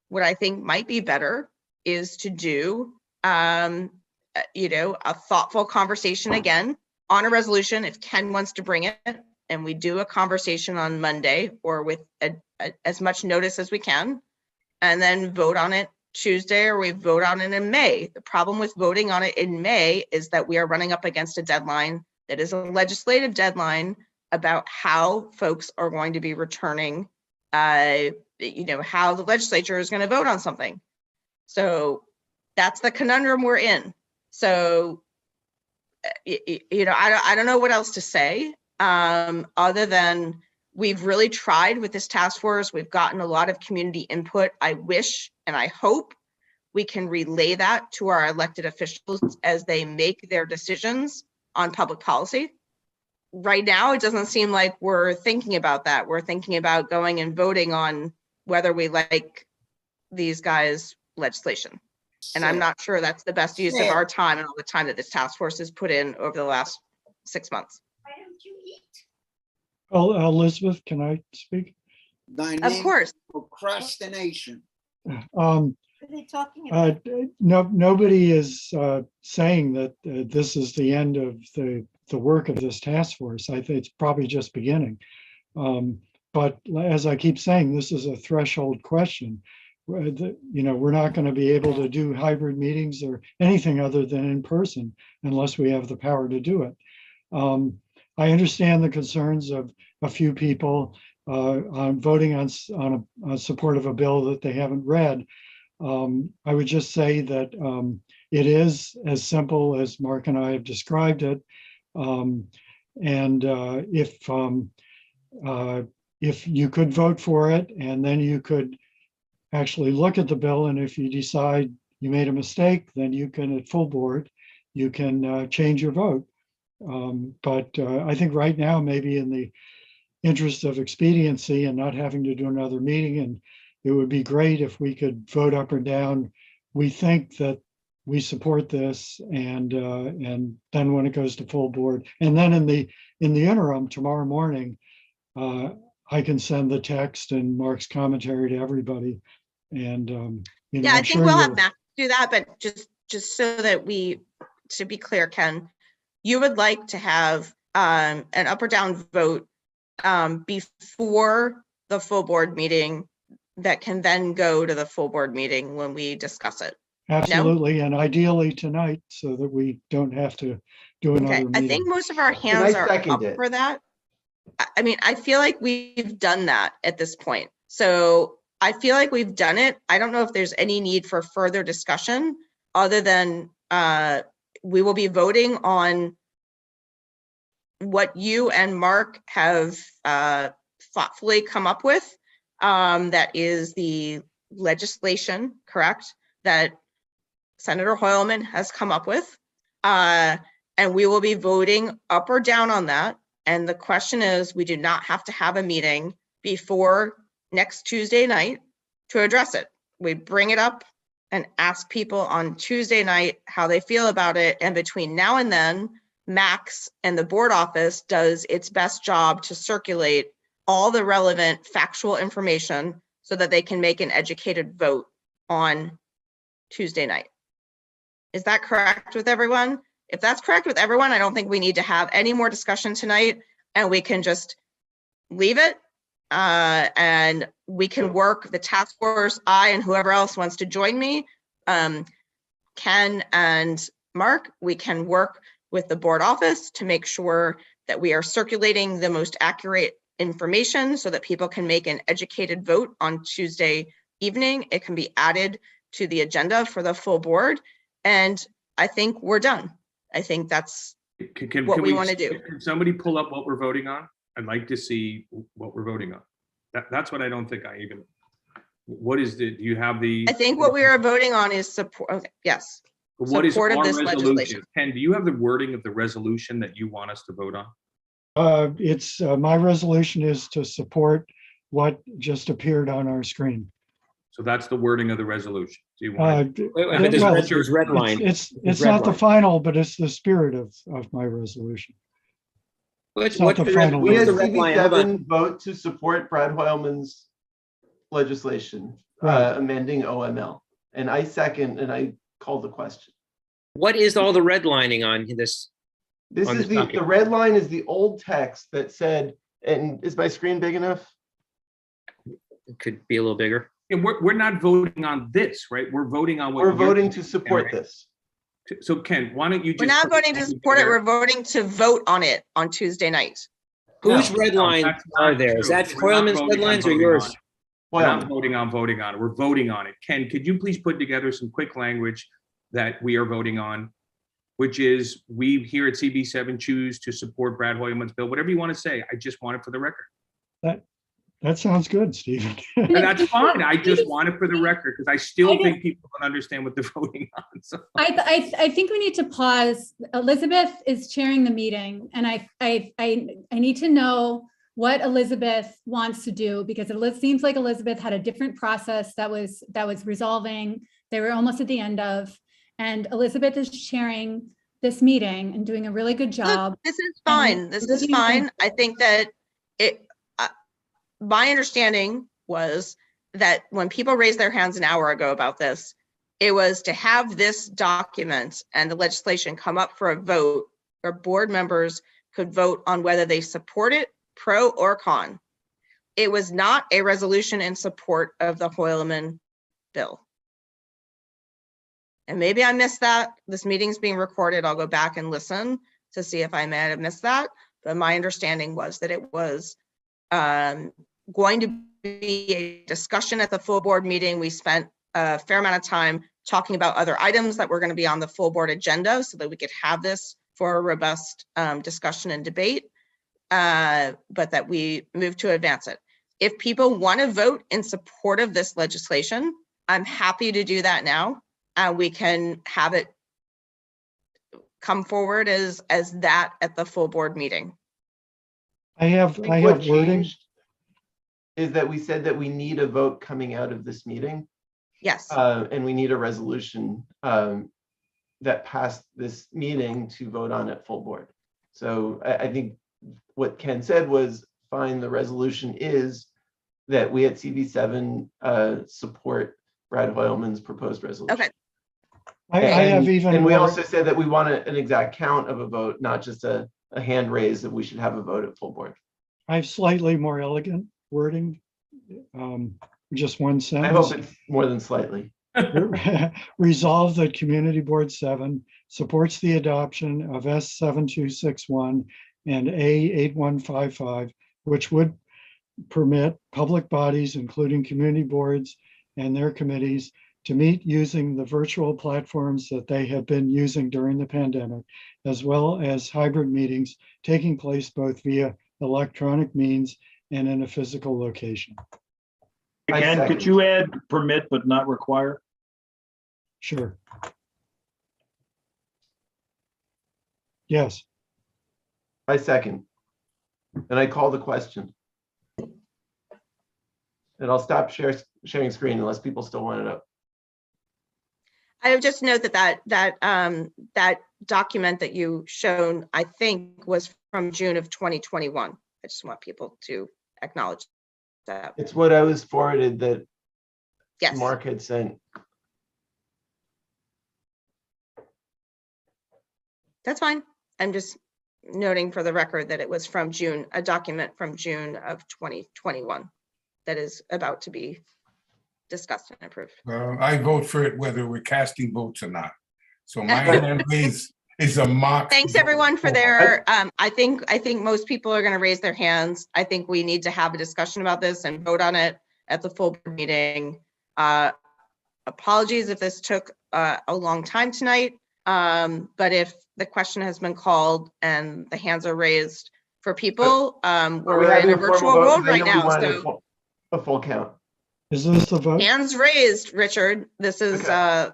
What I think might be better is to do, a thoughtful conversation again on a resolution if Ken wants to bring it, and we do a conversation on Monday or with as much notice as we can, and then vote on it Tuesday, or we vote on it in May. The problem with voting on it in May is that we are running up against a deadline that is a legislative deadline about how folks are going to be returning, how the legislature is going to vote on something. So that's the conundrum we're in. So, I don't know what else to say, other than we've really tried with this task force. We've gotten a lot of community input. I wish and I hope we can relay that to our elected officials as they make their decisions on public policy. Right now, it doesn't seem like we're thinking about that. We're thinking about going and voting on whether we like these guys' legislation. And I'm not sure that's the best use of our time and all the time that this task force has put in over the last 6 months. Oh, Elizabeth, can I speak? Of course. Procrastination. Um, What are they talking about? Nobody is saying that this is the end of the work of this task force. I think it's probably just beginning. But as I keep saying, this is a threshold question. We're not going to be able to do hybrid meetings or anything other than in person unless we have the power to do it. I understand the concerns of a few people on voting on support of a bill that they haven't read. I would just say that it is as simple as Mark and I have described it. If you could vote for it, and then you could actually look at the bill, and if you decide you made a mistake, then you can, at full board, you can change your vote. But I think right now, maybe in the interest of expediency and not having to do another meeting, and it would be great if we could vote up or down. We think that we support this, and then when it goes to full board, and then in the interim, tomorrow morning, I can send the text and Mark's commentary to everybody. And yeah, I think we'll have Max do that, but just so that to be clear, Ken, you would like to have an up or down vote before the full board meeting that can then go to the full board meeting when we discuss it. Absolutely, no? And ideally tonight, so that we don't have to do another meeting. I think most of our hands are up for that. I mean, I feel like we've done that at this point. So I feel like we've done it. I don't know if there's any need for further discussion other than we will be voting on what you and Mark have thoughtfully come up with. That is the legislation, correct? That Senator Hoylman has come up with. And we will be voting up or down on that. And the question is, we do not have to have a meeting before next Tuesday night to address it. We bring it up and ask people on Tuesday night how they feel about it. And between now and then, Max and the board office does its best job to circulate all the relevant factual information so that they can make an educated vote on Tuesday night. Is that correct with everyone? If that's correct with everyone, I don't think we need to have any more discussion tonight, and we can just leave it. And we can work the task force, I and whoever else wants to join me, Ken and Mark, we can work with the board office to make sure that we are circulating the most accurate information so that people can make an educated vote on Tuesday evening. It can be added to the agenda for the full board. And I think we're done. I think that's what we want to do. Can somebody pull up what we're voting on? I'd like to see what we're voting on. That's what I don't think I even, what is the, do you have the? I think what we are voting on is support. Okay, yes. What is support our of this resolution? legislation. Ken, do you have the wording of the resolution that you want us to vote on? It's my resolution is to support what just appeared on our screen. So that's the wording of the resolution. Do you want there's red line. It's not the final, but it's the spirit of my resolution. What's the final. We as CB7 vote to support Brad Hoylman's legislation, amending OML. And I second, and I call the question. What is all the redlining on this? This is the red line is the old text that said, and is my screen big enough? It could be a little bigger. And we're not voting on this, right? We're voting on what we're voting to support this. So Ken, why don't you just? We're not voting to support it. We're voting to vote on it on Tuesday night. Whose red lines are there? Is that Hoylman's red lines or yours? We're not voting on it. We're voting on it. Ken, could you please put together some quick language that we are voting on, which is we here at CB7 choose to support Brad Hoylman's bill, whatever you want to say. I just want it for the record. That sounds good, Stephen. And that's fine. I just want it for the record because I still think people don't understand what they're voting on. So. I think we need to pause. Elizabeth is chairing the meeting, and I need to know what Elizabeth wants to do, because it seems like Elizabeth had a different process that was resolving. They were almost at the end of, and Elizabeth is chairing this meeting and doing a really good job. Look, this is fine. This is fine. I think that my understanding was that when people raised their hands an hour ago about this, it was to have this document and the legislation come up for a vote where board members could vote on whether they support it, pro or con. It was not a resolution in support of the Hoylman bill. And maybe I missed that. This meeting's being recorded. I'll go back and listen to see if I may have missed that. But my understanding was that it was going to be a discussion at the full board meeting. We spent a fair amount of time talking about other items that were going to be on the full board agenda so that we could have this for a robust discussion and debate, but that we moved to advance it. If people want to vote in support of this legislation, I'm happy to do that now. We can have it come forward as that at the full board meeting. I have What wording. changed is that we said that we need a vote coming out of this meeting. Yes. And we need a resolution that passed this meeting to vote on at full board. So I think what Ken said was fine. The resolution is that we at CV7 support Brad Hoylman's proposed resolution. Okay. I have even and we more- also said that we want an exact count of a vote, not just a hand raise, that we should have a vote at full board. I have slightly more elegant wording. Just one I sentence. hope it's more than slightly. Resolve that Community Board 7 supports the adoption of S7261 and A8155, which would permit public bodies, including community boards and their committees, to meet using the virtual platforms that they have been using during the pandemic, as well as hybrid meetings taking place both via electronic means and in a physical location. Again, could you add permit but not require? Sure. Yes. I second. And I call the question. And I'll stop sharing screen unless people still want it up. I would just note that document that you shown, I think, was from June of 2021. I just want people to acknowledge that. It's what I was forwarded that Yes. Mark had sent. That's fine. I'm just noting for the record that it was from June, a document from June of 2021 that is about to be discussed and approved. I vote for it whether we're casting votes or not. So my hand raise is a mock. Thanks everyone for their, I think most people are gonna raise their hands. I think we need to have a discussion about this and vote on it at the full board meeting. Apologies if this took a long time tonight, but if the question has been called and the hands are raised for people, we're in a virtual world right now, so. A full count. Is this the vote? Hands raised, Richard. This is how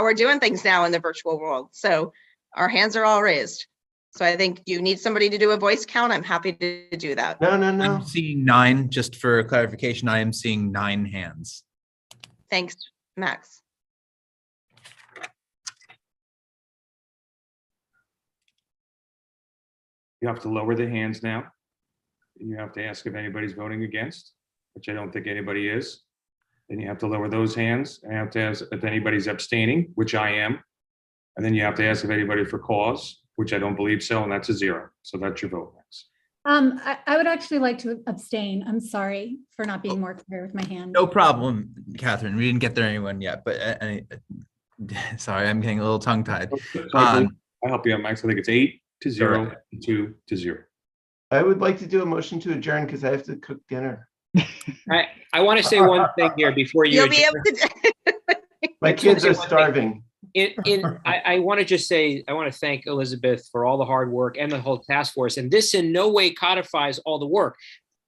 we're doing things now in the virtual world. So our hands are all raised. So I think you need somebody to do a voice count. I'm happy to do that. No. I'm seeing 9, just for clarification, I am seeing 9 hands. Thanks, Max. You have to lower the hands now. You have to ask if anybody's voting against, which I don't think anybody is. Then you have to lower those hands. I have to ask if anybody's abstaining, which I am. And then you have to ask if anybody for cause, which I don't believe so, and that's a 0. So that's your vote, Max. I would actually like to abstain. I'm sorry for not being more clear with my hand. No problem, Catherine. We didn't get there anyone yet, but sorry, I'm getting a little tongue tied. I'll help you out, Max. I think it's 8-0, 2-0. I would like to do a motion to adjourn because I have to cook dinner. I want to say one thing here before you. You'll be able to. My kids are starving. I want to just say, I want to thank Elizabeth for all the hard work and the whole task force. And this in no way codifies all the work.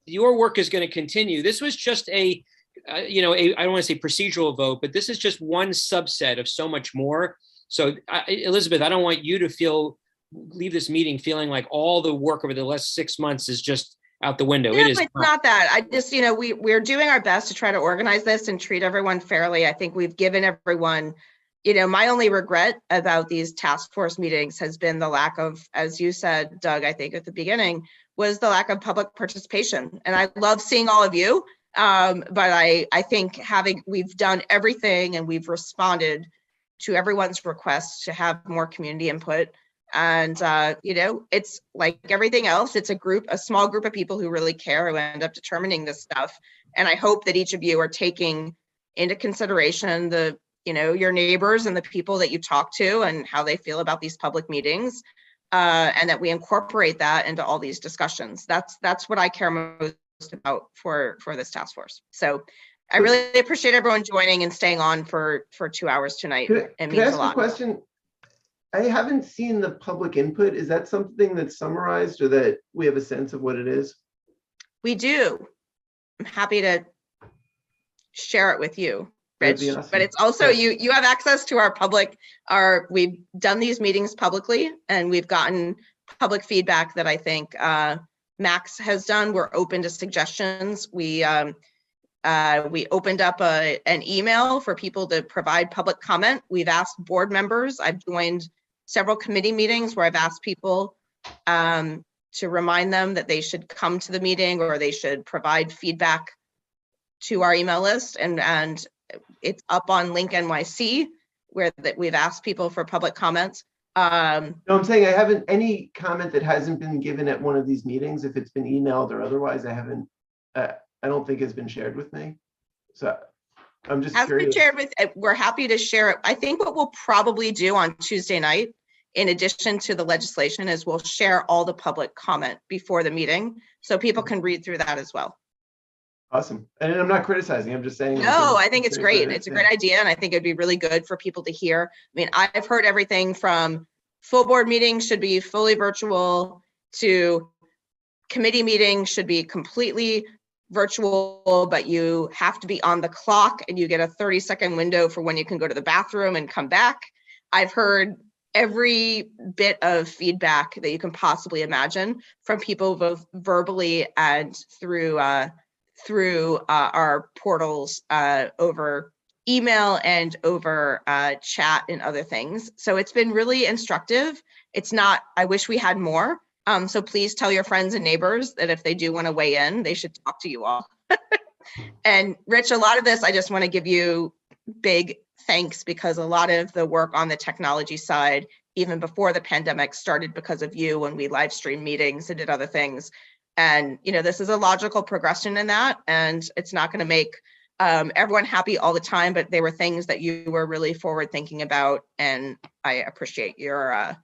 Your work is going to continue. This was just I don't want to say procedural vote, but this is just one subset of so much more. So Elizabeth, I don't want you to leave this meeting feeling like all the work over the last 6 months is just out the window. No, it's not that. I just, we're doing our best to try to organize this and treat everyone fairly. I think we've given everyone, my only regret about these task force meetings has been the lack of, as you said, Doug, I think at the beginning, was the lack of public participation. And I love seeing all of you, but I think we've done everything and we've responded to everyone's request to have more community input. And, it's like everything else. It's a small group of people who really care, who end up determining this stuff. And I hope that each of you are taking into consideration your neighbors and the people that you talk to and how they feel about these public meetings, and that we incorporate that into all these discussions. That's what I care most about for this task force. So I really appreciate everyone joining and staying on for 2 hours tonight. It means a lot. Question? I haven't seen the public input. Is that something that's summarized or that we have a sense of what it is? We do. I'm happy to share it with you. Rich, be awesome. but it's also, you have access to our public, we've done these meetings publicly and we've gotten public feedback that I think Max has done. We're open to suggestions. We opened up an email for people to provide public comment. We've asked board members. I've joined several committee meetings where I've asked people to remind them that they should come to the meeting or they should provide feedback to our email list. And it's up on Link NYC where that we've asked people for public comments. No, I'm saying I haven't any comment that hasn't been given at one of these meetings. If it's been emailed or otherwise, I haven't. I don't think it's been shared with me. So I'm just Has been curious. shared with. We're happy to share it. I think what we'll probably do on Tuesday night, in addition to the legislation, is we'll share all the public comment before the meeting so people can read through that as well. Awesome. And I'm not criticizing. I'm just saying. No, I think it's great. It's a great idea. And I think it'd be really good for people to hear. I mean, I've heard everything from full board meetings should be fully virtual to committee meetings should be completely virtual, but you have to be on the clock and you get a 30-second window for when you can go to the bathroom and come back. I've heard every bit of feedback that you can possibly imagine from people both verbally and through our portals over email and over chat and other things. So it's been really instructive. It's not, I wish we had more. So please tell your friends and neighbors that if they do want to weigh in, they should talk to you all. And Rich, a lot of this, I just want to give you big thanks because a lot of the work on the technology side, even before the pandemic started because of you when we live stream meetings and did other things. And, you know, this is a logical progression in that, and it's not going to make everyone happy all the time, but they were things that you were really forward thinking about. And I appreciate your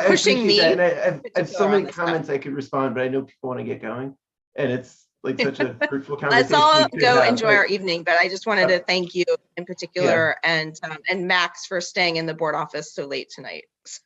pushing me. And I have so many comments I could respond, but I know people want to get going. And it's like such a fruitful conversation. Let's all we could go have, enjoy but- our evening, but I just wanted to thank you in particular and Max for staying in the board office so late tonight. So